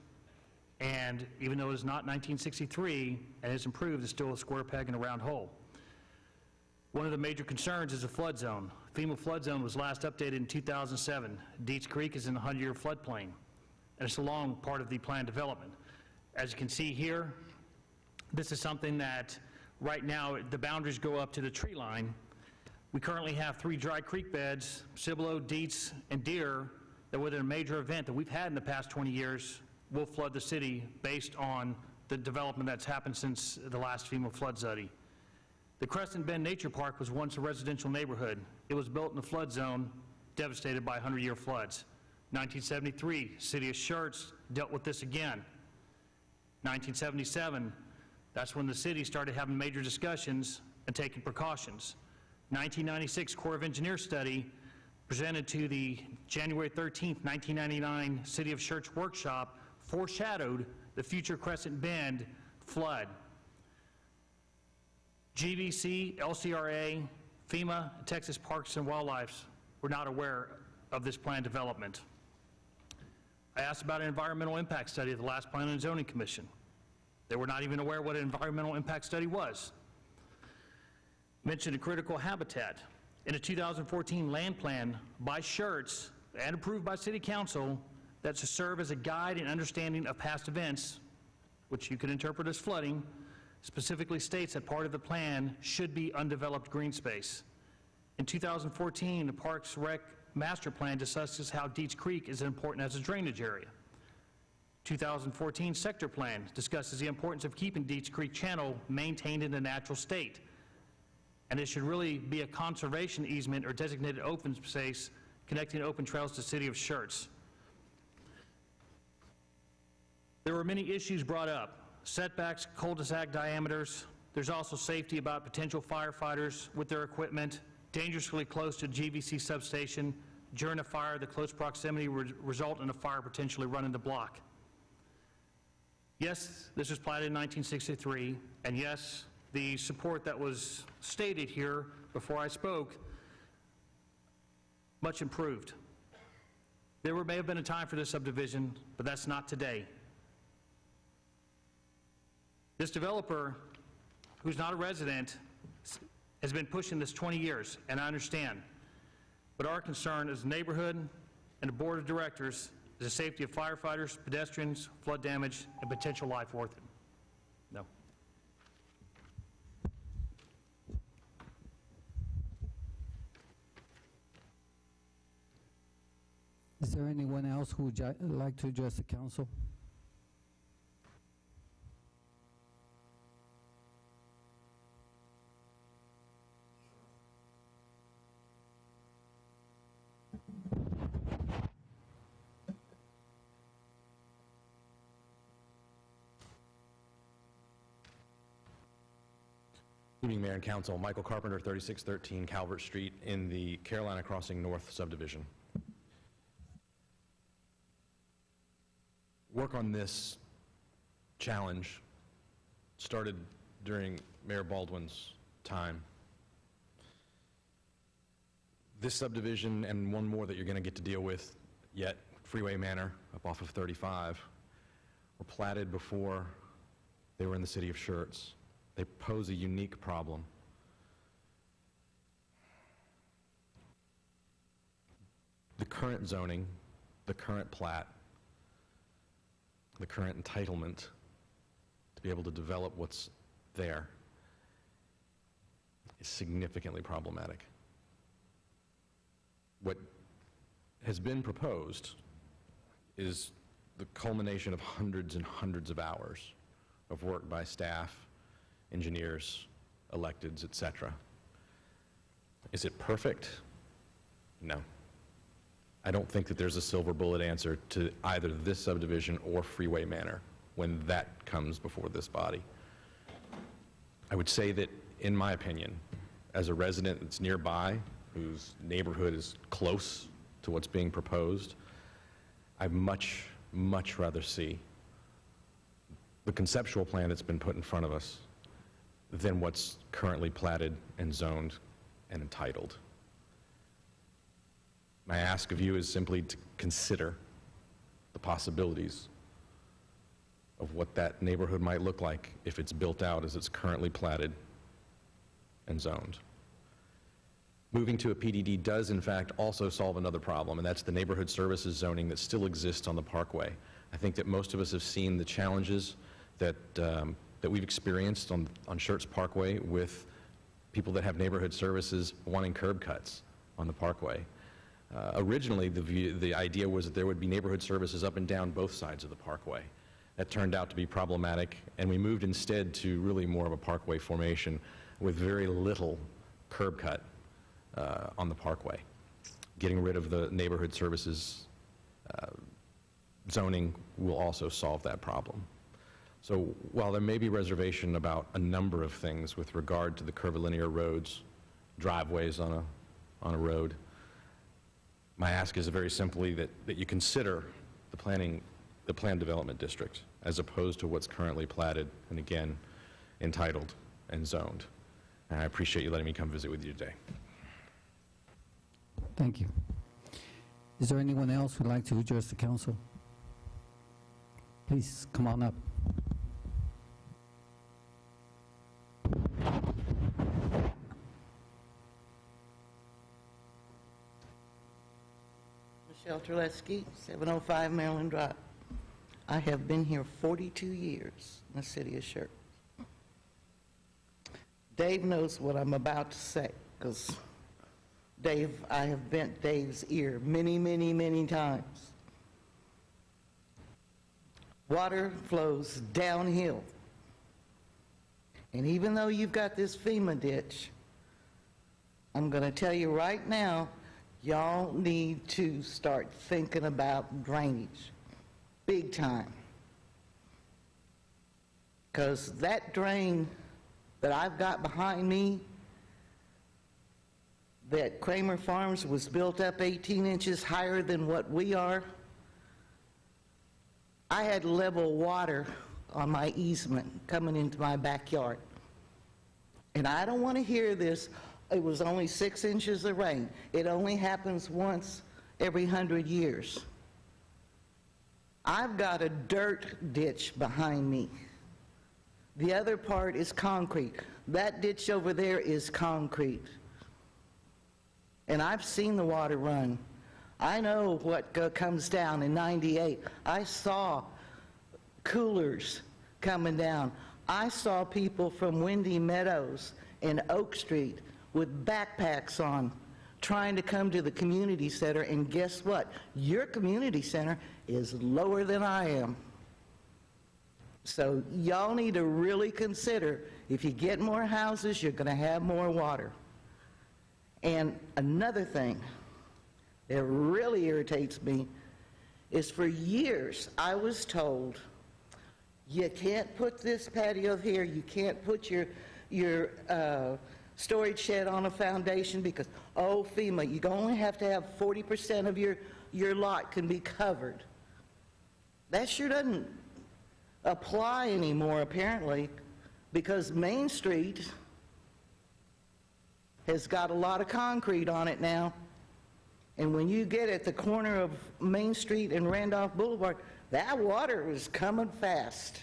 and even though it is not 1963 and it's improved, it's still a square peg in a round hole. One of the major concerns is the flood zone. FEMA flood zone was last updated in 2007. Deets Creek is in the 100-year floodplain, and it's a long part of the planned development. As you can see here, this is something that right now the boundaries go up to the tree line. We currently have 3 dry creek beds, Cibolo, Deets, and Deer, that within a major event that we've had in the past 20 years will flood the city based on the development that's happened since the last FEMA flood study. The Crescent Bend Nature Park was once a residential neighborhood. It was built in a flood zone devastated by 100-year floods. 1973, City of Schertz dealt with this again. 1977, that's when the city started having major discussions and taking precautions. 1996, Corps of Engineers study presented to the January 13th, 1999 City of Schertz workshop foreshadowed the future Crescent Bend flood. GVC, LCRA, FEMA, Texas Parks and Wildlife were not aware of this planned development. I asked about an environmental impact study at the last Planning and Zoning Commission. They were not even aware what an environmental impact study was. Mentioned a critical habitat. In a 2014 land plan by Schertz and approved by City Council that's to serve as a guide and understanding of past events, which you can interpret as flooding, specifically states that part of the plan should be undeveloped green space. In 2014, the Parks Rec Master Plan discusses how Deets Creek is important as a drainage area. 2014 Sector Plan discusses the importance of keeping Deets Creek Channel maintained in a natural state. And it should really be a conservation easement or designated open space connecting open trails to the City of Schertz. There were many issues brought up. Setbacks, cul-de-sac diameters. There's also safety about potential firefighters with their equipment, dangerously close to a GVC substation. During a fire, the close proximity would result in a fire potentially running the block. Yes, this was platted in 1963, and yes, the support that was stated here before I spoke, much improved. There may have been a time for this subdivision, but that's not today. This developer, who's not a resident, has been pushing this 20 years, and I understand. But our concern is the neighborhood and the Board of Directors is the safety of firefighters, pedestrians, flood damage, and potential life worth it? No. Is there anyone else who would like to address the council? Good evening, Mayor and Council. Michael Carpenter, 3613 Calvert Street in the Carolina Crossing North subdivision. Work on this challenge started during Mayor Baldwin's time. This subdivision and one more that you're going to get to deal with yet, Freeway Manor up off of 35, were platted before they were in the city of Schertz. They pose a unique problem. The current zoning, the current plat, the current entitlement to be able to develop what's there is significantly problematic. What has been proposed is the culmination of hundreds and hundreds of hours of work by staff, engineers, electeds, etc. Is it perfect? No. I don't think that there's a silver bullet answer to either this subdivision or Freeway Manor when that comes before this body. I would say that, in my opinion, as a resident that's nearby, whose neighborhood is close to what's being proposed, I'd much, much rather see the conceptual plan that's been put in front of us than what's currently platted and zoned and entitled. My ask of you is simply to consider the possibilities of what that neighborhood might look like if it's built out as it's currently platted and zoned. Moving to a PDD does, in fact, also solve another problem, and that's the neighborhood services zoning that still exists on the Parkway. I think that most of us have seen the challenges that we've experienced on Schertz Parkway with people that have neighborhood services wanting curb cuts on the Parkway. Originally, the idea was that there would be neighborhood services up and down both sides of the Parkway. That turned out to be problematic, and we moved instead to really more of a Parkway formation with very little curb cut on the Parkway. Getting rid of the neighborhood services zoning will also solve that problem. So while there may be reservation about a number of things with regard to the curvilinear roads, driveways on a road, my ask is very simply that you consider the planned development district as opposed to what's currently platted and, again, entitled and zoned. And I appreciate you letting me come visit with you today. Thank you. Is there anyone else who'd like to address the council? Please come on up. Schertz, 705 Maryland Drive. I have been here 42 years in the city of Schertz. Dave knows what I'm about to say, because I have bent Dave's ear many, many, many times. Water flows downhill. And even though you've got this FEMA ditch, I'm going to tell you right now, y'all need to start thinking about drainage, big time. Because that drain that I've got behind me, that Kramer Farms was built up 18 inches higher than what we are, I had level water on my easement coming into my backyard. And I don't want to hear this, it was only 6 inches of rain. It only happens once every 100 years. I've got a dirt ditch behind me. The other part is concrete. That ditch over there is concrete. And I've seen the water run. I know what comes down in 98. I saw coolers coming down. I saw people from Windy Meadows and Oak Street with backpacks on trying to come to the community center, and guess what? Your community center is lower than I am. So y'all need to really consider, if you get more houses, you're going to have more water. And another thing that really irritates me is for years I was told, you can't put this patio here, you can't put your storage shed on a foundation because, oh, FEMA, you only have to have 40% of your lot can be covered. That sure doesn't apply anymore, apparently, because Main Street has got a lot of concrete on it now. And when you get at the corner of Main Street and Randolph Boulevard, that water is coming fast.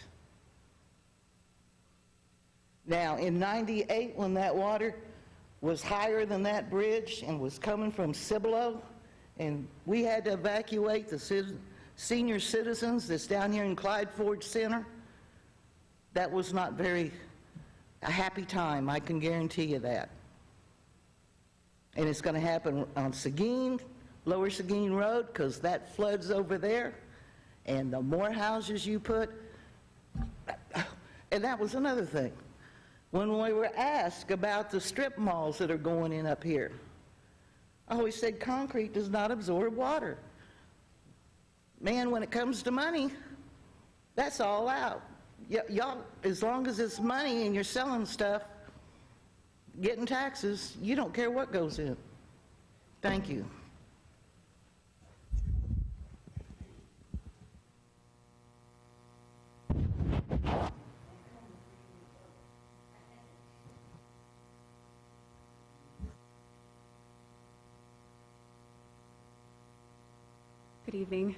Now, in 98, when that water was higher than that bridge and was coming from Cibolo, and we had to evacuate the senior citizens that's down here in Clyde Ford Center, that was not a happy time, I can guarantee you that. And it's going to happen on Seguin, Lower Seguin Road, because that floods over there. And the more houses you put, and that was another thing. When we were asked about the strip malls that are going in up here, I always said concrete does not absorb water. Man, when it comes to money, that's all out. Y'all, as long as it's money and you're selling stuff, getting taxes, you don't care what goes in. Thank you. Good evening.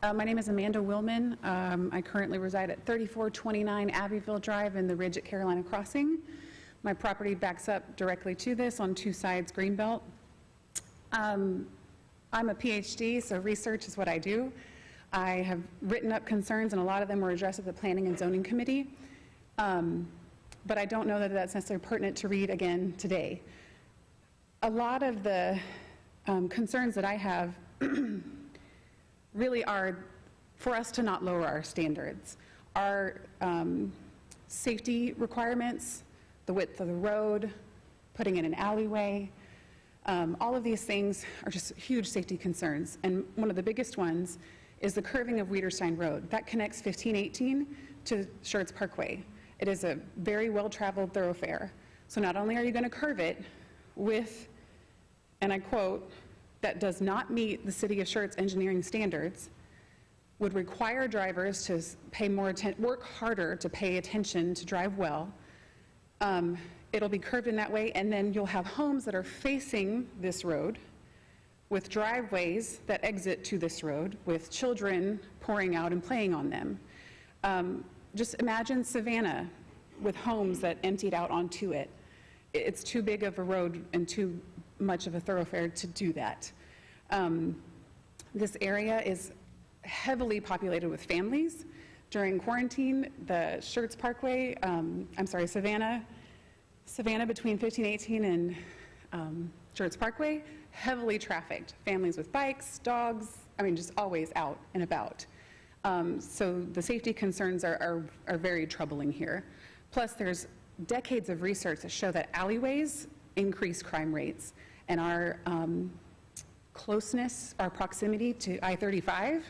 My name is Amanda Willman. I currently reside at 3429 Abbeville Drive in the Ridge at Carolina Crossing. My property backs up directly to this on two sides, Greenbelt. I'm a PhD, so research is what I do. I have written up concerns, and a lot of them were addressed at the Planning and Zoning Committee. But I don't know that that's necessarily pertinent to read again today. A lot of the concerns that I have really are for us to not lower our standards. Our safety requirements, the width of the road, putting in an alleyway, all of these things are just huge safety concerns. And one of the biggest ones is the curving of Wiederstein Road. That connects 1518 to Schertz Parkway. It is a very well-traveled thoroughfare. So not only are you going to curve it with, and I quote, that does not meet the City of Schertz engineering standards, would require drivers to pay more work harder to pay attention to drive well. It'll be curved in that way, and then you'll have homes that are facing this road with driveways that exit to this road with children pouring out and playing on them. Just imagine Savannah with homes that emptied out onto it. It's too big of a road and too much of a thoroughfare to do that. This area is heavily populated with families. During quarantine, the Schertz Parkway, Savannah between 1518 and Schertz Parkway, heavily trafficked. Families with bikes, dogs, I mean, just always out and about. So the safety concerns are very troubling here. Plus, there's decades of research that show that alleyways increase crime rates, and our closeness, our proximity to I-35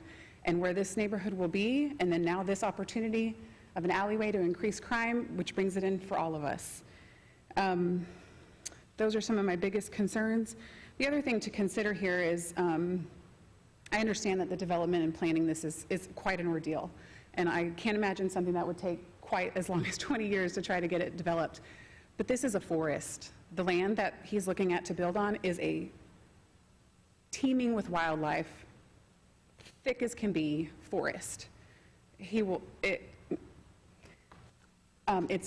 and where this neighborhood will be, and then now this opportunity of an alleyway to increase crime, which brings it in for all of us. Those are some of my biggest concerns. The other thing to consider here is I understand that the development and planning this is quite an ordeal, and I can't imagine something that would take quite as long as 20 years to try to get it developed. But this is a forest. The land that he's looking at to build on is a teeming with wildlife, thick as can be forest. It's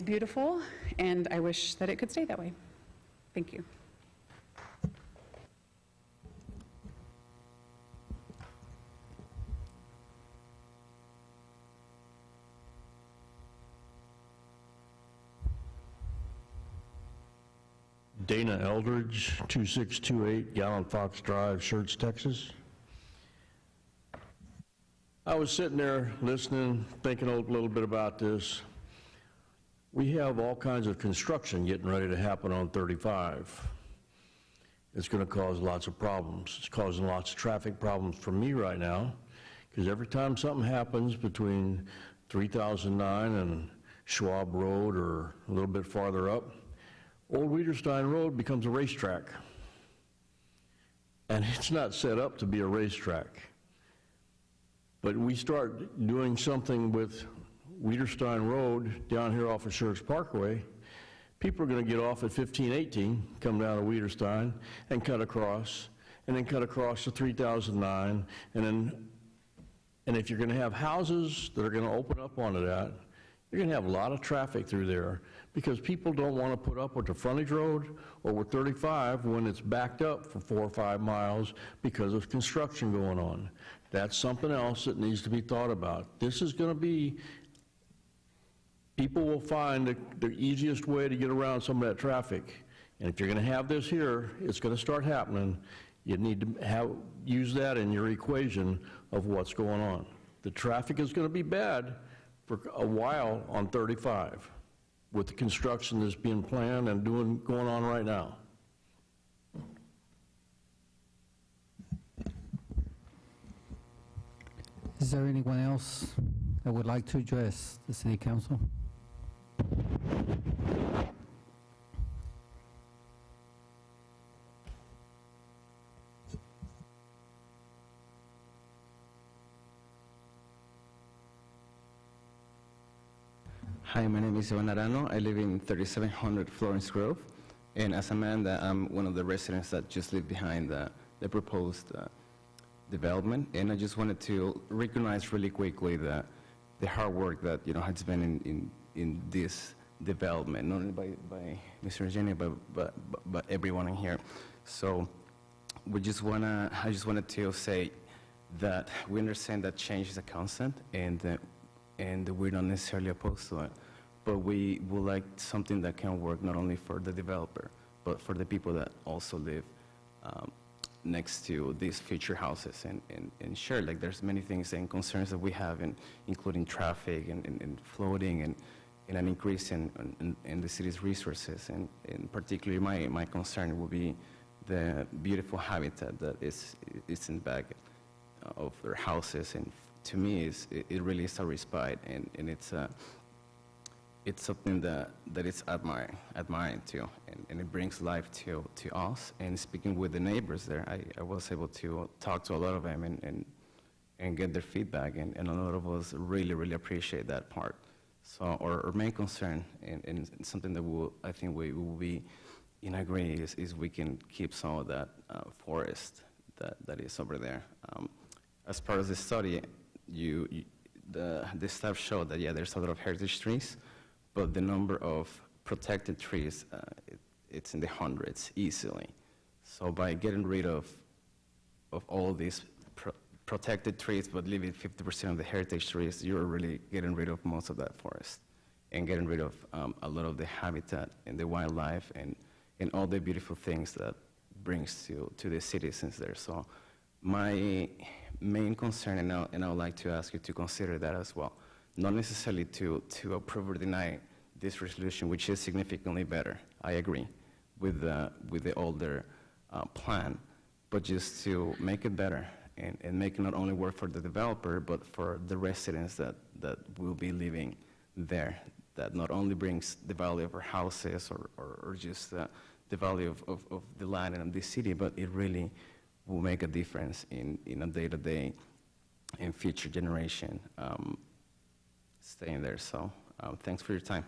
beautiful, and I wish that it could stay that way. Thank you. Dana Eldridge, 2628 Gallant Fox Drive, Schertz, Texas. I was sitting there listening, thinking a little bit about this. We have all kinds of construction getting ready to happen on 35. It's going to cause lots of problems. It's causing lots of traffic problems for me right now, because every time something happens between 3009 and Schwab Road or a little bit farther up, Old Wiederstein Road becomes a racetrack. And it's not set up to be a racetrack. But we start doing something with Wiederstein Road down here off of Schertz Parkway, people are going to get off at 1518, come down to Wiederstein, and cut across, and then cut across to 3009, and if you're going to have houses that are going to open up onto that, you're going to have a lot of traffic through there, because people don't want to put up with the frontage road or with 35 when it's backed up for 4 or 5 miles because of construction going on. That's something else that needs to be thought about. This is going to be, people will find the easiest way to get around some of that traffic. And if you're going to have this here, it's going to start happening. You need to use that in your equation of what's going on. The traffic is going to be bad for a while on 35 with the construction that's being planned and going on right now. Is there anyone else that would like to address the City Council? Hi, my name is Ivan Arano. I live in 3700 Florence Grove, and as Amanda, I'm one of the residents that just live behind the proposed development, and I just wanted to recognize really quickly the hard work that has been in this development, not only by Mr. Virginia, but everyone in here. So I just wanted to say that we understand that change is a constant, and we're not necessarily opposed to it, but we would like something that can work not only for the developer, but for the people that also live next to these future houses. And sure, like there's many things and concerns that we have, including traffic and flooding and an increase in the city's resources. And particularly my concern will be the beautiful habitat that is in the back of their houses. And to me, it really is a respite, and it's something that is admiring too, and it brings life to us. And speaking with the neighbors there, I was able to talk to a lot of them and get their feedback, and a lot of us really appreciate that part. So our main concern, and something that I think we will be in agreement is we can keep some of that forest that is over there. As part of the study, the staff showed that, yeah, there's a lot of heritage trees, but the number of protected trees, it's in the hundreds easily. So by getting rid of all these protected trees, but leaving 50% of the heritage trees, you're really getting rid of most of that forest and getting rid of a lot of the habitat and the wildlife and all the beautiful things that brings to the citizens there. So my main concern, and I would like to ask you to consider that as well, not necessarily to approve or deny this resolution, which is significantly better, I agree, with the older plan, but just to make it better and make it not only work for the developer, but for the residents that will be living there, that not only brings the value of our houses or just the value of the land and the city, but it really will make a difference in a day-to-day and future generation staying there. So thanks for your time.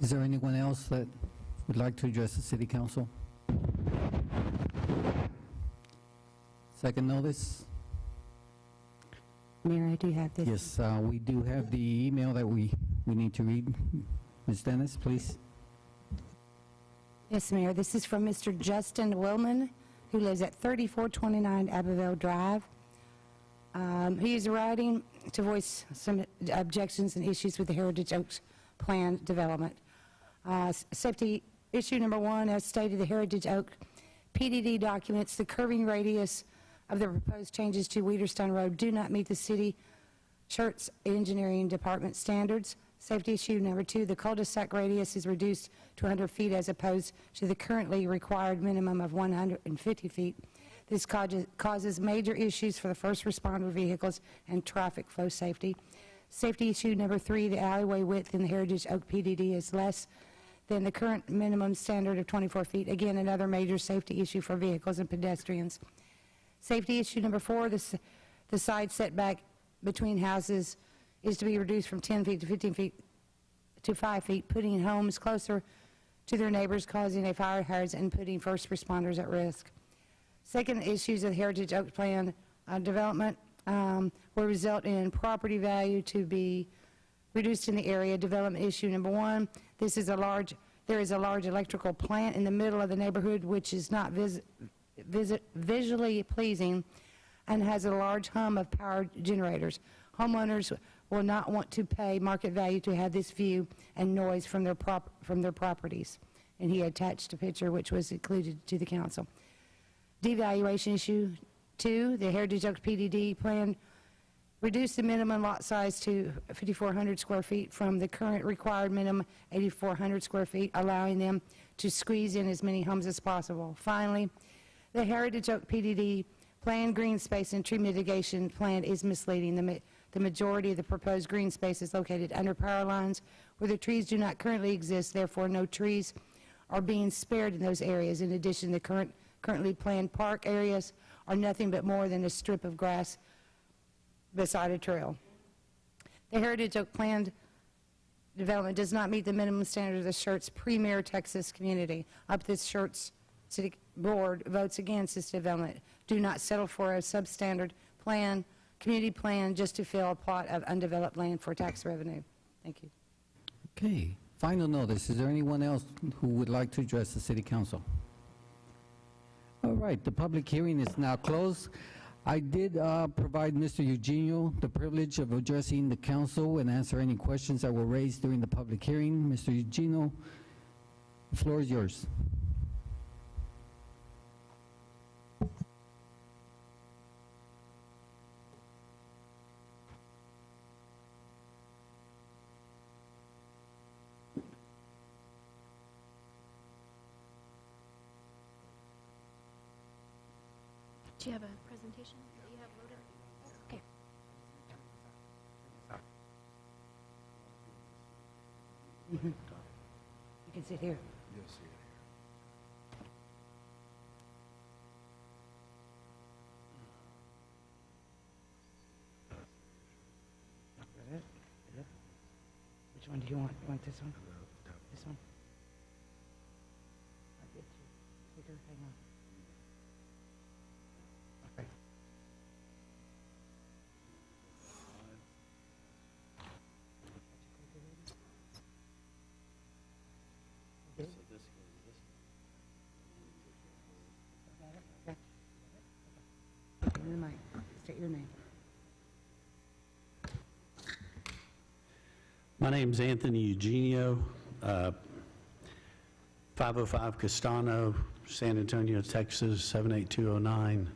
Is there anyone else that would like to address the City Council? Second notice? Mayor, I do have this. Yes, we do have the email that we need to read. Ms. Dennis, please. Yes, Mayor. This is from Mr. Justin Willman, who lives at 3429 Abbeville Drive. He is writing, to voice some objections and issues with the Heritage Oaks plan development. Safety issue number 1, as stated, the Heritage Oak PDD documents the curving radius of the proposed changes to Weederstein Road do not meet the city Schertz Engineering Department standards. Safety issue number 2, the cul-de-sac radius is reduced to 100 feet as opposed to the currently required minimum of 150 feet. This causes major issues for the first responder vehicles and traffic flow safety. Safety issue number 3, the alleyway width in the Heritage Oak PDD is less than the current minimum standard of 24 feet. Again, another major safety issue for vehicles and pedestrians. Safety issue number 4, the side setback between houses is to be reduced from 10 feet to 15 feet to 5 feet, putting homes closer to their neighbors, causing a fire hazard and putting first responders at risk. Second issues of the Heritage Oaks plan development will result in property value to be reduced in the area. Development issue number 1, there is a large electrical plant in the middle of the neighborhood which is not visually pleasing and has a large hum of power generators. Homeowners will not want to pay market value to have this view and noise from their properties. And he attached a picture which was included to the council. Devaluation issue 2, the Heritage Oaks PDD plan reduced the minimum lot size to 5,400 square feet from the current required minimum 8,400 square feet, allowing them to squeeze in as many homes as possible. Finally, the Heritage Oak PDD planned green space and tree mitigation plan is misleading. The majority of the proposed green space is located under power lines where the trees do not currently exist. Therefore, no trees are being spared in those areas. In addition, the currently planned park areas are nothing but more than a strip of grass beside a trail. The Heritage Oak planned development does not meet the minimum standards of the Schertz premier Texas community. This Schertz City Board votes against this development. Do not settle for a substandard plan, community plan, just to fill a plot of undeveloped land for tax revenue. Thank you. Okay. Final notice. Is there anyone else who would like to address the City Council? All right. The public hearing is now closed. I did provide Mr. Eugenio the privilege of addressing the council and answer any questions that were raised during the public hearing. Mr. Eugenio, the floor is yours. Do you have a presentation that you have loaded? Okay. You can sit here. Yes, Which one do you want? You want this one? This one? I'll get you. Bigger, hang on. Okay. Okay, your name. State your name. My name's Anthony Eugenio, 505 Castano, San Antonio, Texas, 78209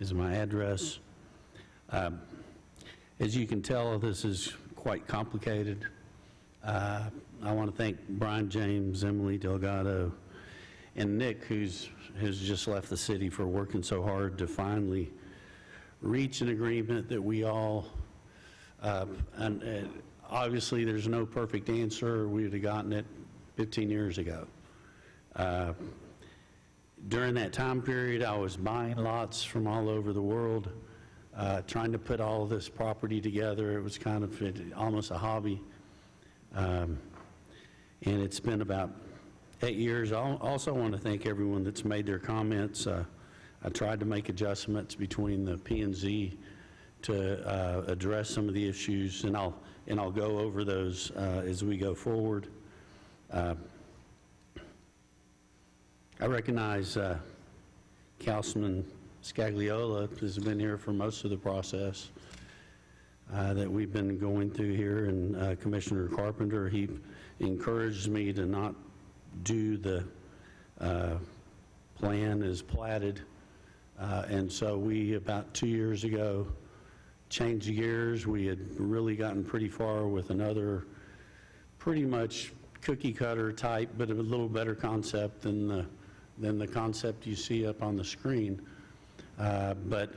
is my address. As you can tell, this is quite complicated. I want to thank Brian James, Emily Delgado, and Nick, who's just left the city, for working so hard to finally reach an agreement that we all, obviously there's no perfect answer. We would have gotten it 15 years ago. During that time period, I was buying lots from all over the world, trying to put all of this property together. It was kind of almost a hobby. And it's been about 8 years. I also want to thank everyone that's made their comments. I tried to make adjustments between the P&Z to address some of the issues, and I'll go over those as we go forward. I recognize Councilman Scagliola has been here for most of the process. that we've been going through here, and Commissioner Carpenter, he encouraged me to not do the plan as platted, and so we, about 2 years ago, changed gears. We had really gotten pretty far with another pretty much cookie cutter type, but a little better concept than the concept you see up on the screen. But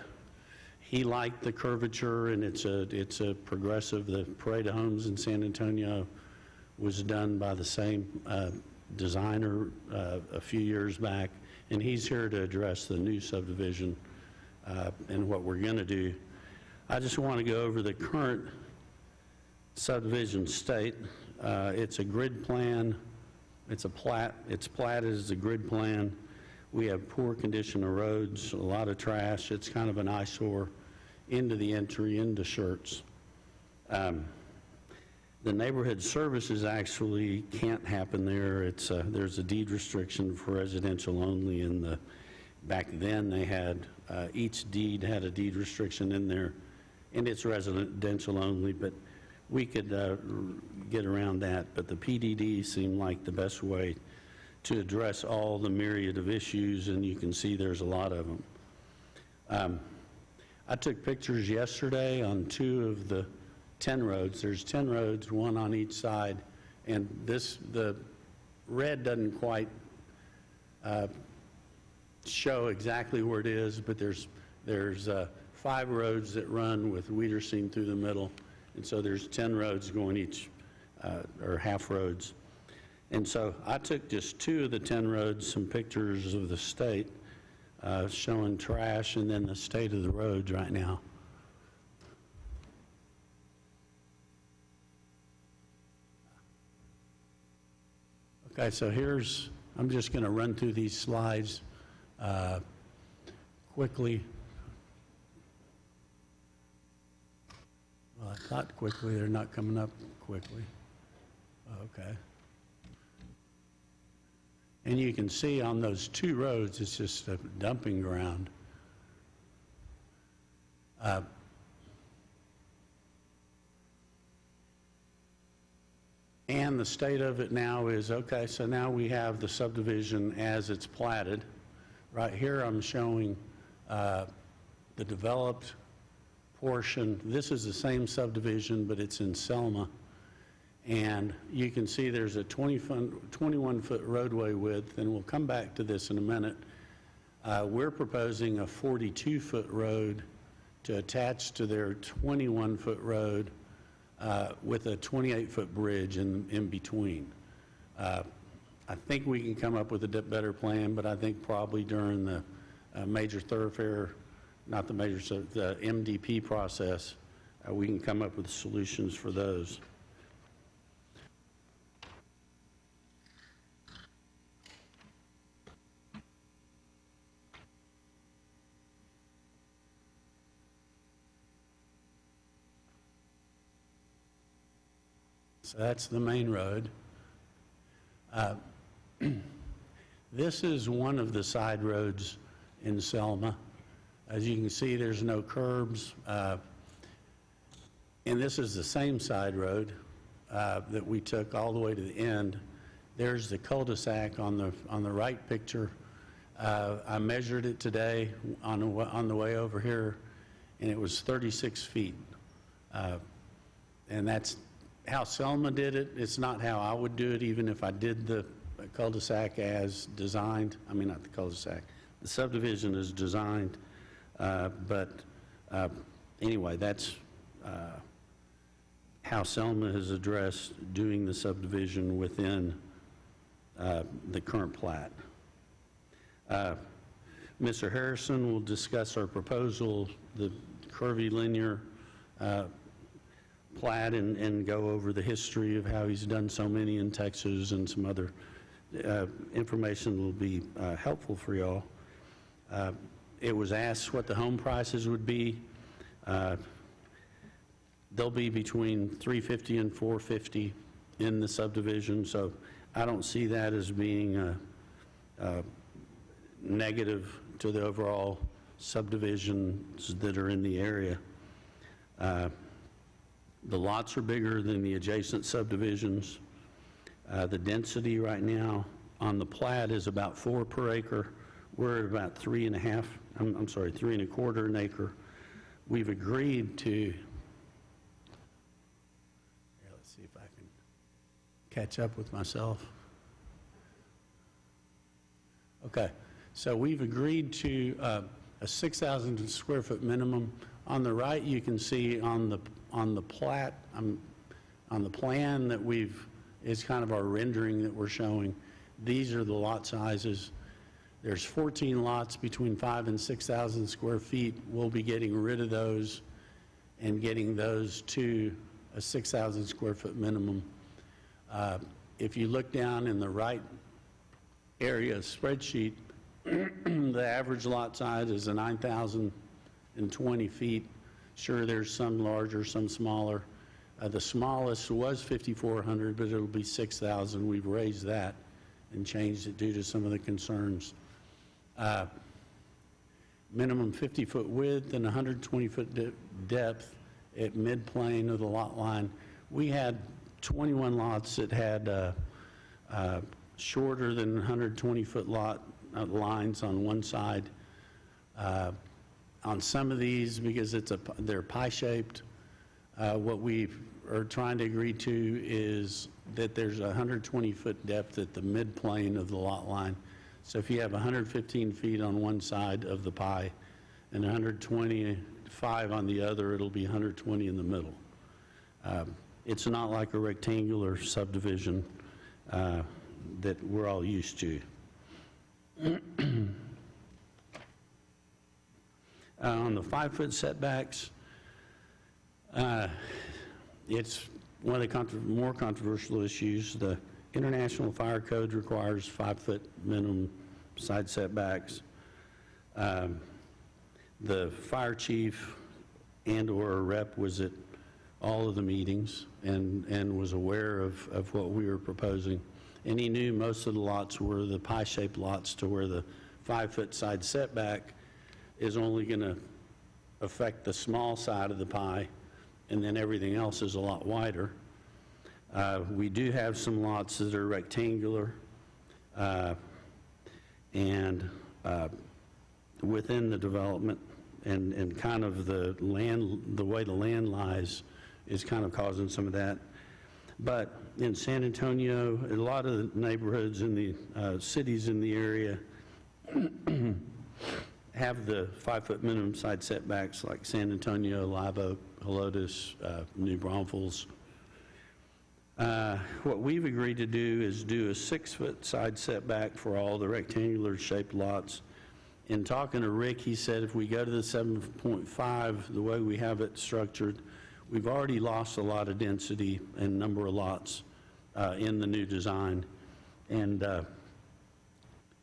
he liked the curvature, and it's a progressive. The parade of homes in San Antonio was done by the same designer a few years back, and he's here to address the new subdivision and what we're going to do. I just want to go over the current subdivision state. It's a grid plan. It's a plat. It's platted as a grid plan. We have poor condition of roads, a lot of trash. It's kind of an eyesore into the entry into Schertz. The neighborhood services actually can't happen there. There's a deed restriction for residential only. Back then they had, each deed had a deed restriction in there, and it's residential only, but we could get around that. But the PDD seemed like the best way to address all the myriad of issues, and you can see there's a lot of them. I took pictures yesterday on 2 of the 10 roads. There's 10 roads, 1 on each side, and the red doesn't quite show exactly where it is, but there's 5 roads that run with Wiedersehen through the middle, and so there's 10 roads going each, or half roads. And so I took just 2 of the 10 roads, some pictures of the state showing trash, and then the state of the roads right now. Okay, so I'm just going to run through these slides quickly. Well, I thought quickly, they're not coming up quickly. Okay. And you can see on those 2 roads, it's just a dumping ground. And the state of it now is, okay, so now we have the subdivision as it's platted. Right here I'm showing the developed portion. This is the same subdivision, but it's in Selma. And you can see there's a 21-foot roadway width, and we'll come back to this in a minute. We're proposing a 42-foot road to attach to their 21-foot road with a 28-foot bridge in between. I think we can come up with a better plan, but I think probably during the major thoroughfare, not the major, the MDP process, we can come up with solutions for those. So that's the main road. This is one of the side roads in Selma. As you can see, there's no curbs. And this is the same side road that we took all the way to the end. There's the cul-de-sac on the right picture. I measured it today on the way over here, and it was 36 feet. And that's how Selma did it. It's not how I would do it, even if I did the cul-de-sac as designed. I mean, not the cul-de-sac. The subdivision is designed. But anyway, that's how Selma has addressed doing the subdivision within the current plat. Mr. Harrison will discuss our proposal, the curvilinear plat, and go over the history of how he's done so many in Texas, and some other information will be helpful for y'all. It was asked what the home prices would be. They'll be between $350 and $450 in the subdivision, so I don't see that as being negative to the overall subdivisions that are in the area. The lots are bigger than the adjacent subdivisions. The density right now on the plat is about 4 per acre. We're at about 3.5, I'm sorry, 3.25 an acre. We've agreed to, here, let's see if I can catch up with myself. Okay, so we've agreed to a 6,000 square foot minimum. On the right, you can see on the plat, on the plan that is kind of our rendering that we're showing. These are the lot sizes. There's 14 lots between 5,000 and 6,000 square feet. We'll be getting rid of those and getting those to a 6,000 square foot minimum. If you look down in the right area spreadsheet, the average lot size is 9,020 feet. Sure, there's some larger, some smaller. The smallest was 5,400, but it'll be 6,000. We've raised that and changed it due to some of the concerns. Minimum 50-foot width and 120-foot depth at mid-plane of the lot line. We had 21 lots that had shorter than 120-foot lot lines on one side. On some of these, because they're pie-shaped, what we are trying to agree to is that there's a 120-foot depth at the mid-plane of the lot line. So if you have 115 feet on one side of the pie and 125 on the other, it'll be 120 in the middle. It's not like a rectangular subdivision that we're all used to. On the 5-foot setbacks, it's one of the more controversial issues. The International Fire Code requires 5-foot minimum side setbacks. The fire chief and/or a rep was at all of the meetings and was aware of what we were proposing. And he knew most of the lots were the pie-shaped lots to where the 5-foot side setback is only going to affect the small side of the pie, and then everything else is a lot wider. We do have some lots that are rectangular, and within the development, and kind of the way the land lies is kind of causing some of that. But in San Antonio, a lot of the neighborhoods in the cities in the area have the 5-foot minimum side setbacks, like San Antonio, Live Oak, Helotes, New Braunfels. What we've agreed to do is do a 6-foot side setback for all the rectangular shaped lots. In talking to Rick, he said if we go to the 7.5, the way we have it structured, we've already lost a lot of density and number of lots in the new design. And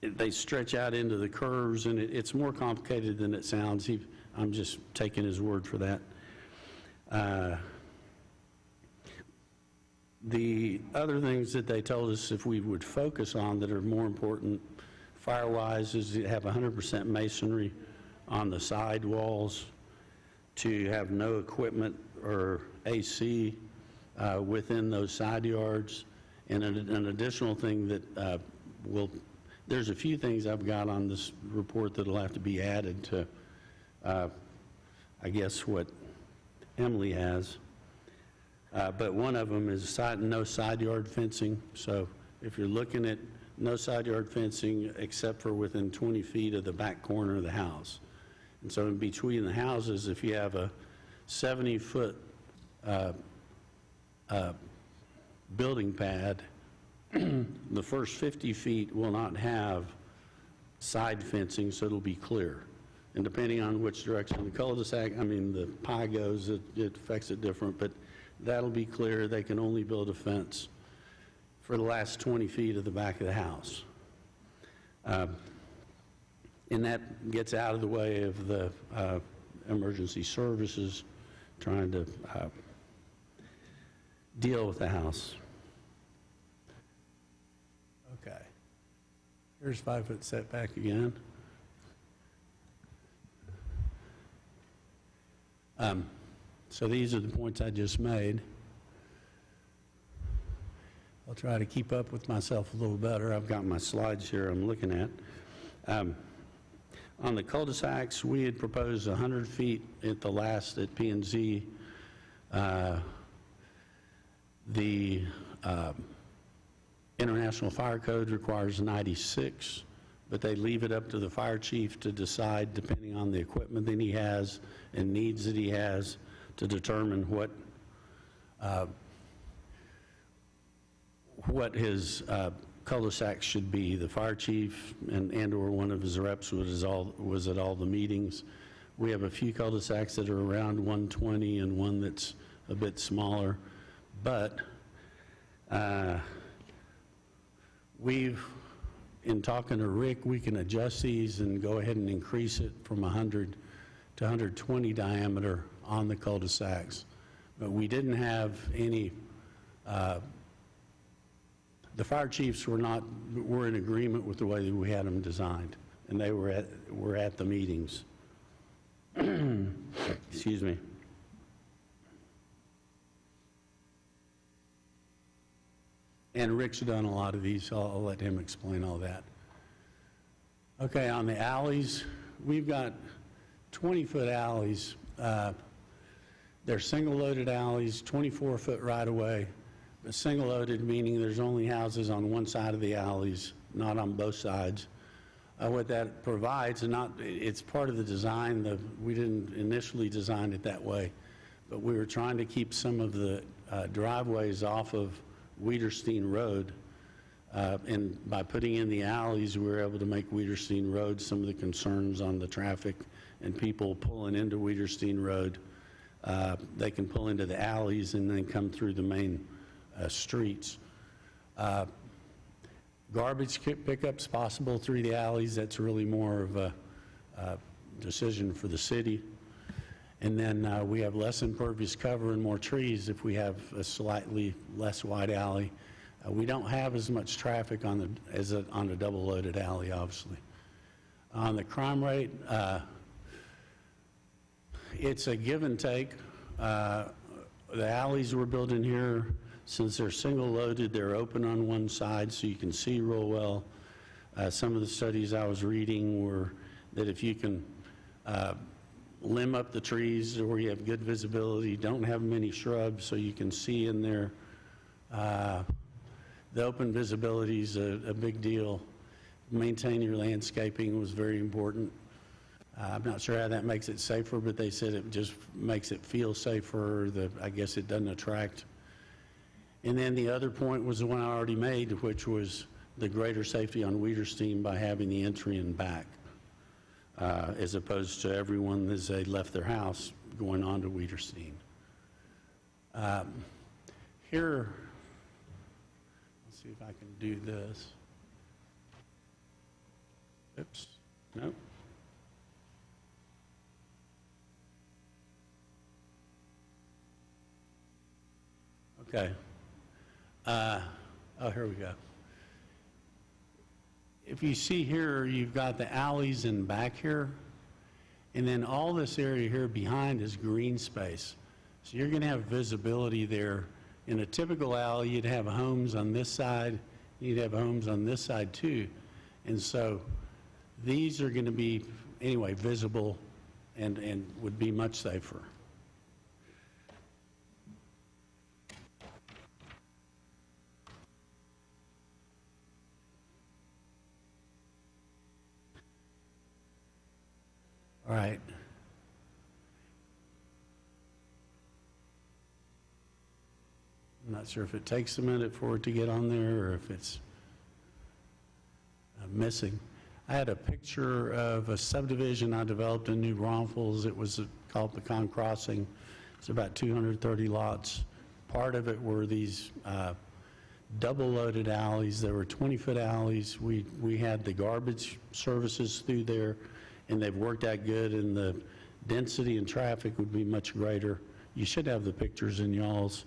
they stretch out into the curves, and it's more complicated than it sounds. I'm just taking his word for that. The other things that they told us if we would focus on that are more important fire-wise is to have 100% masonry on the side walls, to have no equipment or AC within those side yards. And an additional thing that there's a few things I've got on this report that'll have to be added to, I guess, what Emily has. But one of them is no side yard fencing. So if you're looking at no side yard fencing except for within 20 feet of the back corner of the house. And so in between the houses, if you have a 70-foot building pad, the first 50 feet will not have side fencing, so it'll be clear. And depending on which direction the cul-de-sac, the pie goes, it affects it different, but that'll be clear. They can only build a fence for the last 20 feet of the back of the house. And that gets out of the way of the emergency services trying to deal with the house. Okay. Here's 5-foot setback again. So these are the points I just made. I'll try to keep up with myself a little better. I've got my slides here I'm looking at. On the cul-de-sacs, we had proposed 100 feet at the last at P&Z. The International Fire Code requires 96, but they leave it up to the fire chief to decide, depending on the equipment that he has and needs that he has, to determine what his cul-de-sac should be. The fire chief and/or one of his reps was at all the meetings. We have a few cul-de-sacs that are around 120 and one that's a bit smaller, but in talking to Rick, we can adjust these and go ahead and increase it from 100 to 120 diameter on the cul-de-sacs. But we didn't have any, the fire chiefs were in agreement with the way that we had them designed, and they were at the meetings. Excuse me. And Rick's done a lot of these, so I'll let him explain all that. Okay, on the alleys, we've got 20-foot alleys. They're single-loaded alleys, 24-foot right-of-way, but single-loaded meaning there's only houses on one side of the alleys, not on both sides. What that provides, it's part of the design. We didn't initially design it that way, but we were trying to keep some of the driveways off of Wiederstein Road, and by putting in the alleys, we were able to make Wiederstein Road some of the concerns on the traffic and people pulling into Wiederstein Road. They can pull into the alleys and then come through the main streets. Garbage pickups possible through the alleys. That's really more of a decision for the city. And then we have less impervious cover and more trees if we have a slightly less wide alley. We don't have as much traffic as on a double-loaded alley, obviously. On the crime rate, it's a give and take. The alleys we're building here, since they're single-loaded, they're open on one side so you can see real well. Some of the studies I was reading were that if you can limb up the trees where you have good visibility, don't have many shrubs so you can see in there. The open visibility is a big deal. Maintaining your landscaping was very important. I'm not sure how that makes it safer, but they said it just makes it feel safer. I guess it doesn't attract. And then the other point was the one I already made, which was the greater safety on Wiederstein by having the entry and back. As opposed to everyone as they left their house going on to Wiederstein. Here, let's see if I can do this. Oops, nope. Okay. Oh, here we go. If you see here, you've got the alleys in back here, and then all this area here behind is green space. So you're going to have visibility there. In a typical alley, you'd have homes on this side, you'd have homes on this side too. And so these are going to be, anyway, visible and would be much safer. All right. I'm not sure if it takes a minute for it to get on there or if it's missing. I had a picture of a subdivision I developed in New Braunfels. It was called Pecan Crossing. It's about 230 lots. Part of it were these double-loaded alleys. There were 20-foot alleys. We had the garbage services through there, and they've worked out good, and the density and traffic would be much greater. You should have the pictures in y'all's.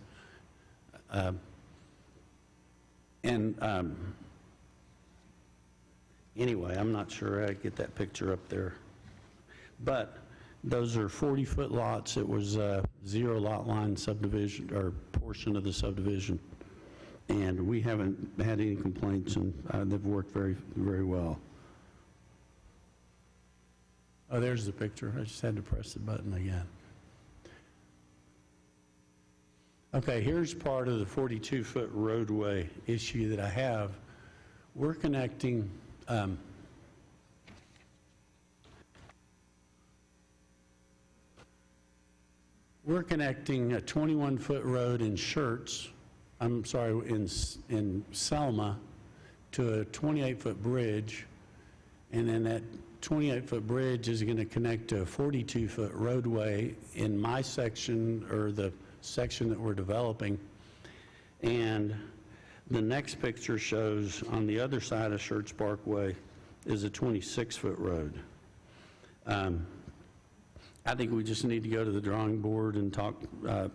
Anyway, I'm not sure I'd get that picture up there. But Those are 40-foot lots. It was a zero lot line subdivision, or portion of the subdivision. And we haven't had any complaints, and they've worked very, very well. Oh, there's the picture. I just had to press the button again. Okay, here's part of the 42-foot roadway issue that I have. We're connecting a 21-foot road in Schertz, in Selma, to a 28-foot bridge, and then that 28-foot bridge is going to connect to a 42-foot roadway in my section, or the section that we're developing. And the next picture shows on the other side of Schertz Parkway is a 26-foot road. I think we just need to go to the drawing board and talk,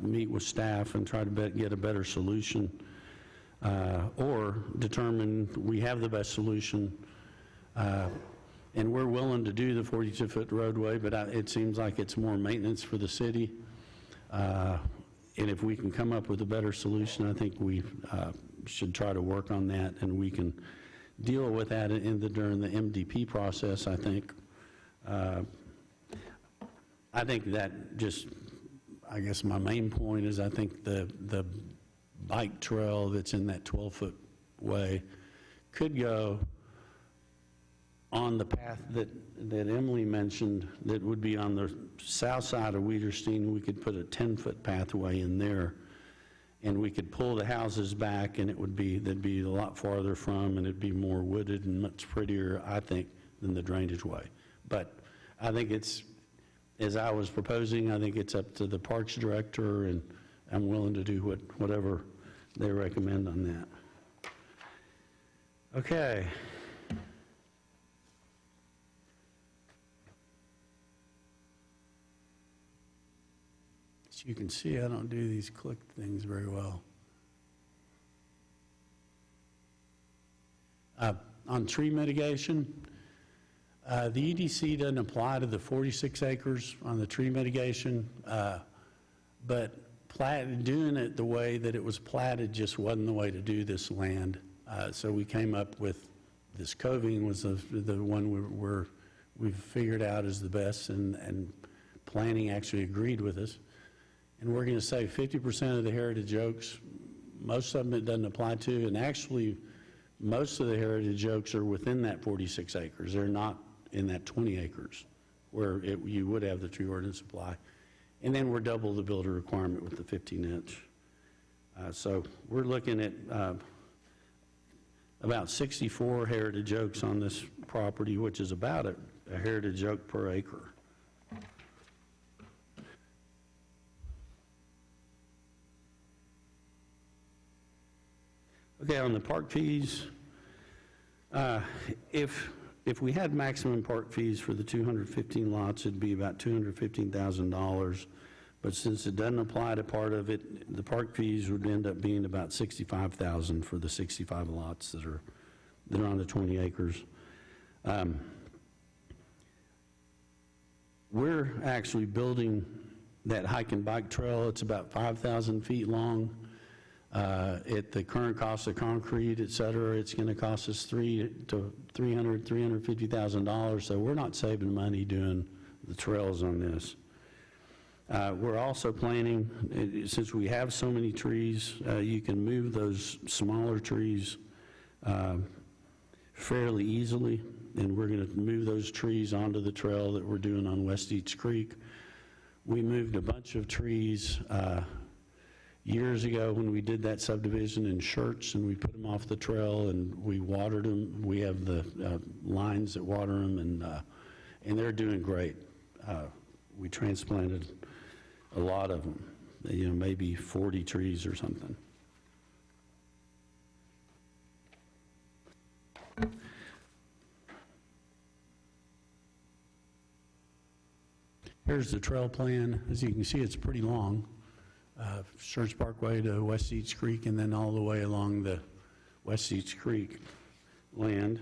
meet with staff and try to get a better solution, or determine we have the best solution. And we're willing to do the 42-foot roadway, but it seems like it's more maintenance for the city. And if we can come up with a better solution, I think we should try to work on that, and we can deal with that during the MDP process, I think. I think that just, I guess my main point is I think the bike trail that's in that 12-foot way could go on the path that Emily mentioned, that would be on the south side of Weiderstein. We could put a 10-foot pathway in there, and we could pull the houses back, and they'd be a lot farther from, and it'd be more wooded and much prettier, I think, than the drainage way. But I think it's, as I was proposing, I think it's up to the Parks Director, and I'm willing to do whatever they recommend on that. Okay. As you can see, I don't do these click things very well. On tree mitigation, the EDC doesn't apply to the 46 acres on the tree mitigation, but doing it the way that it was platted just wasn't the way to do this land. So we came up with this coving was the one we've figured out is the best, and planning actually agreed with us. And we're going to save 50% of the heritage oaks. Most of them it doesn't apply to, and actually most of the heritage oaks are within that 46 acres. They're not in that 20 acres where you would have the tree ordinance apply. And then we're double the builder requirement with the 15-inch. So we're looking at about 64 heritage oaks on this property, which is about a heritage oak per acre. Okay, on the park fees, if we had maximum park fees for the 215 lots, it'd be about $215,000. But since it doesn't apply to part of it, the park fees would end up being about $65,000 for the 65 lots that are on the 20 acres. We're actually building that hike and bike trail. It's about 5,000 feet long. At the current cost of concrete, et cetera, it's going to cost us $350,000. So we're not saving money doing the trails on this. We're also planning, since we have so many trees, you can move those smaller trees fairly easily, and we're going to move those trees onto the trail that we're doing on West Eats Creek. We moved a bunch of trees years ago when we did that subdivision in Schertz, and we put them off the trail and we watered them. We have the lines that water them, and they're doing great. We transplanted a lot of them, maybe 40 trees or something. Here's the trail plan. As you can see, it's pretty long. Schertz Parkway to West Eats Creek, and then all the way along the West Eats Creek land.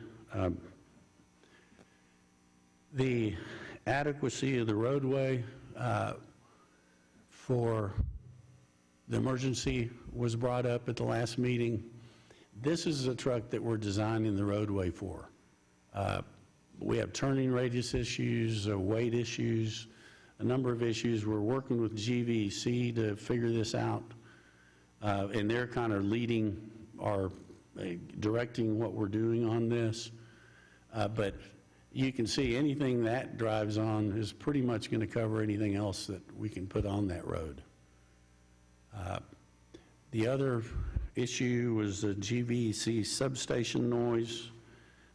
The adequacy of the roadway for the emergency was brought up at the last meeting. This is a truck that we're designing the roadway for. We have turning radius issues, weight issues, a number of issues. We're working with GVC to figure this out, and they're kind of leading or directing what we're doing on this. But you can see anything that drives on is pretty much going to cover anything else that we can put on that road. The other issue was the GVC substation noise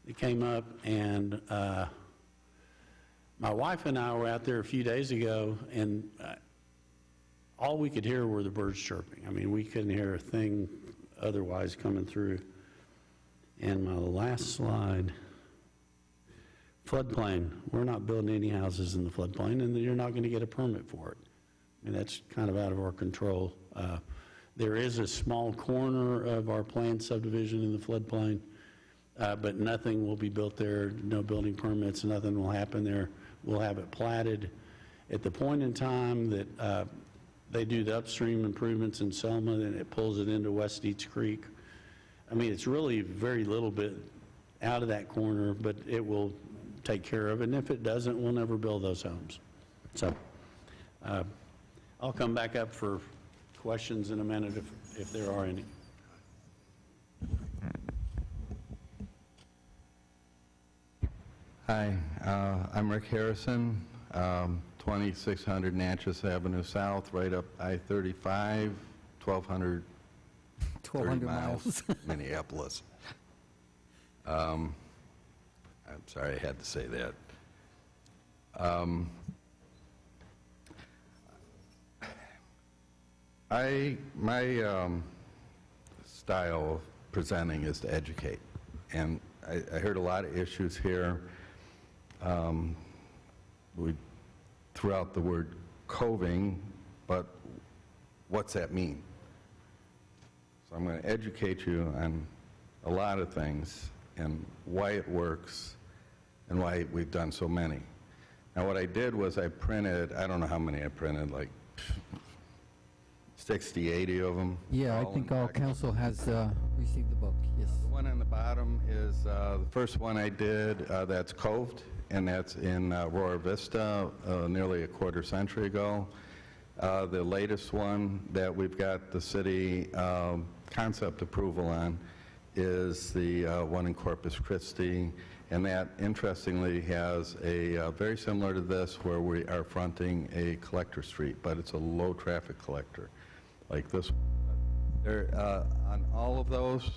that came up, and my wife and I were out there a few days ago, and all we could hear were the birds chirping. I mean, we couldn't hear a thing otherwise coming through. And my last slide, floodplain. We're not building any houses in the floodplain, and you're not going to get a permit for it. And that's kind of out of our control. There is a small corner of our planned subdivision in the floodplain, but nothing will be built there, no building permits, nothing will happen there. We'll have it platted. At the point in time that they do the upstream improvements in Selma, and it pulls it into West Eats Creek. I mean, it's really very little bit out of that corner, but it will take care of it. And if it doesn't, we'll never build those homes. So I'll come back up for questions in a minute if there are any. Hi, I'm Rick Harrison, 2600 Natchez Avenue South, right up I-35, 1,230 miles, Minneapolis. I'm sorry I had to say that. My style of presenting is to educate, and I heard a lot of issues here. We threw out the word coving, but what's that mean? So I'm going to educate you on a lot of things and why it works and why we've done so many. Now what I did was I printed, I don't know how many I printed, like 60, 80 of them. Yeah, I think all council has received the book, yes. The one on the bottom is the first one I did, that's coved, and that's in Roar Vista, nearly a quarter century ago. The latest one that we've got the city concept approval on is the one in Corpus Christi, and that interestingly has a very similar to this, where we are fronting a collector street, but it's a low traffic collector like this one. There, on all of those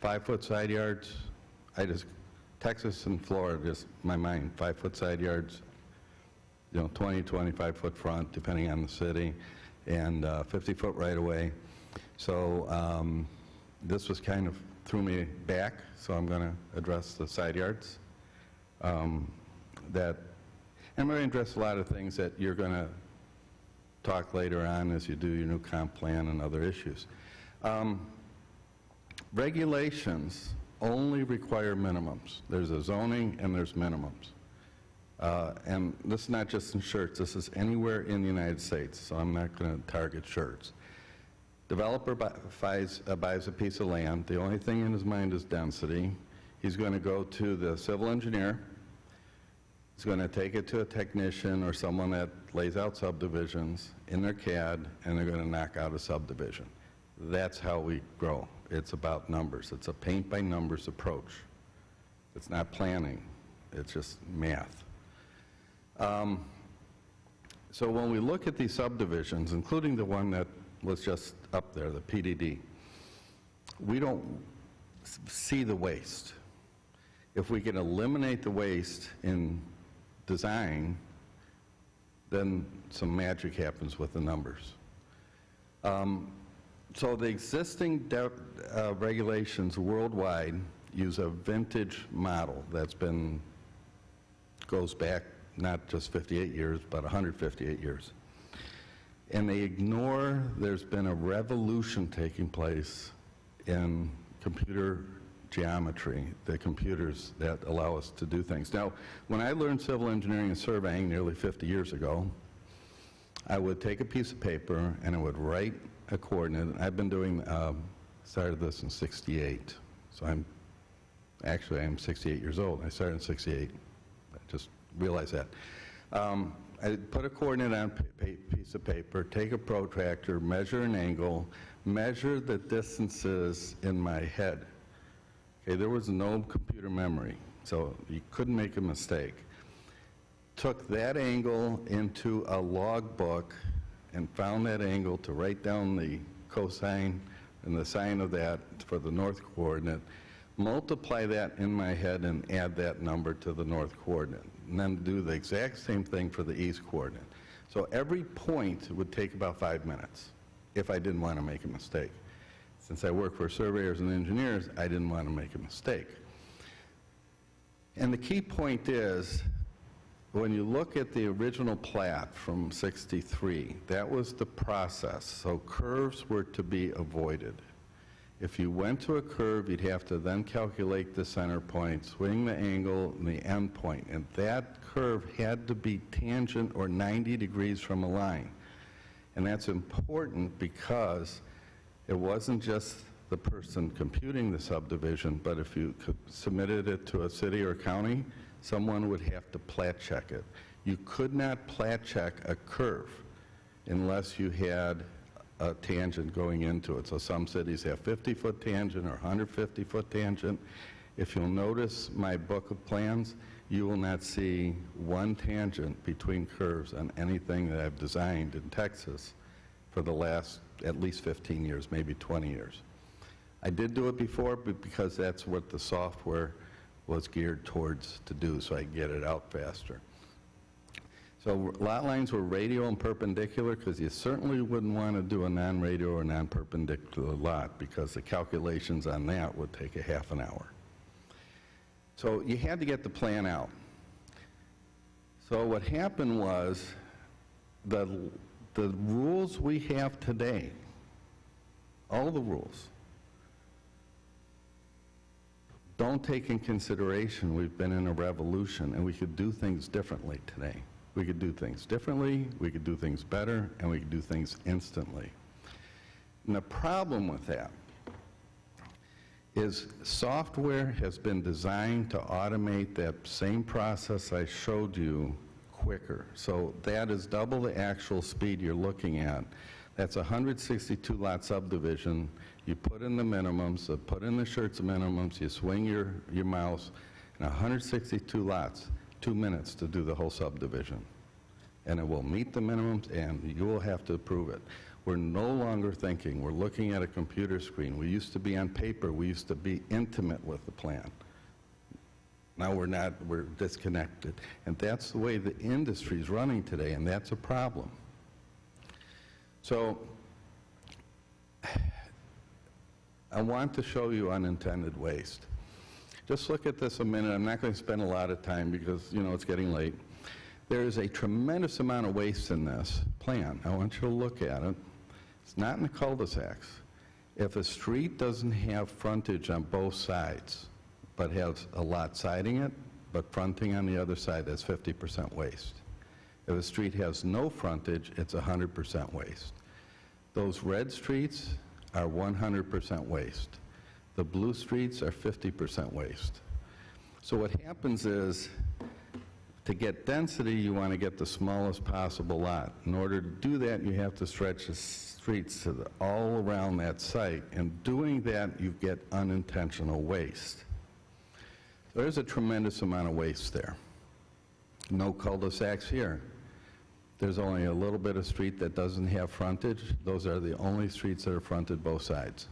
5-foot side yards, Texas and Florida, just my mind, 5-foot side yards, 20, 25-foot front, depending on the city, and 50-foot right away. So this was kind of threw me back, so I'm going to address the side yards. I'm going to address a lot of things that you're going to talk later on as you do your new comp plan and other issues. Regulations only require minimums. There's a zoning and there's minimums. And this is not just in Schertz, this is anywhere in the United States, so I'm not going to target Schertz. Developer buys a piece of land. The only thing in his mind is density. He's going to go to the civil engineer. He's going to take it to a technician or someone that lays out subdivisions in their CAD, and they're going to knock out a subdivision. That's how we grow. It's about numbers. It's a paint-by-numbers approach. It's not planning. It's just math. So when we look at these subdivisions, including the one that was just up there, the PDD, we don't see the waste. If we can eliminate the waste in design, then some magic happens with the numbers. So the existing regulations worldwide use a vintage model that's goes back not just 58 years, but 158 years. And they ignore there's been a revolution taking place in computer geometry, the computers that allow us to do things. Now, when I learned civil engineering and surveying nearly 50 years ago, I would take a piece of paper and I would write a coordinate. I've been doing, started this in '68, so I'm 68 years old. I started in '68. I just realized that. I put a coordinate on a piece of paper, take a protractor, measure an angle, measure the distances in my head. Okay, there was no computer memory, so you couldn't make a mistake. Took that angle into a log book and found that angle to write down the cosine and the sine of that for the north coordinate, multiply that in my head and add that number to the north coordinate, and then do the exact same thing for the east coordinate. So every point would take about 5 minutes if I didn't want to make a mistake. Since I work for surveyors and engineers, I didn't want to make a mistake. And the key point is, when you look at the original plat from '63, that was the process. So curves were to be avoided. If you went to a curve, you'd have to then calculate the center point, swing the angle, and the end point. And that curve had to be tangent or 90 degrees from a line. And that's important because it wasn't just the person computing the subdivision, but if you submitted it to a city or county, someone would have to plat check it. You could not plat check a curve unless you had a tangent going into it. So some cities have 50-foot tangent or 150-foot tangent. If you'll notice my book of plans, you will not see one tangent between curves on anything that I've designed in Texas for the last at least 15 years, maybe 20 years. I did do it before, but because that's what the software was geared towards to do, so I could get it out faster. So lot lines were radial and perpendicular because you certainly wouldn't want to do a non-radial or non-perpendicular lot because the calculations on that would take a half an hour. So you had to get the plan out. So what happened was the rules we have today, all the rules, don't take in consideration we've been in a revolution and we could do things differently today. We could do things differently, we could do things better, and we could do things instantly. And the problem with that is software has been designed to automate that same process I showed you quicker. So that is double the actual speed you're looking at. That's a 162 lot subdivision. You put in the minimums, so put in the Schertz minimums, you swing your mouse, and 162 lots, 2 minutes to do the whole subdivision. And it will meet the minimums, and you will have to approve it. We're no longer thinking, we're looking at a computer screen. We used to be on paper, we used to be intimate with the plan. Now we're not, we're disconnected. And that's the way the industry is running today, and that's a problem. So, I want to show you unintended waste. Just look at this a minute. I'm not going to spend a lot of time because, you know, it's getting late. There is a tremendous amount of waste in this plan. I want you to look at it. It's not in the cul-de-sacs. If a street doesn't have frontage on both sides, but has a lot siding it, but fronting on the other side, that's 50% waste. If a street has no frontage, it's 100% waste. Those red streets are 100% waste. The blue streets are 50% waste. So what happens is, to get density, you want to get the smallest possible lot. In order to do that, you have to stretch the streets to all around that site. And doing that, you get unintentional waste. So there's a tremendous amount of waste there. No cul-de-sacs here. There's only a little bit of street that doesn't have frontage. Those are the only streets that are fronted both sides.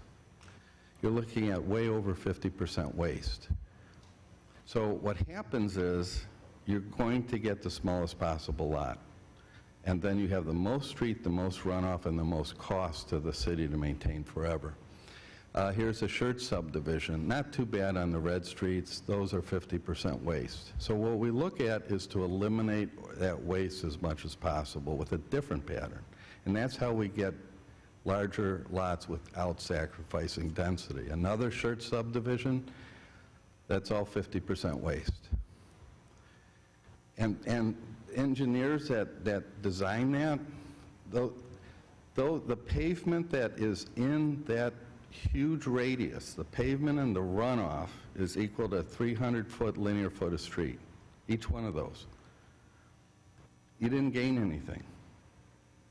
You're looking at way over 50% waste. So what happens is you're going to get the smallest possible lot. And then you have the most street, the most runoff, and the most cost to the city to maintain forever. Here's a Schertz subdivision. Not too bad on the red streets. Those are 50% waste. So what we look at is to eliminate that waste as much as possible with a different pattern. And that's how we get larger lots without sacrificing density. Another Schertz subdivision, that's all 50% waste. And engineers that design that, though the pavement that is in that huge radius, the pavement and the runoff is equal to 300-foot linear foot of street, each one of those. You didn't gain anything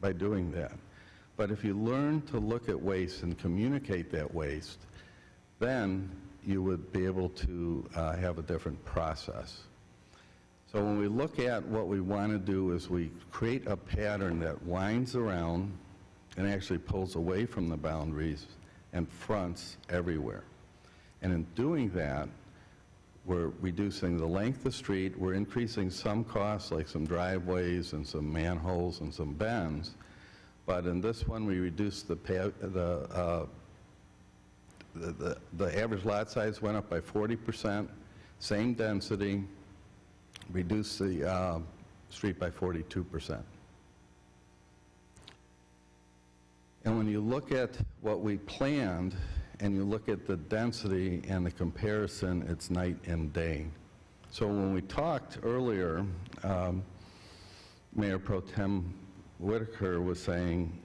by doing that. But if you learn to look at waste and communicate that waste, then you would be able to have a different process. So when we look at what we want to do is we create a pattern that winds around and actually pulls away from the boundaries and fronts everywhere. And in doing that, we're reducing the length of street, we're increasing some costs like some driveways and some manholes and some bends, but in this one we reduced the average lot size went up by 40%, same density, reduced the street by 42%. And when you look at what we planned and you look at the density and the comparison, it's night and day. So when we talked earlier, Mayor Pro Tem Whitaker was saying,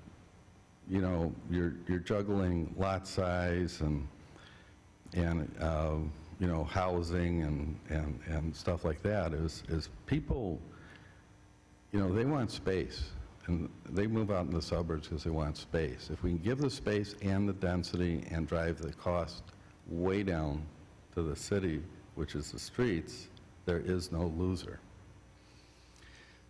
you know, you're juggling lot size and you know, housing and stuff like that. Is people, you know, they want space. And they move out in the suburbs because they want space. If we can give the space and the density and drive the cost way down to the city, which is the streets, there is no loser.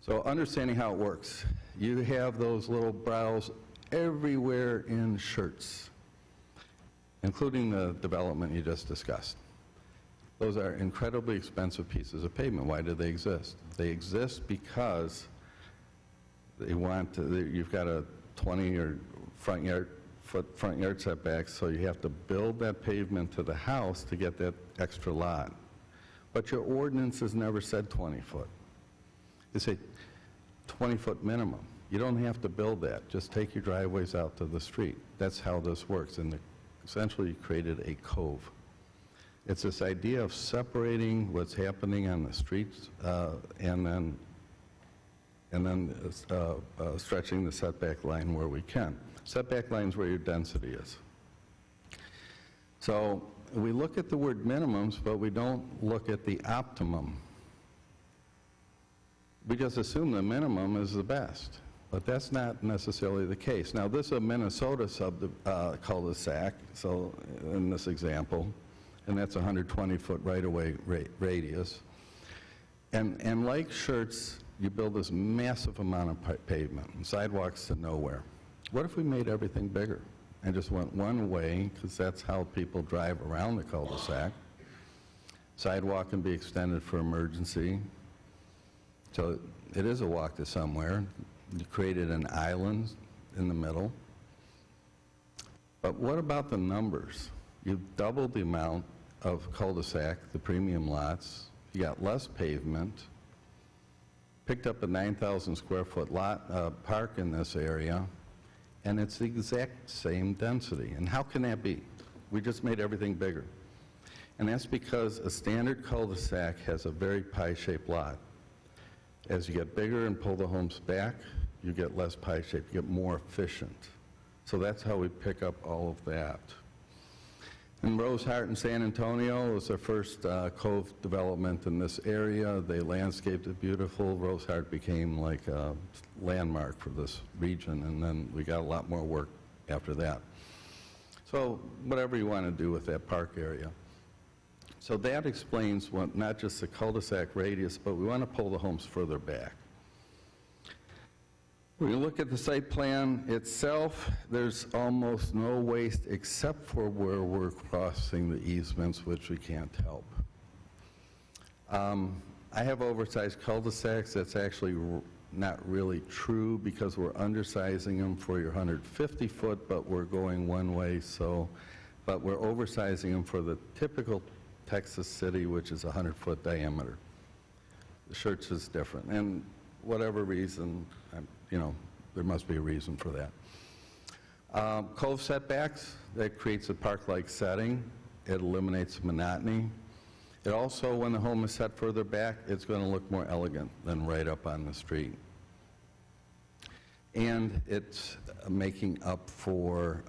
So understanding how it works, you have those little brows everywhere in Schertz, including the development you just discussed. Those are incredibly expensive pieces of pavement. Why do they exist? They exist because they want to, you've got a 20 or front yard setback, so you have to build that pavement to the house to get that extra lot. But your ordinance has never said 20 foot. They say 20-foot minimum. You don't have to build that. Just take your driveways out to the street. That's how this works. And essentially you created a cove. It's this idea of separating what's happening on the streets and then stretching the setback line where we can. Setback line is where your density is. So we look at the word minimums, but we don't look at the optimum. We just assume the minimum is the best, but that's not necessarily the case. Now, this is a Minnesota cul-de-sac, so in this example, and that's a 120-foot right-of-way radius. And like Schertz, you build this massive amount of pavement and sidewalks to nowhere. What if we made everything bigger and just went one way, because that's how people drive around the cul-de-sac? Sidewalk can be extended for emergency. So it is a walk to somewhere. You created an island in the middle. But what about the numbers? You've doubled the amount of cul-de-sac, the premium lots. You got less pavement. Picked up a 9,000 square foot lot park in this area, and it's the exact same density. And how can that be? We just made everything bigger. And that's because a standard cul-de-sac has a very pie-shaped lot. As you get bigger and pull the homes back, you get less pie-shaped, you get more efficient. So that's how we pick up all of that. And Rose Hart in San Antonio was their first cove development in this area. They landscaped it beautiful. Rose Hart became like a landmark for this region, and then we got a lot more work after that. So whatever you want to do with that park area. So that explains what, not just the cul-de-sac radius, but we want to pull the homes further back. When you look at the site plan itself, there's almost no waste except for where we're crossing the easements, which we can't help. I have oversized cul-de-sacs. That's actually not really true because we're undersizing them for your 150 foot, but we're going one way, but we're oversizing them for the typical Texas city, which is 100-foot diameter. The Schertz is different, and whatever reason, you know, there must be a reason for that. Cove setbacks, that creates a park-like setting. It eliminates monotony. It also, when the home is set further back, it's going to look more elegant than right up on the street. And it's making up for,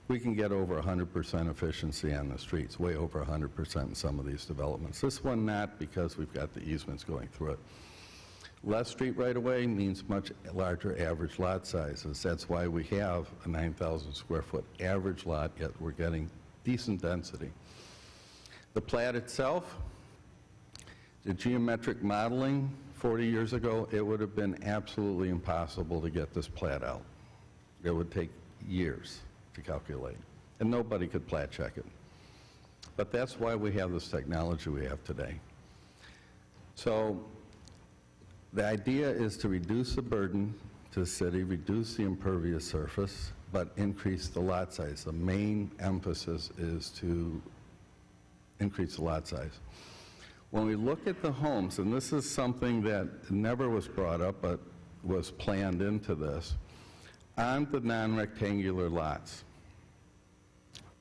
we can get over 100% efficiency on the streets, way over 100% in some of these developments. This one not, because we've got the easements going through it. Less street right-of-way means much larger average lot sizes. That's why we have a 9,000 square foot average lot, yet we're getting decent density. The plat itself, the geometric modeling 40 years ago, it would have been absolutely impossible to get this plat out. It would take years to calculate, and nobody could plat check it. But that's why we have this technology we have today. So the idea is to reduce the burden to the city, reduce the impervious surface, but increase the lot size. The main emphasis is to increase the lot size. When we look at the homes, and this is something that never was brought up but was planned into this, on the non-rectangular lots,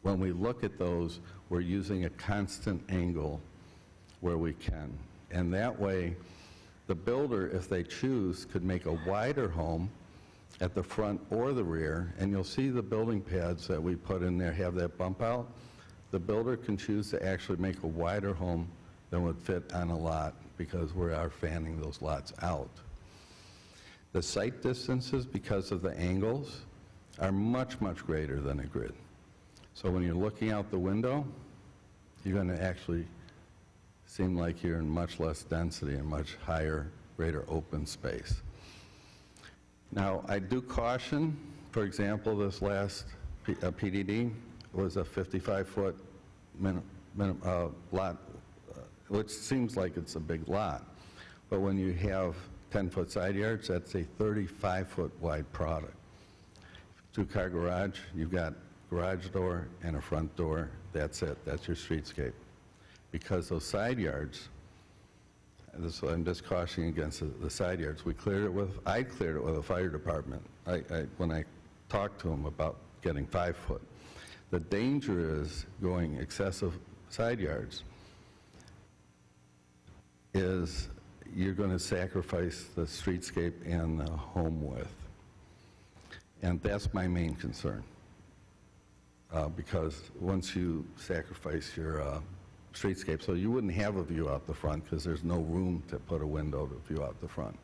when we look at those, we're using a constant angle where we can. And that way, the builder, if they choose, could make a wider home at the front or the rear, and you'll see the building pads that we put in there have that bump out. The builder can choose to actually make a wider home than would fit on a lot, because we are fanning those lots out. The sight distances, because of the angles, are much, much greater than a grid. So when you're looking out the window, you're going to actually seem like you're in much less density and much higher, greater open space. Now, I do caution, for example, this last PDD was a 55-foot lot, which seems like it's a big lot. But when you have 10-foot side yards, that's a 35-foot wide product. Two-car garage, you've got garage door and a front door. That's it. That's your streetscape. Because those side yards, I'm just cautioning against the side yards. I cleared it with a fire department. When I talked to them about getting 5 foot. The danger is going excessive side yards is you're going to sacrifice the streetscape and the home width. And that's my main concern. Because once you sacrifice your streetscape, so you wouldn't have a view out the front because there's no room to put a window to view out the front.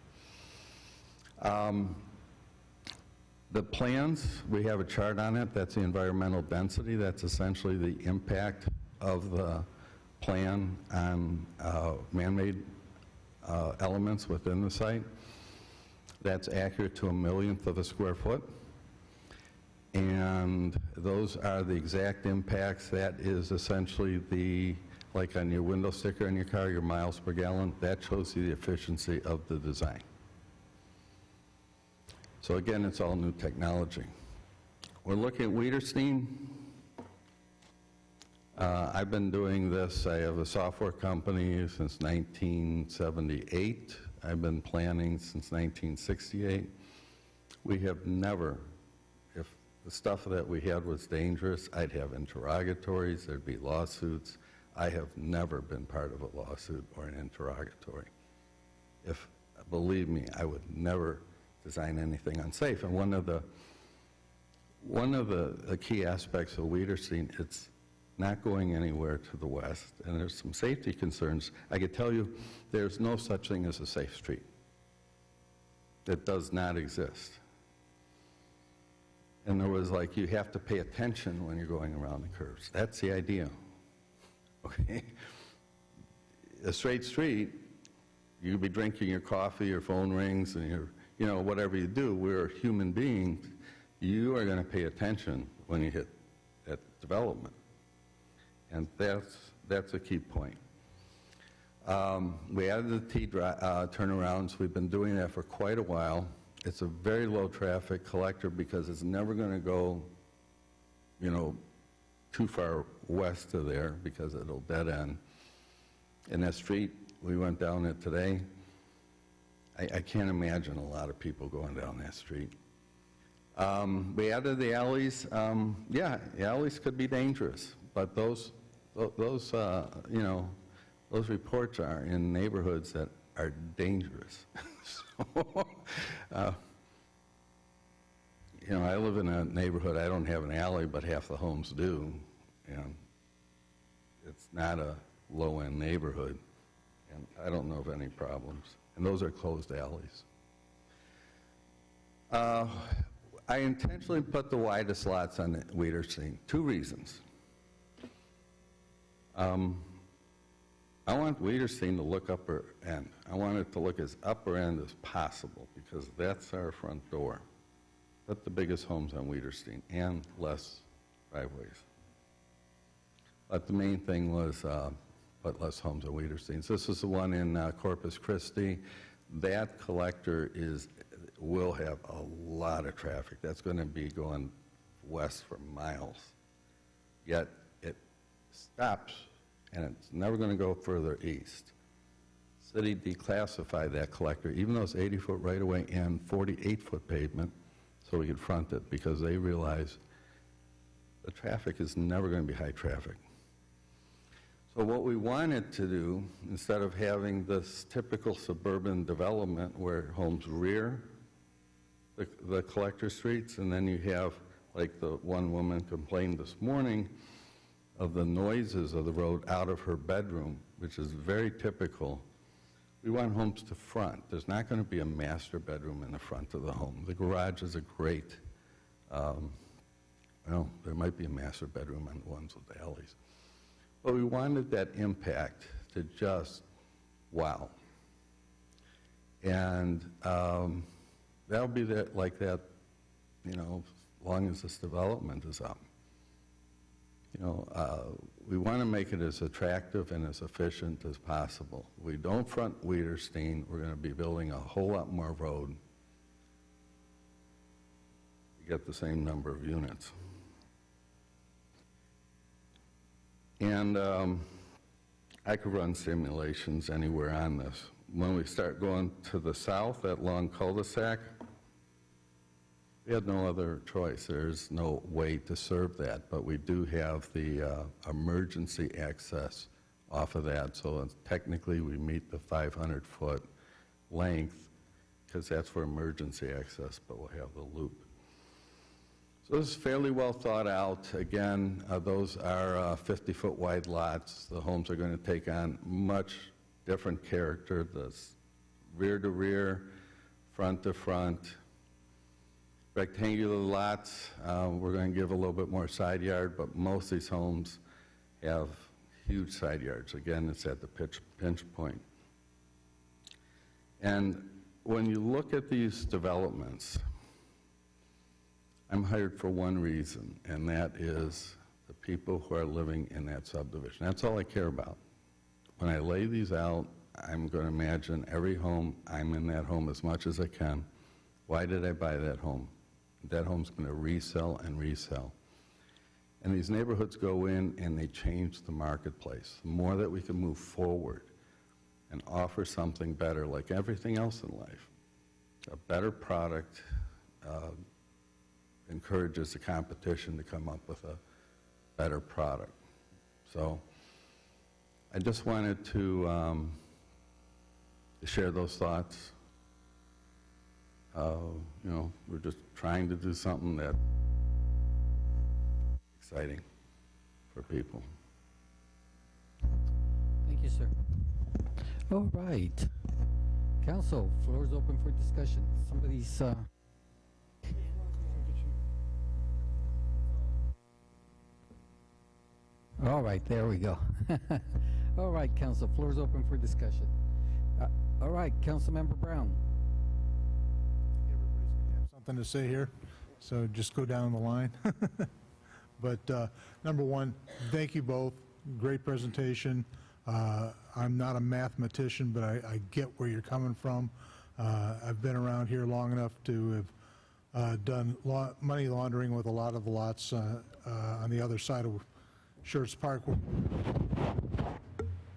The plans, we have a chart on it. That's the environmental density. That's essentially the impact of the plan on man-made elements within the site. That's accurate to 1/1,000,000th of a square foot. And those are the exact impacts. That is essentially the, like on your window sticker in your car, your miles per gallon, that shows you the efficiency of the design. So again, it's all new technology. We're looking at Wiederstein. I've been doing this. I have a software company since 1978. I've been planning since 1968. We have never, if the stuff that we had was dangerous, I'd have interrogatories, there'd be lawsuits. I have never been part of a lawsuit or an interrogatory. If, believe me, I would never design anything unsafe. And one of the key aspects of Wiederstein, it's not going anywhere to the west, and there's some safety concerns. I could tell you there's no such thing as a safe street. It does not exist. And there was like, you have to pay attention when you're going around the curves. That's the idea. Okay? A straight street, you could be drinking your coffee, your phone rings, and your, whatever you do, we're human beings. You are going to pay attention when you hit that development. And that's a key point. We added the turnarounds. We've been doing that for quite a while. It's a very low traffic collector because it's never going to go, too far west of there because it'll dead end. And that street, we went down it today. I can't imagine a lot of people going down that street. We added the alleys. Yeah, alleys could be dangerous, but those reports are in neighborhoods that are dangerous. So, I live in a neighborhood, I don't have an alley, but half the homes do, and it's not a low-end neighborhood, and I don't know of any problems. And those are closed alleys. I intentionally put the widest lots on the Wiedersteen. 2 reasons. I want Wiedersteen to look upper end. I want it to look as upper end as possible because that's our front door. Put the biggest homes on Wiedersteen and less driveways. But the main thing was put less homes on Wiedersteen. So this is the one in Corpus Christi. That collector will have a lot of traffic. That's going to be going west for miles. Yet it stops, and it's never going to go further east. City declassified that collector, even though it's 80-foot right-of-way and 48-foot pavement, so we could front it, because they realize the traffic is never going to be high traffic. So what we wanted to do, instead of having this typical suburban development where homes rear the collector streets, and then you have, like the one woman complained this morning, of the noises of the road out of her bedroom, which is very typical. We want homes to front. There's not going to be a master bedroom in the front of the home. The garage is a great, well, there might be a master bedroom on the ones with the alleys. But we wanted that impact to just, wow. And that'll be like that, as long as this development is up. We want to make it as attractive and as efficient as possible. We don't front Wiedersteen. We're going to be building a whole lot more road to get the same number of units. And I could run simulations anywhere on this. When we start going to the south, that long cul-de-sac, we had no other choice. There's no way to serve that, but we do have the emergency access off of that, so technically we meet the 500-foot length, because that's for emergency access, but we'll have the loop. So this is fairly well thought out. Again, those are 50-foot wide lots. The homes are going to take on much different character, the rear to rear, front to front. Rectangular lots, we're going to give a little bit more side yard, but most of these homes have huge side yards. Again, it's at the pinch point. And when you look at these developments, I'm hired for one reason, and that is the people who are living in that subdivision. That's all I care about. When I lay these out, I'm going to imagine every home, I'm in that home as much as I can. Why did I buy that home? That home's going to resell and resell. And these neighborhoods go in and they change the marketplace. The more that we can move forward and offer something better, like everything else in life, a better product encourages the competition to come up with a better product. So I just wanted to share those thoughts. We're just trying to do something that's exciting for people. Thank you, sir. All right. Council, floor is open for discussion. Somebody's... All right, there we go. All right, Council, floor is open for discussion. All right, Councilmember Brown. Everybody's going to have something to say here, so just go down the line. But number one, thank you both. Great presentation. I'm not a mathematician, but I get where you're coming from. I've been around here long enough to have done money laundering with a lot of the lots on the other side of Schertz Park.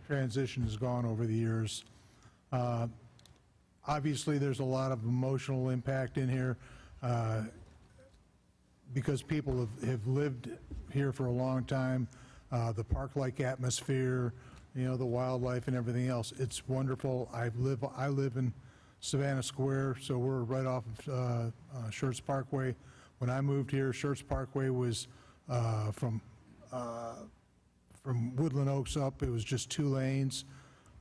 Transition has gone over the years. Obviously, there's a lot of emotional impact in here. because people have lived here for a long time, the park-like atmosphere, you know, the wildlife and everything else. It's wonderful. I live in Savannah Square, so we're right off of Schertz Parkway. When I moved here, Schertz Parkway was from Woodland Oaks up, it was just 2 lanes.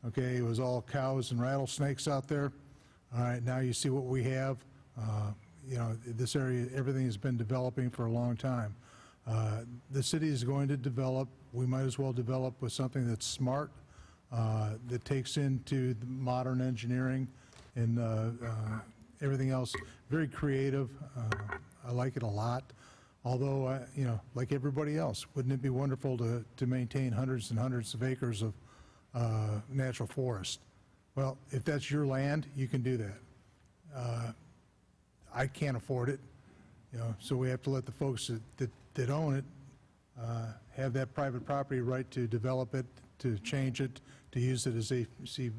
Okay, it was all cows and rattlesnakes out there. All right, now you see what we have. You know, this area, everything has been developing for a long time. The city is going to develop. We might as well develop with something that's smart, that takes into the modern engineering and everything else. Very creative. I like it a lot. Although, you know, like everybody else, wouldn't it be wonderful to maintain hundreds and hundreds of acres of natural forest? Well, if that's your land, you can do that. I can't afford it, you know, so we have to let the folks that own it have that private property right to develop it, to change it, to use it as they see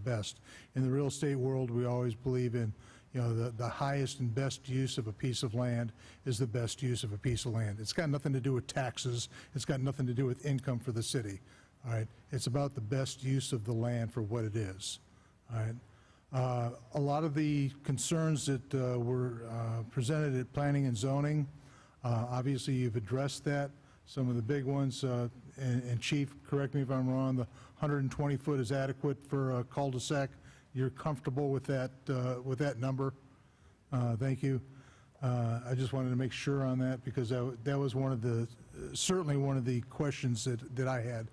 best. In the real estate world, we always believe in, you know, the highest and best use of a piece of land is the best use of a piece of land. It's got nothing to do with taxes. It's got nothing to do with income for the city. All right, it's about the best use of the land for what it is. All right. A lot of the concerns that were presented at planning and zoning, obviously you've addressed that. Some of the big ones, and Chief, correct me if I'm wrong, the 120 foot is adequate for a cul-de-sac. You're comfortable with that number? Thank you. I just wanted to make sure on that, because that was one of the, certainly one of the questions that I had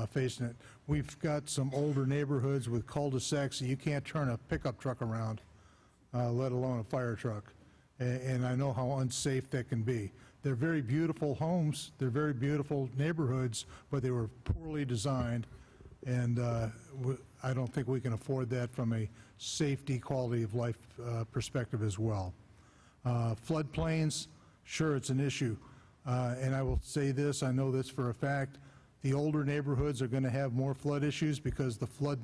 facing it. We've got some older neighborhoods with cul-de-sacs that you can't turn a pickup truck around, let alone a fire truck. And I know how unsafe that can be. They're very beautiful homes, they're very beautiful neighborhoods, but they were poorly designed, and I don't think we can afford that from a safety, quality of life perspective as well. Floodplains, sure, it's an issue. And I will say this, I know this for a fact, the older neighborhoods are going to have more flood issues because the flood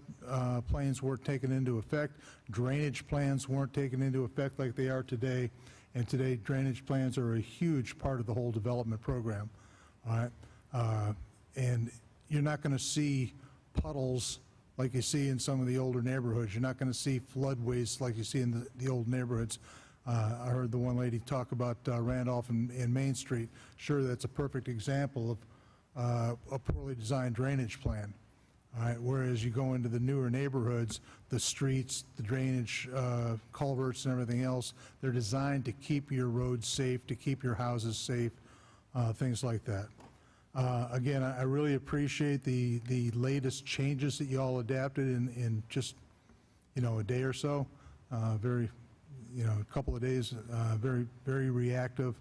plains weren't taken into effect. Drainage plans weren't taken into effect like they are today. And today, drainage plans are a huge part of the whole development program. All right? And you're not going to see puddles like you see in some of the older neighborhoods. You're not going to see floodways like you see in the old neighborhoods. I heard the one lady talk about Randolph and Main Street. Sure, that's a perfect example of a poorly designed drainage plan. All right, whereas you go into the newer neighborhoods, the streets, the drainage, culverts and everything else, they're designed to keep your roads safe, to keep your houses safe, things like that. Again, I really appreciate the latest changes that you all adapted in just, you know, a day or so. Very, you know, a couple of days, very, very reactive.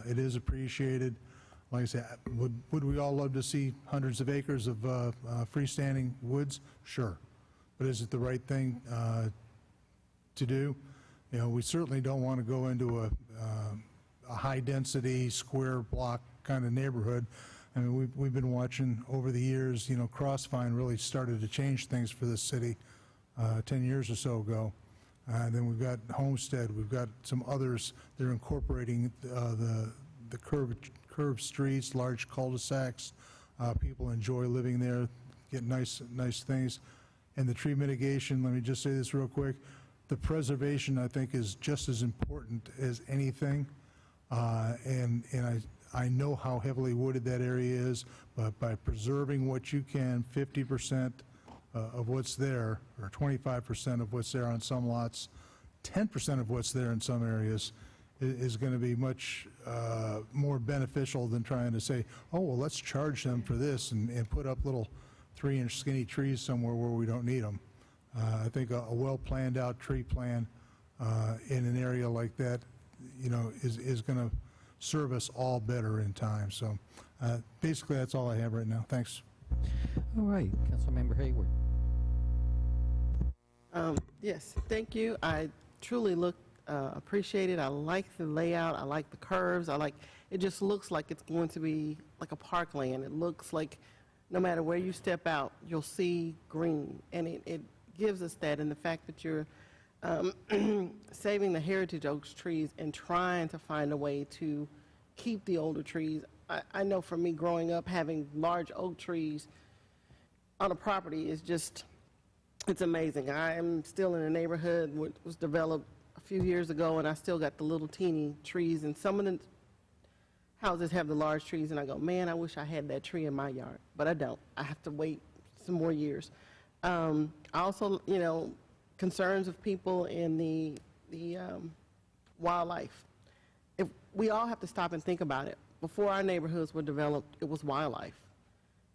It is appreciated. Like I said, would we all love to see hundreds of acres of freestanding woods? Sure. But is it the right thing to do? You know, we certainly don't want to go into a high-density, square block kind of neighborhood. I mean, we've been watching over the years, you know, Crossvine really started to change things for this city 10 years or so ago. Then we've got Homestead, we've got some others that are incorporating the curved streets, large cul-de-sacs. People enjoy living there, get nice things. And the tree mitigation, let me just say this real quick, the preservation, I think, is just as important as anything. And I know how heavily wooded that area is, but by preserving what you can, 50% of what's there, or 25% of what's there on some lots, 10% of what's there in some areas, is going to be much more beneficial than trying to say, oh, well, let's charge them for this and put up little 3-inch skinny trees somewhere where we don't need them. I think a well-planned out tree plan in an area like that, you know, is going to serve us all better in time. So basically, that's all I have right now. Thanks. All right, Councilmember Hayward. Yes, thank you. I truly appreciate it. I like the layout. I like the curves. It just looks like it's going to be like a parkland. It looks like no matter where you step out, you'll see green. And it gives us that. And the fact that you're saving the heritage oaks trees and trying to find a way to keep the older trees. I know for me growing up, having large oak trees on a property is just, it's amazing. I am still in a neighborhood which was developed a few years ago, and I still got the little teeny trees, and some of the houses have the large trees, and I go, man, I wish I had that tree in my yard, but I don't. I have to wait some more years. I also, you know, concerns of people in the wildlife. If we all have to stop and think about it. Before our neighborhoods were developed, it was wildlife.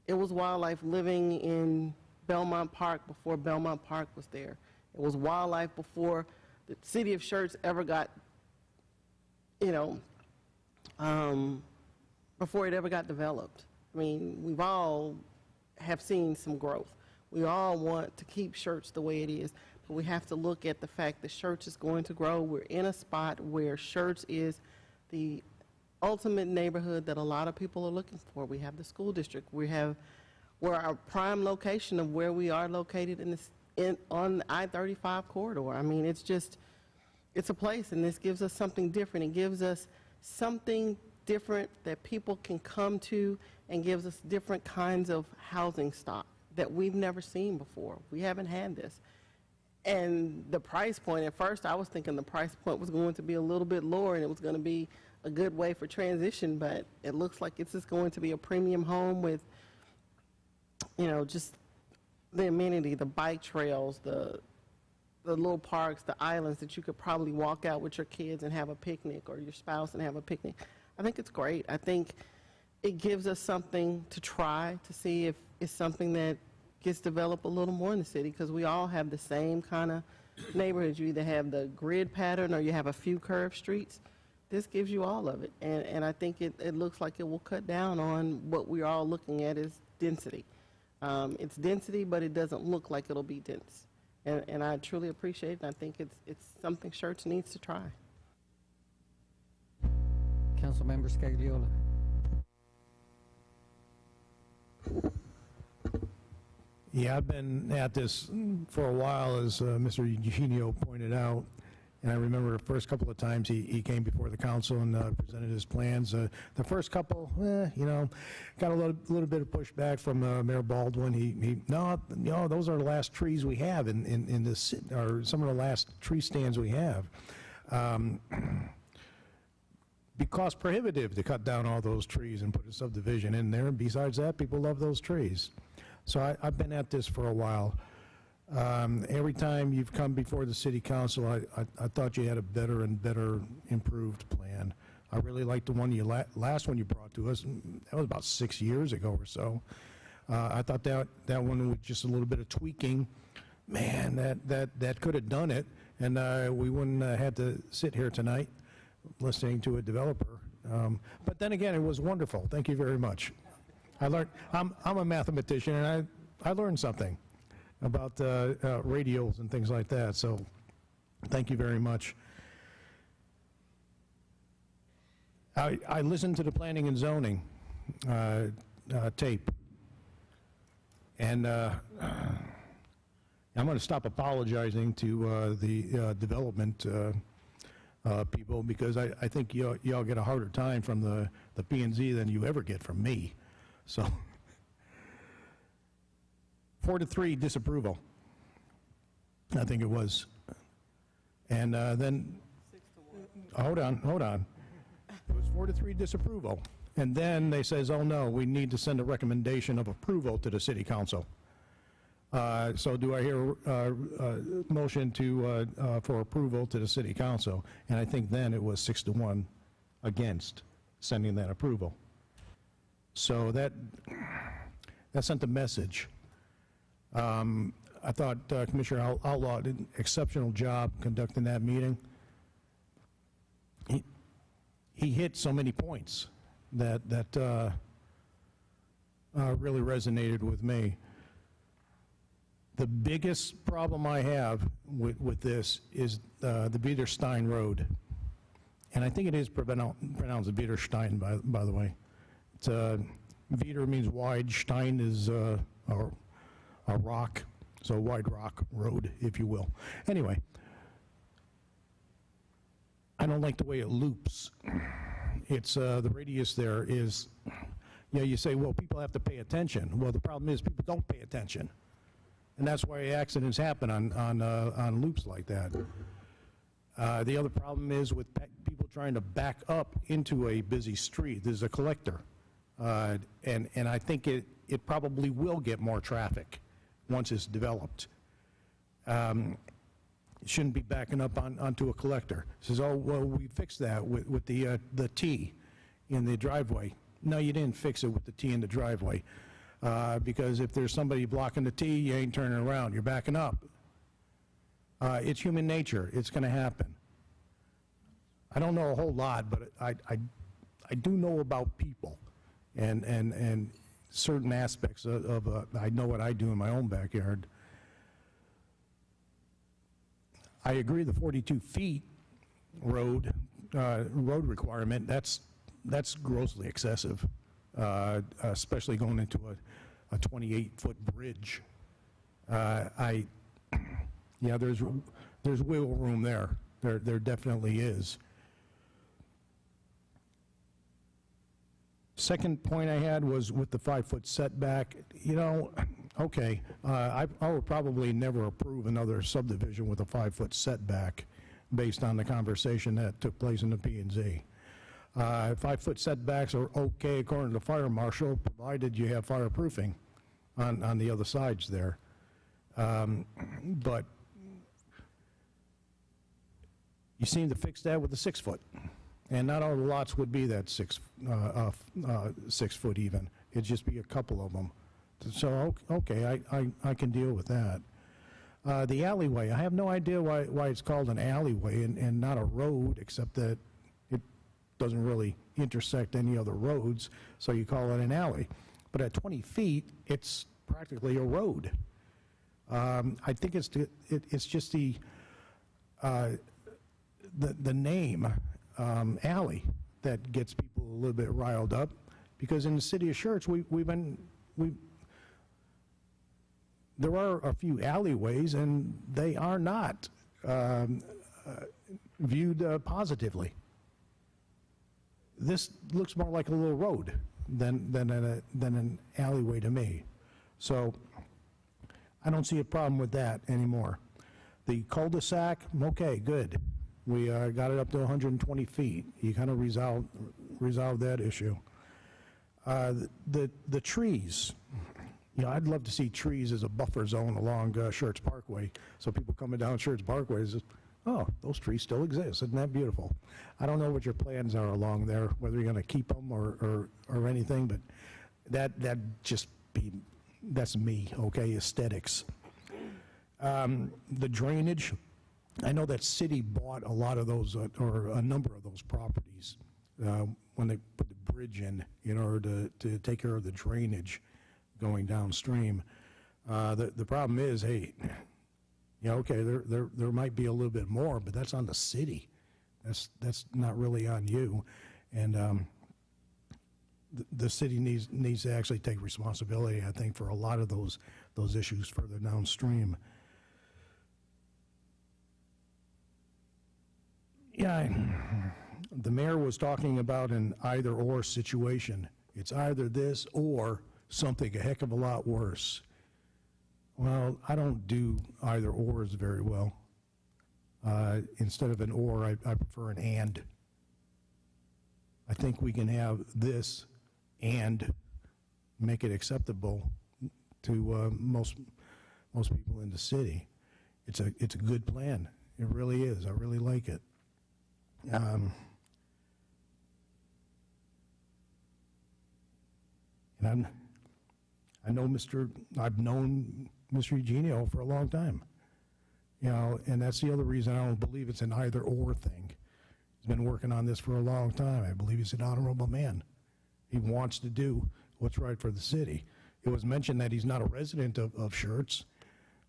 It was wildlife living in Belmont Park before Belmont Park was there. It was wildlife before the city of Schertz ever got, you know, before it ever got developed. I mean, we've all have seen some growth. We all want to keep Schertz the way it is, but we have to look at the fact that Schertz is going to grow. We're in a spot where Schertz is the ultimate neighborhood that a lot of people are looking for. We have the school district. We're our prime location of where we are located on the I-35 corridor. I mean, it's just, it's a place, and this gives us something different. It gives us something different that people can come to, and gives us different kinds of housing stock that we've never seen before. We haven't had this. And the price point, at first I was thinking the price point was going to be a little bit lower, and it was going to be a good way for transition, but it looks like it's just going to be a premium home with, you know, just the amenity, the bike trails, the little parks, the islands that you could probably walk out with your kids and have a picnic, or your spouse and have a picnic. I think it's great. I think it gives us something to try to see if it's something that gets developed a little more in the city, because we all have the same kind of neighborhoods. You either have the grid pattern or you have a few curved streets. This gives you all of it, and I think it looks like it will cut down on what we're all looking at as density. It's density, but it doesn't look like it'll be dense, and I truly appreciate it, and I think it's something Schertz needs to try. Councilmember Scagliola. Yeah, I've been at this for a while, as Mr. Eugenio pointed out, and I remember the first couple of times he came before the council and presented his plans. The first couple, you know, got a little bit of pushback from Mayor Baldwin. No, those are the last trees we have in this, or some of the last tree stands we have. Be cost prohibitive to cut down all those trees and put a subdivision in there, and besides that, people love those trees. So I've been at this for a while. Every time you've come before the city council, I thought you had a better and better improved plan. I really liked the one last one you brought to us. That was about 6 years ago or so. I thought that one with just a little bit of tweaking, man, that could have done it, and we wouldn't have had to sit here tonight listening to a developer. But then again, it was wonderful. Thank you very much. I learned. I'm a mathematician, and I learned something about radials and things like that. So, thank you very much. I listened to the planning and zoning tape, and I'm going to stop apologizing to the development people, because I think y'all get a harder time from the P&Z than you ever get from me. So, 4-3 disapproval, I think it was. And then, hold on. It was 4-3 disapproval. And then they says, oh no, we need to send a recommendation of approval to the city council. So do I hear a motion for approval to the city council? And I think then it was 6-1 against sending that approval. So that sent a message. I thought Commissioner Outlaw did an exceptional job conducting that meeting. He hit so many points that really resonated with me. The biggest problem I have with this is the Biederstein Road. And I think it is pronounced Biederstein, by the way. It's, Bieder means wide, Stein is a rock, so Wide Rock Road, if you will. Anyway, don't like the way it loops. It's, the radius there is, you know, you say, well, people have to pay attention. Well, the problem is people don't pay attention. And that's why accidents happen on loops like that. The other problem is with people trying to back up into a busy street. There's a collector. And I think it probably will get more traffic once it's developed. It shouldn't be backing up onto a collector. Says, oh, well, we fixed that with the T in the driveway. No, you didn't fix it with the T in the driveway. Because if there's somebody blocking the T, you ain't turning around, you're backing up. It's human nature, it's gonna happen. I don't know a whole lot, but I do know about people and certain aspects of I know what I do in my own backyard. I agree the 42 feet road requirement, that's grossly excessive, especially going into a 28-foot bridge. Yeah, there's wiggle room there. There definitely is. Second point I had was with the 5-foot setback. You know, okay, I would probably never approve another subdivision with a 5-foot setback based on the conversation that took place in the P&Z. 5-foot setbacks are okay according to the fire marshal, provided you have fireproofing on the other sides there. But you seem to fix that with the 6-foot. And not all the lots would be that 6 foot even. It'd just be a couple of them. So, okay, I can deal with that. The alleyway, I have no idea why it's called an alleyway and not a road, except that it doesn't really intersect any other roads, so you call it an alley. But at 20 feet, it's practically a road. I think it's just the name, alley, that gets people a little bit riled up, because in the city of Schertz, there are a few alleyways, and they are not viewed positively. This looks more like a little road than an alleyway to me. So I don't see a problem with that anymore. The cul-de-sac, okay, good. We got it up to 120 feet. You kind of resolved that issue. The trees, you know, I'd love to see trees as a buffer zone along Schertz Parkway. So people coming down Schertz Parkway is, oh, those trees still exist. Isn't that beautiful? I don't know what your plans are along there, whether you're going to keep them or anything, but that's me, okay, aesthetics. The drainage, I know that city bought a lot of those, or a number of those properties when they put the bridge in order to take care of the drainage going downstream. The problem is, hey, yeah, okay, there might be a little bit more, but that's on the city. That's not really on you. And the city needs to actually take responsibility, I think, for a lot of those issues further downstream. Yeah, the mayor was talking about an either-or situation. It's either this or something a heck of a lot worse. Well, I don't do either-ors very well. Instead of an or, I prefer an and. I think we can have this and make it acceptable to most people in the city. It's a good plan. It really is. I really like it. And I've known Mr. Eugenio for a long time, you know, and that's the other reason I don't believe it's an either-or thing. He's been working on this for a long time. I believe he's an honorable man. He wants to do what's right for the city. It was mentioned that he's not a resident of Schertz,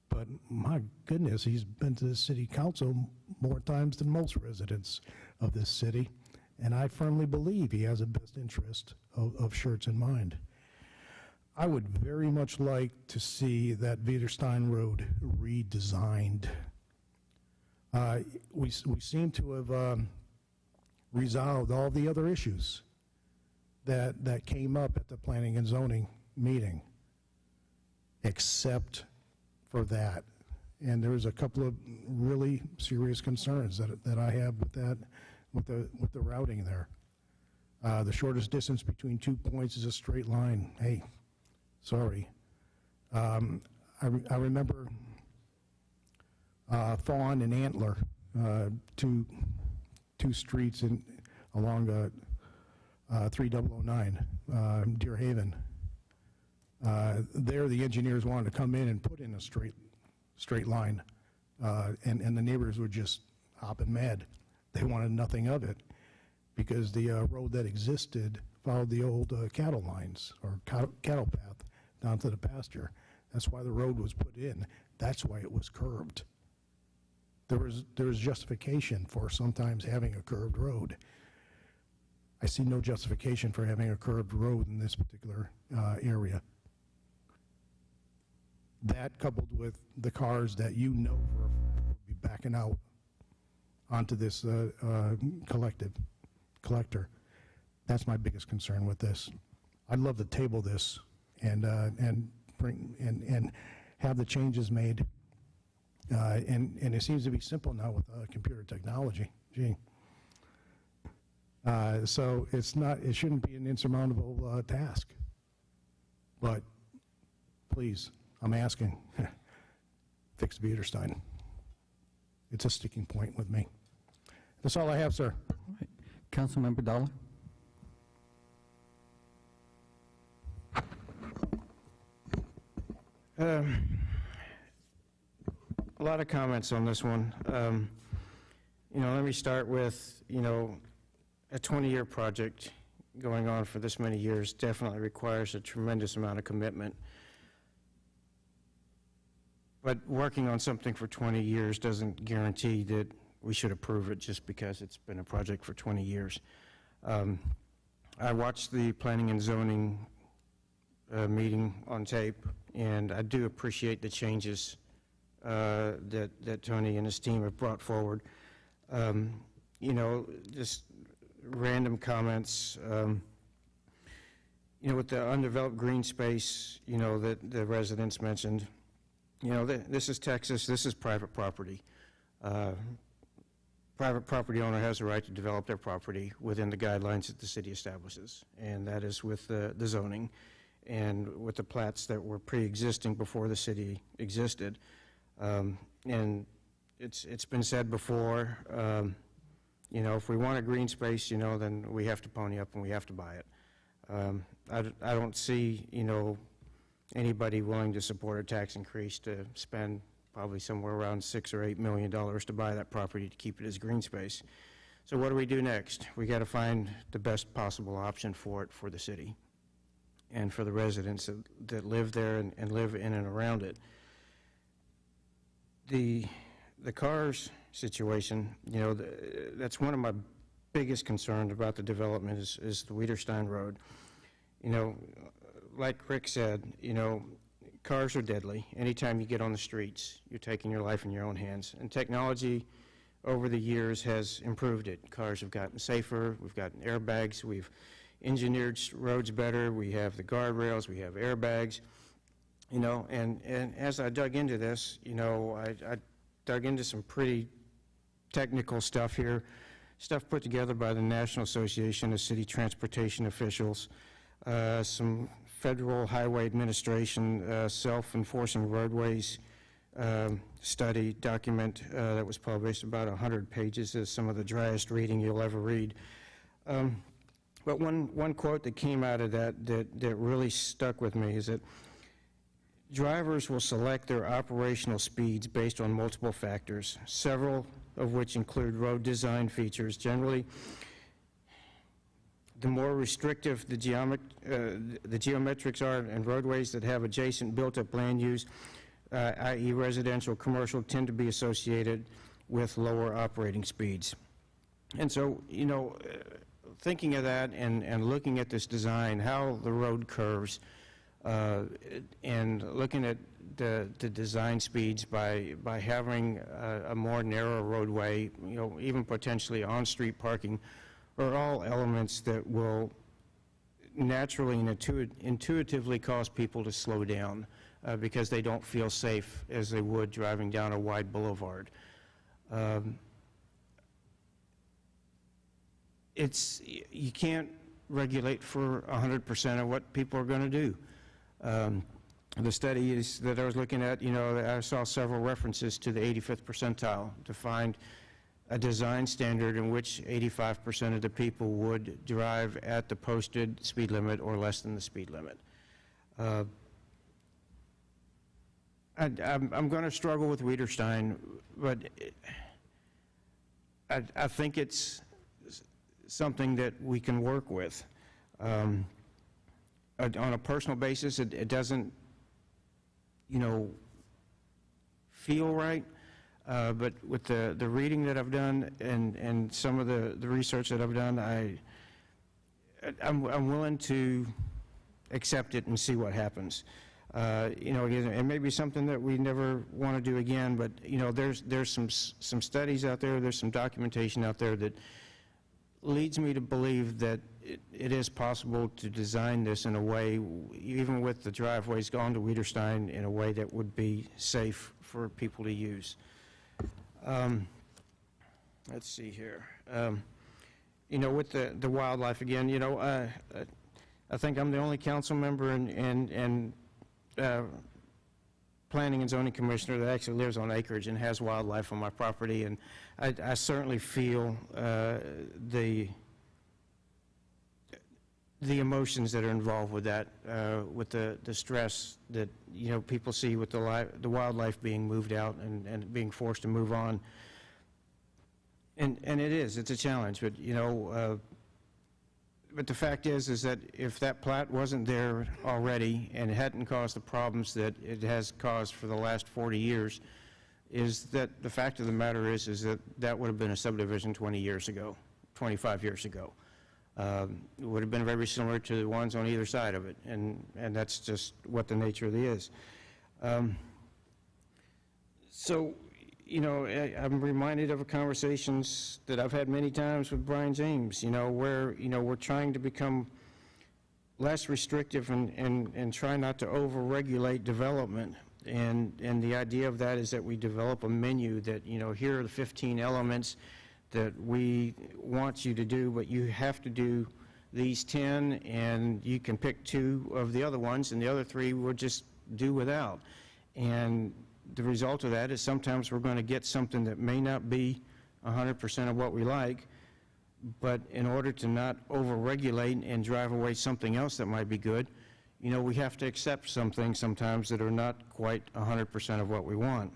but my goodness, he's been to the city council more times than most residents of this city, and I firmly believe he has a best interest of Schertz in mind. I would very much like to see that Wiederstein Road redesigned. We seem to have resolved all the other issues that came up at the planning and zoning meeting, except for that. And there's a couple of really serious concerns that I have with that, with the routing there. The shortest distance between 2 points is a straight line. Hey, sorry. I remember Fawn and Antler, two streets along 3009, Deer Haven. There, the engineers wanted to come in and put in a straight line, and the neighbors were just hopping mad. They wanted nothing of it because the road that existed followed the old cattle lines or cattle path down to the pasture. That's why the road was put in. That's why it was curved. There was justification for sometimes having a curved road. I see no justification for having a curved road in this particular area. That, coupled with the cars that you know for a fact will be backing out onto this collector, that's my biggest concern with this. I'd love to table this and have the changes made. And it seems to be simple now with computer technology. Gee. So it shouldn't be an insurmountable task. But please, I'm asking, fix Wiederstein. It's a sticking point with me. That's all I have, sir. All right. Councilmember Dollar. A lot of comments on this one. Let me start with, a 20-year project going on for this many years definitely requires a tremendous amount of commitment. But working on something for 20 years doesn't guarantee that we should approve it just because it's been a project for 20 years. I watched the planning and zoning meeting on tape, and I do appreciate the changes that Tony and his team have brought forward. Just random comments. With the undeveloped green space, that the residents mentioned, this is Texas, this is private property. Private property owner has a right to develop their property within the guidelines that the city establishes, and that is with the zoning and with the plats that were pre-existing before the city existed. And it's been said before, if we want a green space, then we have to pony up and we have to buy it. I don't see, anybody willing to support a tax increase to spend probably somewhere around $6 or $8 million to buy that property to keep it as green space. So what do we do next? We got to find the best possible option for it for the city and for the residents that live there and live in and around it. The cars situation, that's one of my biggest concerns about the development is the Wiederstein Road. Like Rick said, cars are deadly. Anytime you get on the streets, you're taking your life in your own hands. And technology over the years has improved it. Cars have gotten safer, we've gotten airbags, we've engineered roads better, we have the guardrails, we have airbags. And as I dug into this, I dug into some pretty technical stuff here, stuff put together by the National Association of City Transportation Officials, some Federal Highway Administration self-enforcing roadways study document that was published, about 100 pages, is some of the driest reading you'll ever read. But one quote that came out of that really stuck with me is that drivers will select their operational speeds based on multiple factors, several of which include road design features. Generally, the more restrictive the geometrics are and roadways that have adjacent built-up land use, i.e. residential, commercial, tend to be associated with lower operating speeds. And so, thinking of that and looking at this design, how the road curves, and looking at the design speeds by having a more narrow roadway, even potentially on-street parking are all elements that will naturally and intuitively cause people to slow down because they don't feel safe as they would driving down a wide boulevard. You can't regulate for 100% of what people are going to do. The studies that I was looking at, I saw several references to the 85th percentile to find a design standard in which 85% of the people would drive at the posted speed limit or less than the speed limit. I'm going to struggle with Wiederstein, but I think it's something that we can work with. On a personal basis, it doesn't, feel right. But with the reading that I've done and some of the research that I've done, I'm willing to accept it and see what happens. It may be something that we never want to do again, but there's some studies out there, there's some documentation out there that leads me to believe that it is possible to design this in a way, even with the driveways going to Wiederstein, in a way that would be safe for people to use. Let's see here. With the wildlife again, I think I'm the only council member and planning and zoning commissioner that actually lives on acreage and has wildlife on my property, and I certainly feel the emotions that are involved with that, with the stress that people see with the wildlife being moved out and being forced to move on, and it's a challenge, but the fact is that if that plat wasn't there already and it hadn't caused the problems that it has caused for the last 40 years, is that the fact of the matter is that would have been a subdivision 20 years ago, 25 years ago. It would have been very similar to the ones on either side of it, and that's just what the nature of it is. I'm reminded of conversations that I've had many times with Brian James, where, we're trying to become less restrictive and try not to over-regulate development. And the idea of that is that we develop a menu that, here are the 15 elements that we want you to do, but you have to do these 10, and you can pick 2 of the other ones, and the other 3 we'll just do without. And the result of that is sometimes we're going to get something that may not be 100% of what we like, but in order to not over-regulate and drive away something else that might be good, we have to accept some things sometimes that are not quite 100% of what we want.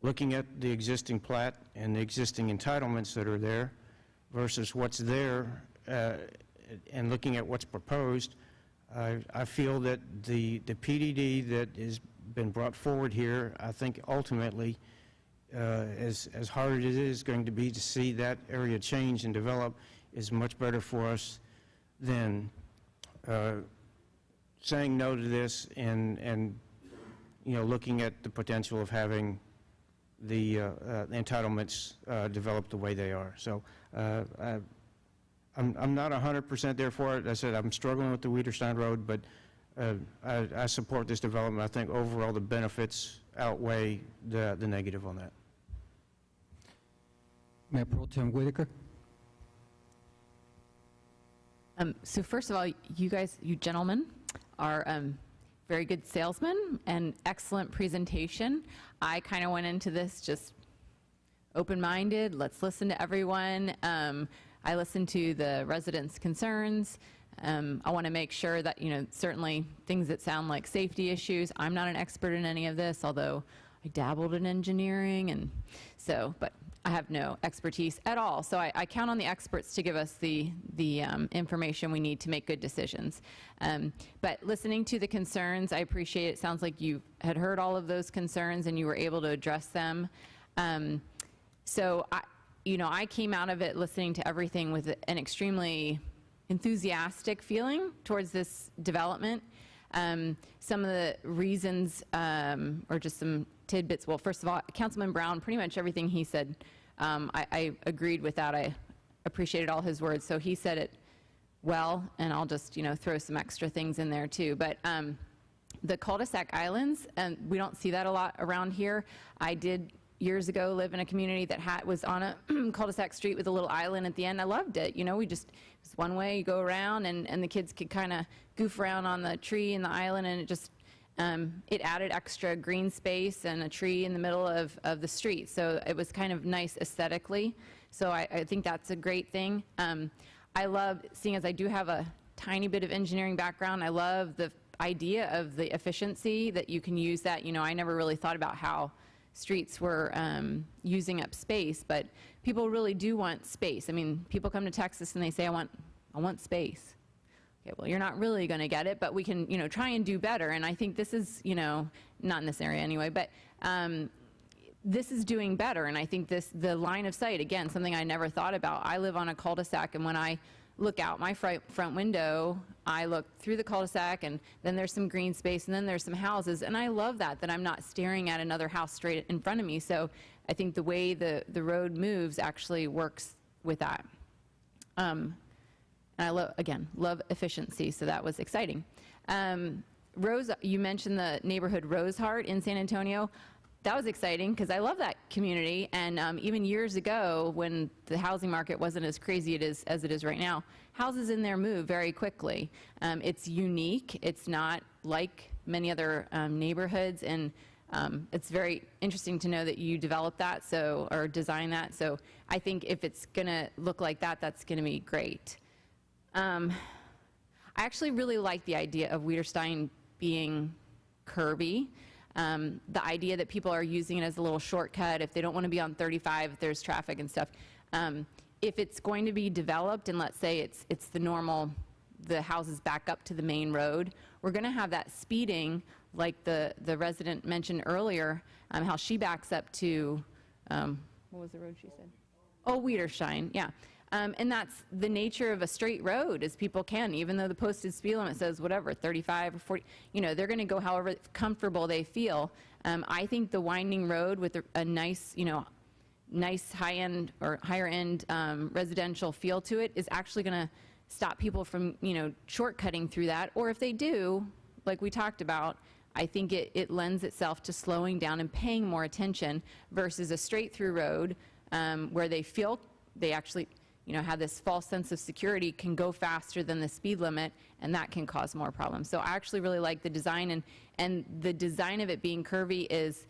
Looking at the existing plat and the existing entitlements that are there versus what's there, and looking at what's proposed, I feel that the PDD that has been brought forward here, I think ultimately, as hard as it is going to be to see that area change and develop, is much better for us than saying no to this and looking at the potential of having the entitlements develop the way they are. So I'm not 100% there for it. I said I'm struggling with the Wiederstein Road, but I support this development. I think overall the benefits outweigh the negative on that. Mayor Pro Tem Whitaker. So first of all, you gentlemen are very good salesmen and excellent presentation. I kind of went into this just open-minded. Let's listen to everyone. I listened to the residents' concerns. I want to make sure that, certainly things that sound like safety issues. I'm not an expert in any of this, although I dabbled in engineering, but I have no expertise at all. So I count on the experts to give us the information we need to make good decisions. But listening to the concerns, I appreciate it. Sounds like you had heard all of those concerns and you were able to address them. So I came out of it listening to everything with an extremely enthusiastic feeling towards this development. Some of the reasons, or just some tidbits. Well, first of all, Councilman Brown, pretty much everything he said, I agreed with that. appreciated all his words. So he said it well, and I'll just, throw some extra things in there too. But the cul-de-sac islands, and we don't see that a lot around here. I did years ago live in a community that was on a cul-de-sac street with a little island at the end. I loved it. We just, it was one way, you go around, and the kids could kind of goof around on the tree and the island, and it just, it added extra green space and a tree in the middle of the street. So it was kind of nice aesthetically. So I think that's a great thing. I love, seeing as I do have a tiny bit of engineering background, I love the idea of the efficiency that you can use that. I never really thought about how streets were using up space, but people really do want space. I mean, people come to Texas and they say, I want space. Okay, well, you're not really going to get it, but we can, try and do better. And I think this is, not in this area anyway, but this is doing better. And I think the line of sight, again, something I never thought about. I live on a cul-de-sac, and when I look out my front window, I look through the cul-de-sac, and then there's some green space, and then there's some houses. And I love that I'm not staring at another house straight in front of me. So I think the way the road moves actually works with that. And I love efficiency, so that was exciting. Rose, you mentioned the neighborhood Roseheart in San Antonio. That was exciting because I love that community, and even years ago when the housing market wasn't as crazy as it is right now, houses in there move very quickly. It's unique. It's not like many other neighborhoods, and it's very interesting to know that you developed that or designed that. So I think if it's going to look like that, that's going to be great. I actually really like the idea of Wiederstein being curvy. The idea that people are using it as a little shortcut if they don't want to be on 35, if there's traffic and stuff. If it's going to be developed, and let's say it's the houses back up to the main road, we're going to have that speeding, like the resident mentioned earlier, how she backs up to, what was the road she said? Oh, Wiederstein, yeah. And that's the nature of a straight road, is people can, even though the posted speed limit says whatever, 35 or 40, they're going to go however comfortable they feel. I think the winding road with a nice, nice high-end or higher-end residential feel to it is actually going to stop people from, shortcutting through that. Or if they do, like we talked about, I think it lends itself to slowing down and paying more attention versus a straight-through road where they feel they actually have this false sense of security, can go faster than the speed limit, and that can cause more problems. So I actually really like the design, and the design of it being curvy is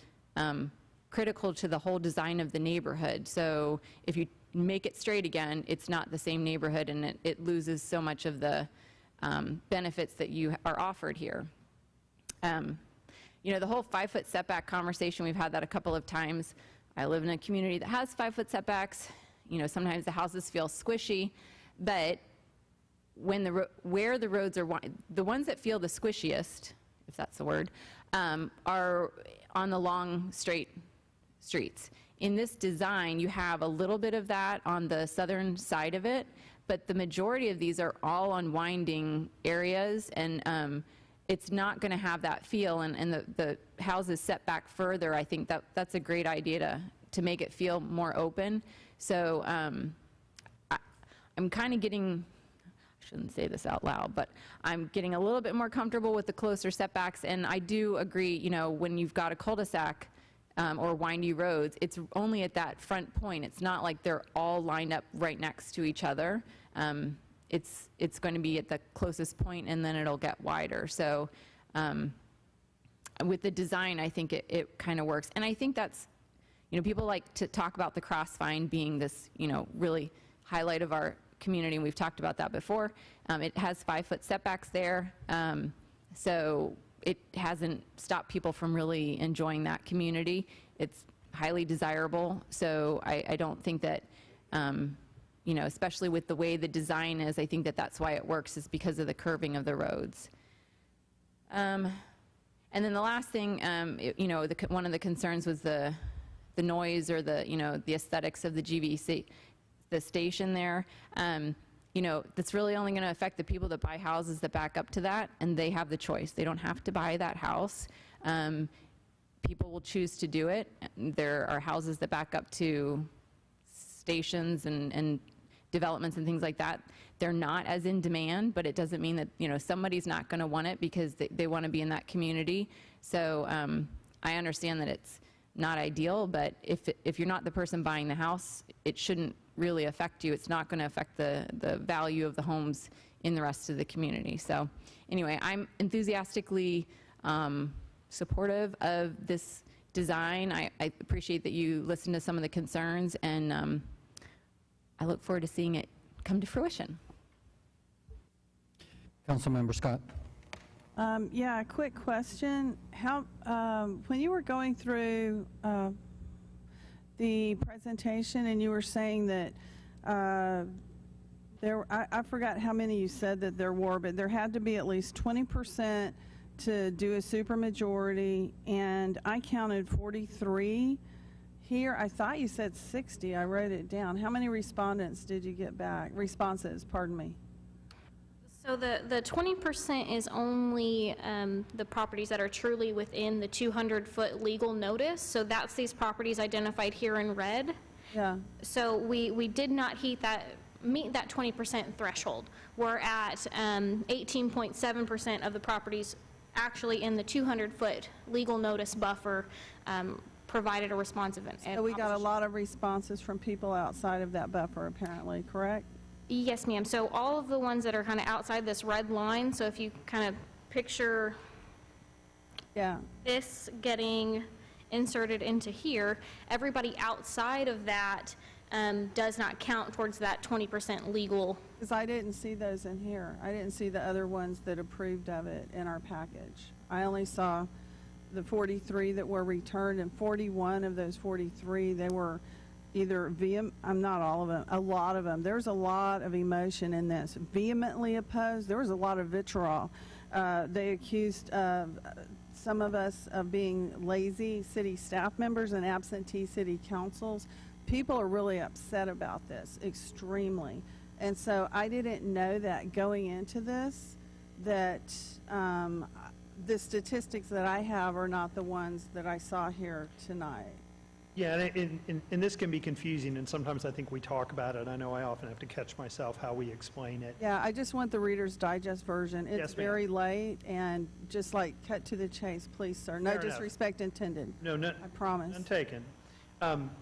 critical to the whole design of the neighborhood. So if you make it straight again, it's not the same neighborhood, and it loses so much of the benefits that you are offered here. The whole 5-foot setback conversation, we've had that a couple of times. I live in a community that has 5-foot setbacks. Sometimes the houses feel squishy, but where the roads are wide, the ones that feel the squishiest, if that's the word, are on the long, straight streets. In this design, you have a little bit of that on the southern side of it, but the majority of these are all on winding areas, and it's not going to have that feel, and the houses set back further. I think that's a great idea to make it feel more open. So I'm kind of getting, I shouldn't say this out loud, but I'm getting a little bit more comfortable with the closer setbacks, and I do agree, when you've got a cul-de-sac or windy roads, it's only at that front point. It's not like they're all lined up right next to each other. It's going to be at the closest point, and then it'll get wider. So with the design, I think it kind of works. And I think that's, people like to talk about the crossvine being this, really highlight of our community, and we've talked about that before. It has 5-foot setbacks there, so it hasn't stopped people from really enjoying that community. It's highly desirable, so I don't think that, especially with the way the design is, I think that's why it works, is because of the curving of the roads. And then the last thing, one of the concerns was the noise or the aesthetics of the GVC, the station there. That's really only going to affect the people that buy houses that back up to that, and they have the choice. They don't have to buy that house. People will choose to do it. There are houses that back up to stations, and developments and things like that, they're not as in demand, but it doesn't mean that, somebody's not going to want it because they want to be in that community. So I understand that it's not ideal, but if you're not the person buying the house, it shouldn't really affect you. It's not going to affect the value of the homes in the rest of the community. So anyway, I'm enthusiastically supportive of this design. I appreciate that you listened to some of the concerns, and I look forward to seeing it come to fruition. Councilmember Scott. Yeah, a quick question. How, when you were going through the presentation and you were saying that I forgot how many you said that there were, but there had to be at least 20% to do a supermajority, and I counted 43 here. I thought you said 60. I wrote it down. How many respondents did you get back? Responses, pardon me. So the 20% is only the properties that are truly within the 200-foot legal notice. So that's these properties identified here in red. Yeah. So we did not meet that 20% threshold. We're at 18.7% of the properties actually in the 200-foot legal notice buffer provided a response event. So we got a lot of responses from people outside of that buffer, apparently, correct? Yes, ma'am. So all of the ones that are kind of outside this red line, so if you kind of picture this getting inserted into here, everybody outside of that does not count towards that 20% legal. Because I didn't see those in here. I didn't see the other ones that approved of it in our package. I only saw the 43 that were returned, and 41 of those 43, they were either not all of them, a lot of them. There's a lot of emotion in this. Vehemently opposed, there was a lot of vitriol. They accused some of us of being lazy city staff members and absentee city councils. People are really upset about this, extremely. And so I didn't know that going into this, that the statistics that I have are not the ones that I saw here tonight. Yeah, and this can be confusing, and sometimes I think we talk about it. I know I often have to catch myself how we explain it. Yeah, I just want the Reader's Digest version. It's Yes, ma'am. very late, and just like cut to the chase, please, sir. No Fair enough. disrespect intended. No, I promise. none taken.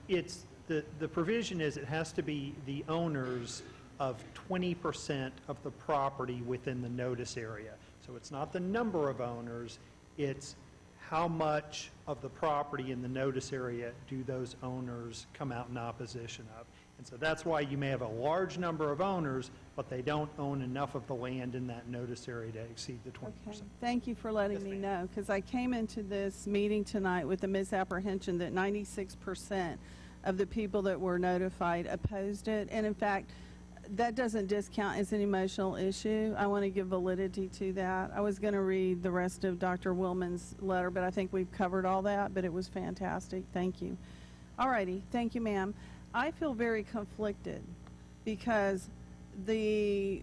It's the provision is it has to be the owners of 20% of the property within the notice area. So it's not the number of owners, it's how much of the property in the notice area do those owners come out in opposition of. And so that's why you may have a large number of owners, but they don't own enough of the land in that notice area to exceed the 20%. Okay. Thank you for letting me know, because I came into this meeting tonight with the misapprehension that 96% of the people that were notified opposed it. And in fact, that doesn't discount as an emotional issue. I want to give validity to that. I was going to read the rest of Dr. Willman's letter, but I think we've covered all that, but it was fantastic. Thank you. All righty. Thank you, ma'am. I feel very conflicted because I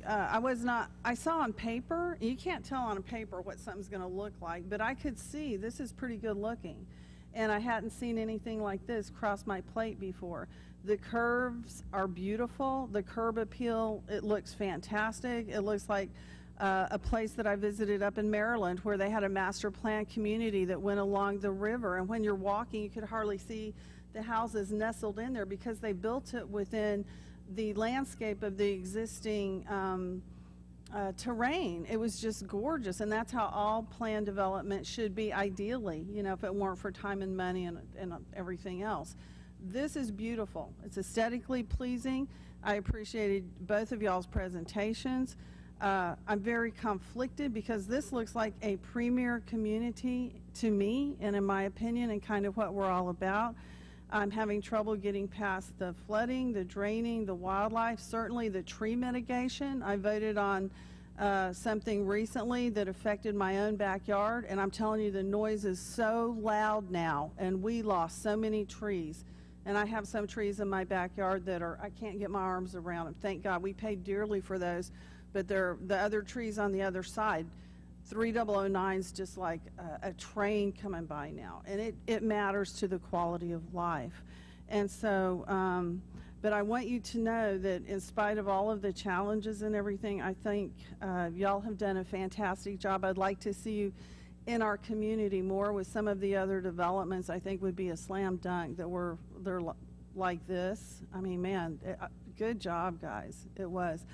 saw on paper, you can't tell on paper what something's going to look like, but I could see this is pretty good looking. And I hadn't seen anything like this cross my plate before. The curves are beautiful. The curb appeal, it looks fantastic. It looks like a place that I visited up in Maryland where they had a master plan community that went along the river. And when you're walking, you could hardly see the houses nestled in there because they built it within the landscape of the existing terrain. It was just gorgeous, and that's how all planned development should be ideally, if it weren't for time and money and everything else. This is beautiful. It's aesthetically pleasing. I appreciated both of y'all's presentations. I'm very conflicted because this looks like a premier community to me, and in my opinion, and kind of what we're all about. I'm having trouble getting past the flooding, the draining, the wildlife, certainly the tree mitigation. I voted on something recently that affected my own backyard, and I'm telling you, the noise is so loud now, and we lost so many trees. And I have some trees in my backyard that I can't get my arms around them. Thank God we paid dearly for those, but they're the other trees on the other side. 3009's just like a train coming by now, and it matters to the quality of life. And so But I want you to know that in spite of all of the challenges and everything, I think y'all have done a fantastic job. I'd like to see you in our community more with some of the other developments. I think would be a slam dunk that they're like this. I mean, man, good job, guys. It was.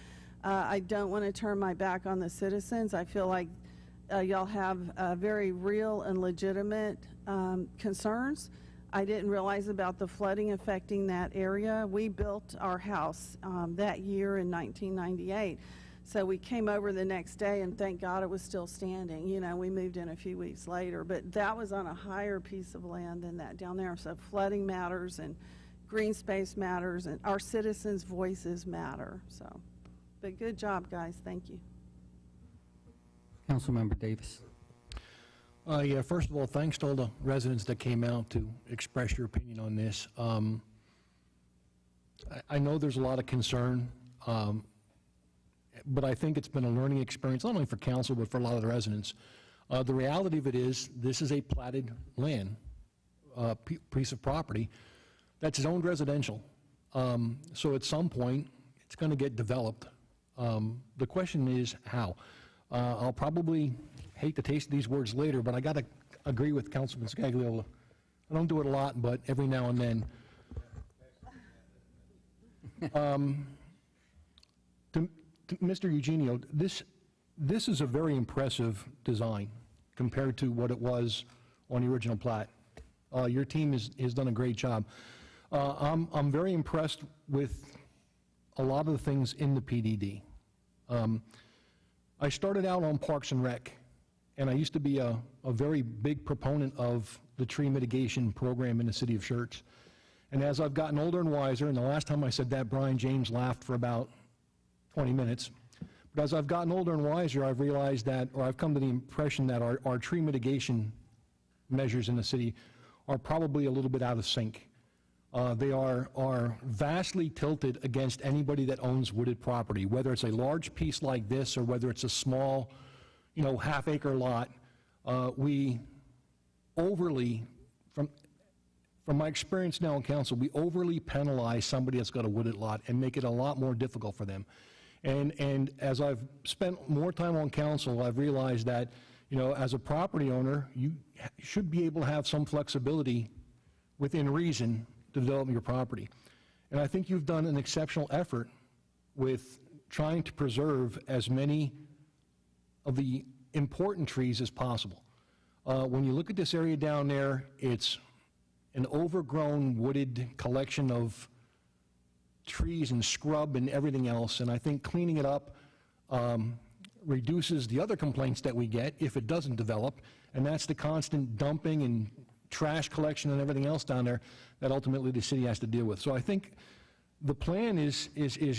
I don't want to turn my back on the citizens. I feel like y'all have very real and legitimate concerns. I didn't realize about the flooding affecting that area. We built our house that year in 1998. So we came over the next day, and thank God it was still standing. You know, we moved in a few weeks later, but that was on a higher piece of land than that down there. So flooding matters, and green space matters, and our citizens' voices matter. So, but good job, guys. Thank you. Councilmember Davis. Yeah, first of all, thanks to all the residents that came out to express your opinion on this. I know there's a lot of concern, but I think it's been a learning experience, not only for council, but for a lot of the residents. The reality of it is, this is a platted land, piece of property that's zoned residential. So at some point, it's going to get developed. The question is how. I'll probably hate to taste these words later, but I got to agree with Councilman Scagliola. I don't do it a lot, but every now and then. To Mr. Eugenio, this is a very impressive design compared to what it was on the original plat. Your team has done a great job. I'm very impressed with a lot of the things in the PDD. I started out on Parks and Rec, and I used to be a very big proponent of the tree mitigation program in the city of Schertz. And as I've gotten older and wiser, and the last time I said that, Brian James laughed for about 20 minutes. But as I've gotten older and wiser, I've realized that, or I've come to the impression that our tree mitigation measures in the city are probably a little bit out of sync. They are vastly tilted against anybody that owns wooded property, whether it's a large piece like this or whether it's a small, half-acre lot. We overly, from my experience now in council, we overly penalize somebody that's got a wooded lot and make it a lot more difficult for them. And as I've spent more time on council, I've realized that, as a property owner, you should be able to have some flexibility within reason to develop your property. And I think you've done an exceptional effort with trying to preserve as many of the important trees as possible. When you look at this area down there, it's an overgrown wooded collection of trees and scrub and everything else, and I think cleaning it up reduces the other complaints that we get if it doesn't develop, and that's the constant dumping and trash collection and everything else down there that ultimately the city has to deal with. So I think the plan is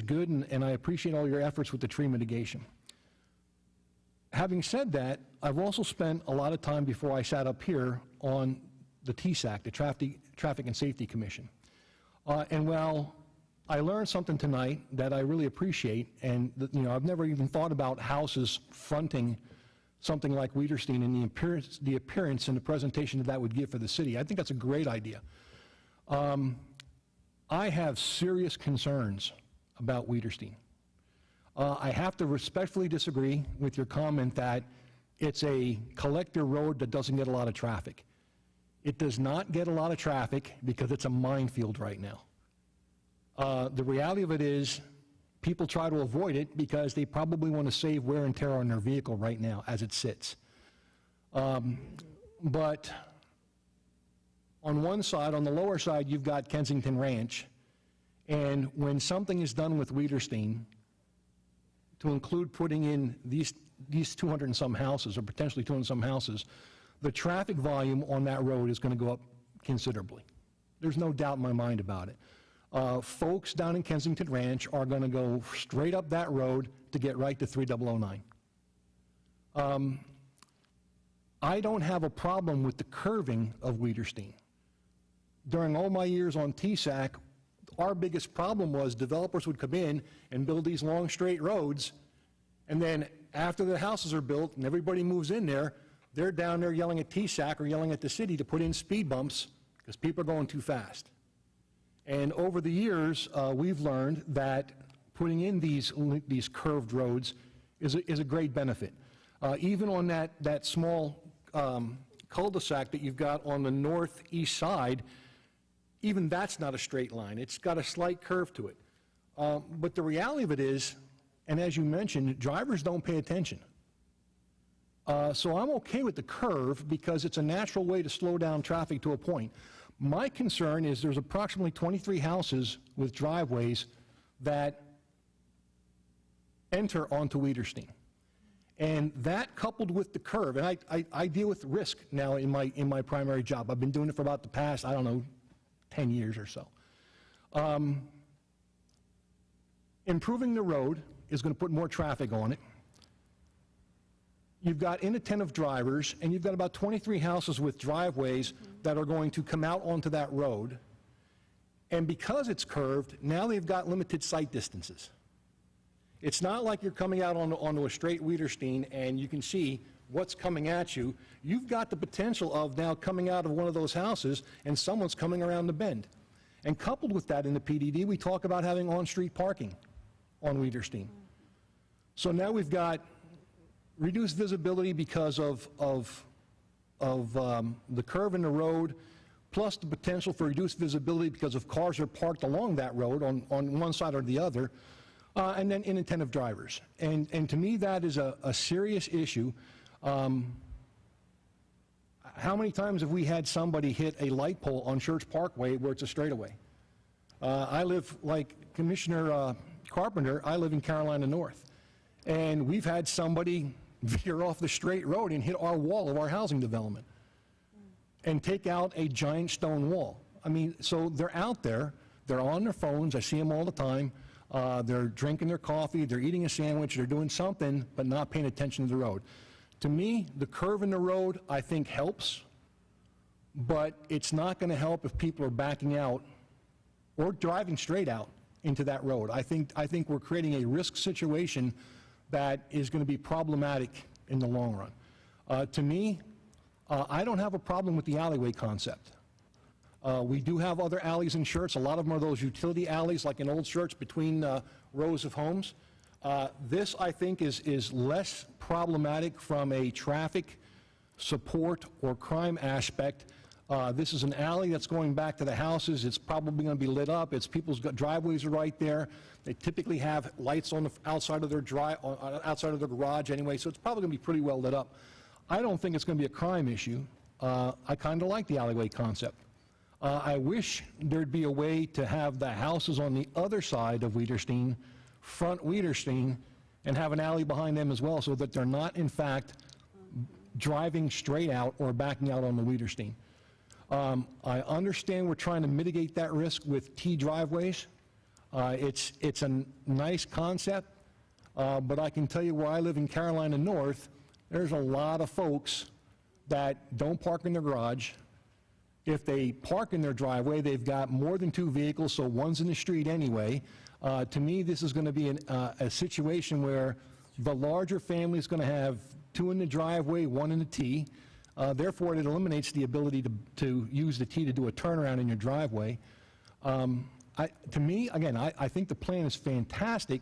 good, and I appreciate all your efforts with the tree mitigation. Having said that, I've also spent a lot of time before I sat up here on the TSAC, the Traffic and Safety Commission. And while I learned something tonight that I really appreciate, and I've never even thought about houses fronting something like Wiederstein and the appearance and the presentation that would give for the city. I think that's a great idea. I have serious concerns about Wiederstein. I have to respectfully disagree with your comment that it's a collector road that doesn't get a lot of traffic. It does not get a lot of traffic because it's a minefield right now. The reality of it is people try to avoid it because they probably want to save wear and tear on their vehicle right now as it sits. But on one side, on the lower side, you've got Kensington Ranch, and when something is done with Wiederstein, to include putting in these 200 and some houses, or potentially 200 and some houses, the traffic volume on that road is going to go up considerably. There's no doubt in my mind about it. Folks down in Kensington Ranch are going to go straight up that road to get right to 3009. I don't have a problem with the curving of Wiederstein. During all my years on TSAC, our biggest problem was developers would come in and build these long straight roads, and then after the houses are built and everybody moves in there, they're down there yelling at TSAC or yelling at the city to put in speed bumps because people are going too fast. And over the years, we've learned that putting in these curved roads is a great benefit. Even on that small cul-de-sac that you've got on the northeast side, even that's not a straight line. It's got a slight curve to it. But the reality of it is, and as you mentioned, drivers don't pay attention. So I'm okay with the curve because it's a natural way to slow down traffic to a point. My concern is there's approximately 23 houses with driveways that enter onto Wiederstein. And that coupled with the curve, and I deal with risk now in my primary job. I've been doing it for about the past, 10 years or so. Improving the road is going to put more traffic on it. You've got inattentive drivers, and you've got about 23 houses with driveways that are going to come out onto that road. And because it's curved, now they've got limited sight distances. It's not like you're coming out onto a straight Wiederstein and you can see what's coming at you. You've got the potential of now coming out of one of those houses and someone's coming around the bend. And coupled with that in the PDD, we talk about having on-street parking on Wiederstein. So now we've got reduced visibility because of the curve in the road, plus the potential for reduced visibility because of cars are parked along that road on one side or the other, and then inattentive drivers. And to me, that is a serious issue. How many times have we had somebody hit a light pole on Schertz Parkway where it's a straightaway? I live, like Commissioner Carpenter, I live in Carolina North. And we've had somebody veer off the straight road and hit our wall of our housing development and take out a giant stone wall. I mean, so they're out there, they're on their phones, I see them all the time, they're drinking their coffee, they're eating a sandwich, they're doing something, but not paying attention to the road. To me, the curve in the road, I think, helps, but it's not going to help if people are backing out or driving straight out into that road. I think we're creating a risk situation that is going to be problematic in the long run. To me, I don't have a problem with the alleyway concept. We do have other alleys in Schertz. A lot of them are those utility alleys like in Old Schertz between rows of homes. This, I think, is less problematic from a traffic support or crime aspect. This is an alley that's going back to the houses. It's probably going to be lit up. People's driveways are right there. They typically have lights on the outside of their outside of their garage anyway, so it's probably going to be pretty well lit up. I don't think it's going to be a crime issue. I kind of like the alleyway concept. I wish there'd be a way to have the houses on the other side of Wiederstein, front Wiederstein, and have an alley behind them as well, so that they're not, in fact, driving straight out or backing out on the Wiederstein. I understand we're trying to mitigate that risk with T driveways. It's a nice concept, but I can tell you where I live in Carolina North, there's a lot of folks that don't park in their garage. If they park in their driveway, they've got more than 2 vehicles, so one's in the street anyway. To me, this is going to be a situation where the larger family is going to have 2 in the driveway, 1 in the T. Therefore, it eliminates the ability to use the T to do a turnaround in your driveway. To me, again, I think the plan is fantastic,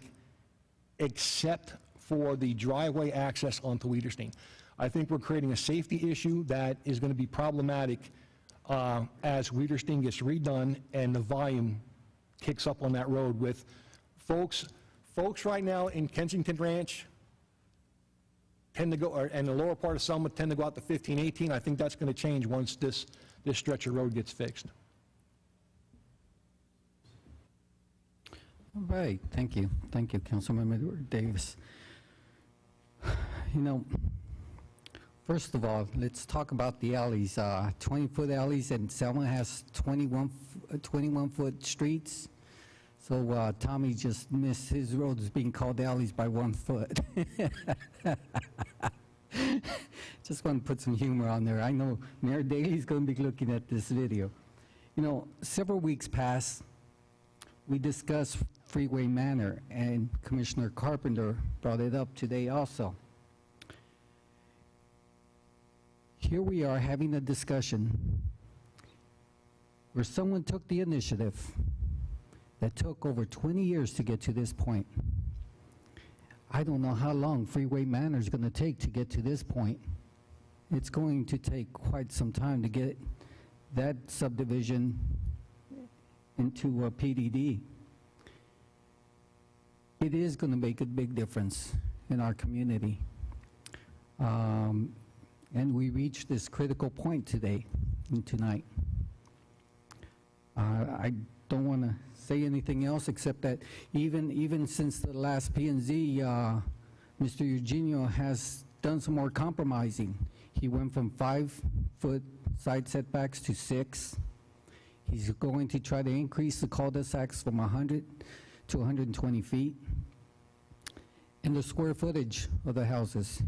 except for the driveway access onto Wiederstein. I think we're creating a safety issue that is going to be problematic as Wiederstein gets redone and the volume kicks up on that road with folks right now in Kensington Ranch tend to go, and the lower part of Selma tend to go out to 15, 18. I think that's going to change once this stretch of road gets fixed. All right, thank you, Councilmember Davis. You know, first of all, let's talk about the alleys. 20-foot alleys, and Selma has 21-foot streets. So Tommy just missed his roads being called alleys by 1 foot. Just want to put some humor on there. I know Mayor Daley's going to be looking at this video. You know, several weeks past, we discussed Freeway Manor, and Commissioner Carpenter brought it up today also. Here we are having a discussion where someone took the initiative that took over 20 years to get to this point. I don't know how long Freeway Manor is going to take to get to this point. It's going to take quite some time to get that subdivision into a PDD. It is going to make a big difference in our community. And we reached this critical point today and tonight. I don't want to say anything else except that even since the last P&Z, Mr. Eugenio has done some more compromising. He went from 5-foot side setbacks to 6. He's going to try to increase the cul-de-sacs from 100 to 120 feet. And the square footage of the houses,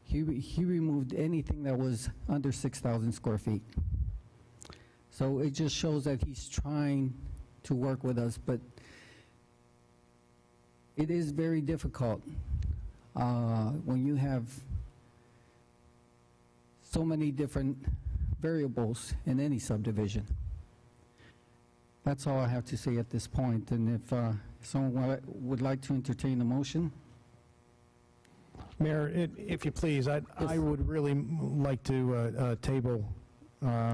he removed anything that was under 6,000 square feet. So it just shows that he's trying to work with us, but it is very difficult when you have so many different variables in any subdivision. That's all I have to say at this point, and if someone would like to entertain a motion. Mayor, if you please, I would really like to table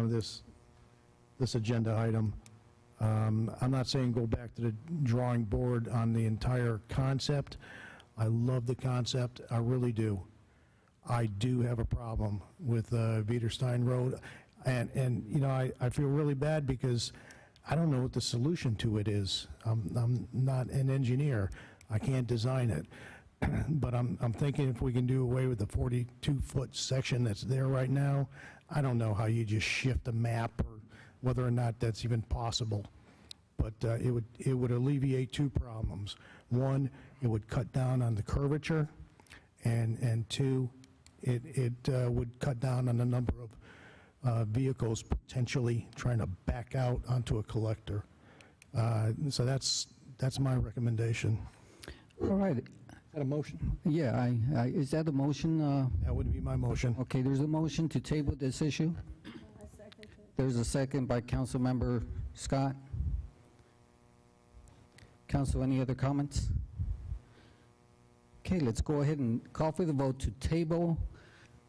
this agenda item. I'm not saying go back to the drawing board on the entire concept. I love the concept, I really do. I do have a problem with Wiederstein Road, and you know, I feel really bad because I don't know what the solution to it is. I'm not an engineer. I can't design it. But I'm thinking if we can do away with the 42-foot section that's there right now, I don't know how you just shift a map or whether or not that's even possible. But it would alleviate two problems. One, it would cut down on the curvature, and two, it would cut down on the number of vehicles potentially trying to back out onto a collector. So that's my recommendation. All right. Is that a motion? Yeah, is that a motion? That would be my motion. Okay, there's a motion to table this issue. There's a second by Councilmember Scott. Council, any other comments? Okay, let's go ahead and call for the vote to table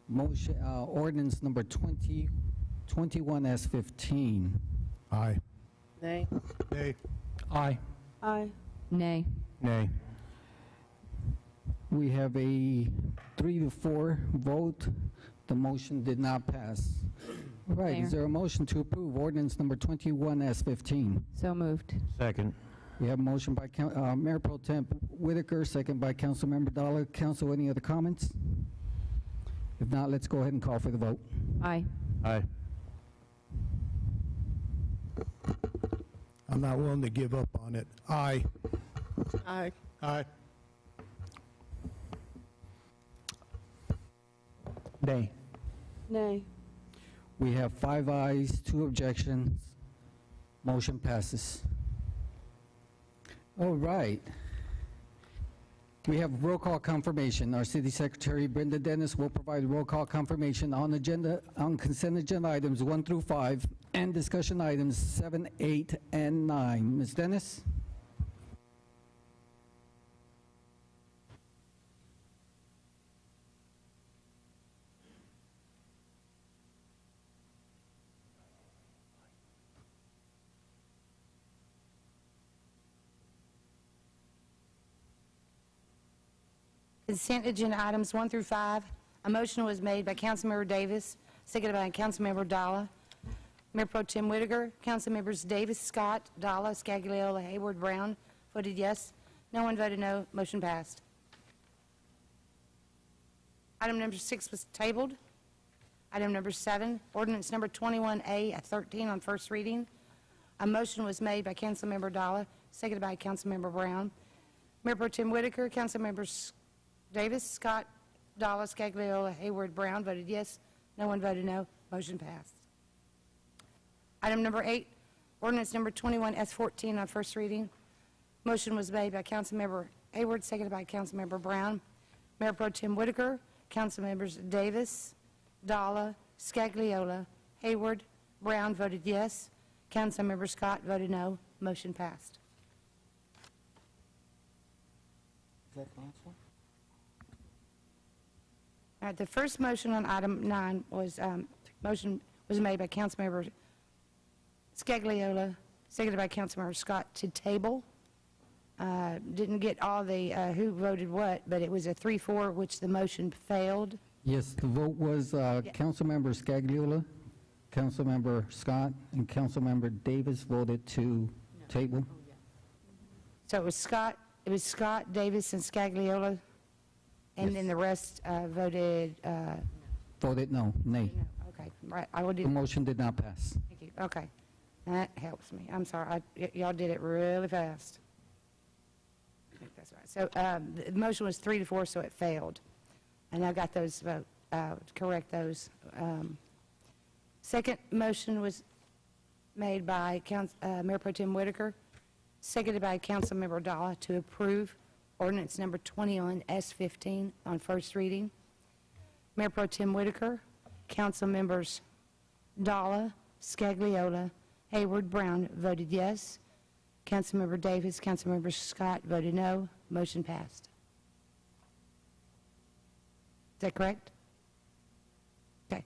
motion, ordinance number 2021-15. Aye. Nay. Nay. Aye. Aye. Nay. Nay. We have a 3-4 vote. The motion did not pass. All right, Mayor. is there a motion to approve ordinance number 21-15? So moved. Second. We have a motion by Mayor Pro Tem Whitaker, second by Councilmember Dollar. Council, any other comments? If not, let's go ahead and call for the vote. Aye. Aye. I'm not willing to give up on it. Aye. Aye. Aye. Nay. Nay. We have 5 ayes, 2 objections. Motion passes. All right. We have roll call confirmation. Our City Secretary, Brenda Dennis, will provide roll call confirmation on consent agenda items 1 through 5 and discussion items 7, 8, and 9. Ms. Dennis? Consent agenda items 1 through 5. A motion was made by Councilmember Davis, seconded by Councilmember Dalla. Mayor Pro Tem Whitaker, Councilmembers Davis, Scott, Dalla, Scagliola, Hayward, Brown voted yes. No one voted no. Motion passed. Item number 6 was tabled. Item number 7, ordinance number 21A at 13 on first reading. A motion was made by Councilmember Dalla, seconded by Councilmember Brown. Mayor Pro Tem Whitaker, Councilmembers Davis, Scott, Dalla, Scagliola, Hayward, Brown voted yes. No one voted no. Motion passed. Item number 8, ordinance number 21S14 on first reading. Motion was made by Councilmember Hayward, seconded by Councilmember Brown. Mayor Pro Tem Whitaker, Councilmembers Davis, Dalla, Scagliola, Hayward, Brown voted yes. Councilmember Scott voted no. Motion passed. All right, the first motion on item 9 was, motion was made by Councilmember Scagliola, seconded by Councilmember Scott to table. Didn't get all the, who voted what, but it was a 3-4, which the motion failed. Yes, the vote was Councilmember Scagliola, Councilmember Scott, and Councilmember Davis voted to table. So it was Scott, Davis, and Scagliola, and then the rest voted, Voted no, nay. okay, right, I will do. The motion did not pass. Thank you, okay. That helps me. I'm sorry, y'all did it really fast. I think that's right. So the motion was 3-4, so it failed. And I got those vote, correct those. Second motion was made by Mayor Pro Tem Whitaker, seconded by Councilmember Dalla to approve ordinance number 21S15 on first reading. Mayor Pro Tem Whitaker, Councilmembers Dalla, Scagliola, Hayward, Brown voted yes. Councilmember Davis, Councilmember Scott voted no. Motion passed. Is that correct? Okay.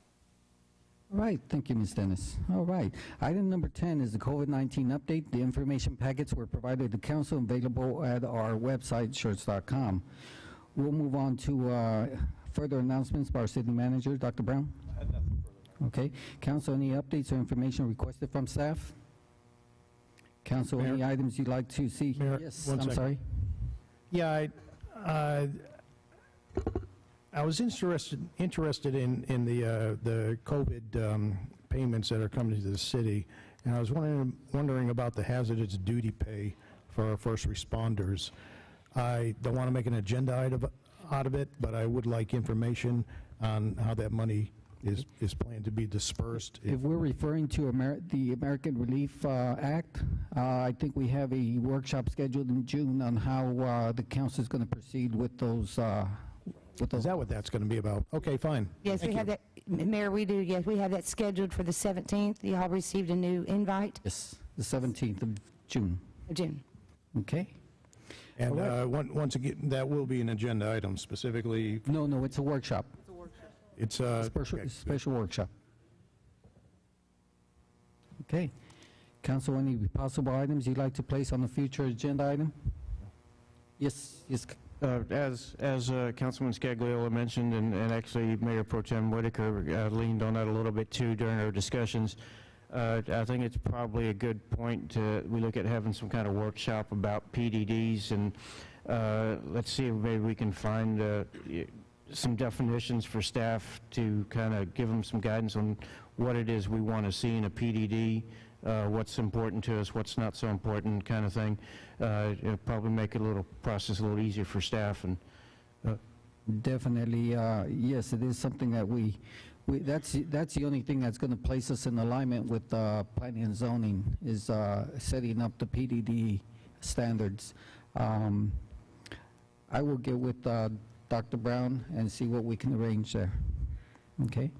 All right, thank you, Ms. Dennis. All right, item number 10 is the COVID-19 update. The information packets were provided to council, available at our website, schertz.com. We'll move on to further announcements by our city manager, Dr. Brown. I had nothing further. Okay, council, any updates or information requested from staff? Council, any items you'd like to see? Mayor, Yes, one I'm second. sorry. Yeah, I was interested in the COVID payments that are coming to the city, and I was wondering about the hazardous duty pay for our first responders. I don't want to make an agenda item out of it, but I would like information on how that money is planned to be dispersed. If we're referring to the American Relief Act, I think we have a workshop scheduled in June on how the council is going to proceed with those. Is that what that's going to be about? Okay, fine. Yes, Thank we have you. that, Mayor, we do, yes, we have that scheduled for the 17th. You all received a new invite? Yes, the 17th of June. June. Okay. And once again, that will be an agenda item specifically. No, it's a workshop. It's a Special workshop. Okay. Council, any possible items you'd like to place on the future agenda item? Yes. As Councilman Scagliola mentioned, and actually Mayor Pro Tem Whitaker leaned on that a little bit too during our discussions, I think it's probably a good point we look at having some kind of workshop about PDDs, and let's see if maybe we can find some definitions for staff to kind of give them some guidance on what it is we want to see in a PDD, what's important to us, what's not so important, kind of thing. It'll probably make it process a little easier for staff. And Definitely, yes, it is something that that's the only thing that's going to place us in alignment with planning and zoning is setting up the PDD standards. I will get with Dr. Brown and see what we can arrange there. Okay?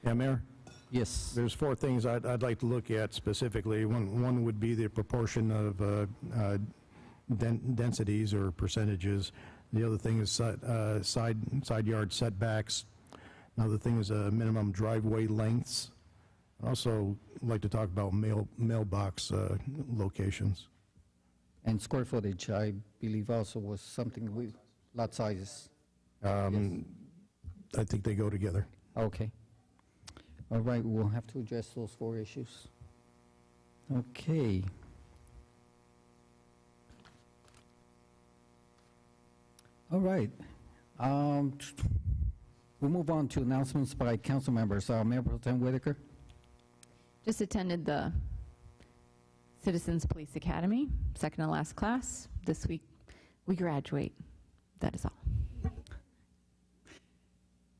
Yeah, Mayor? Yes. There's 4 things I'd like to look at specifically. One would be the proportion of densities or percentages. The other thing is side yard setbacks. Another thing is minimum driveway lengths. I'd also like to talk about mailbox locations. And square footage, I believe also was something lot sizes. I think they go together. Okay. All right, we'll have to address those 4 issues. Okay. All right. We'll move on to announcements by council members. Mayor Pro Tem Whitaker. Just attended the Citizens Police Academy, second to last class. This week we graduate. That is all.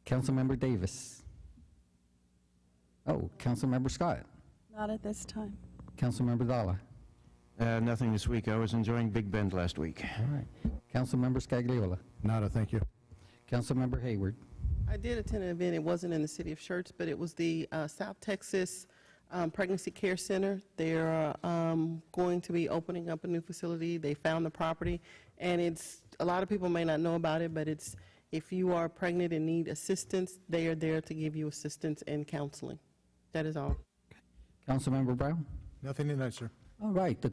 Councilmember Davis. Oh, Councilmember Scott. Not at this time. Councilmember Dalla. nothing this week. I was enjoying Big Bend last week. All right. Councilmember Scagliola. Nada, thank you. Councilmember Hayward. I did attend an event. It wasn't in the city of Schertz, but it was the South Texas Pregnancy Care Center. They're going to be opening up a new facility. They found the property, And it's, a lot of people may not know about it, but it's, if you are pregnant and need assistance, they are there to give you assistance and counseling. That is all. Councilmember Brown? Nothing tonight, sir. All right, the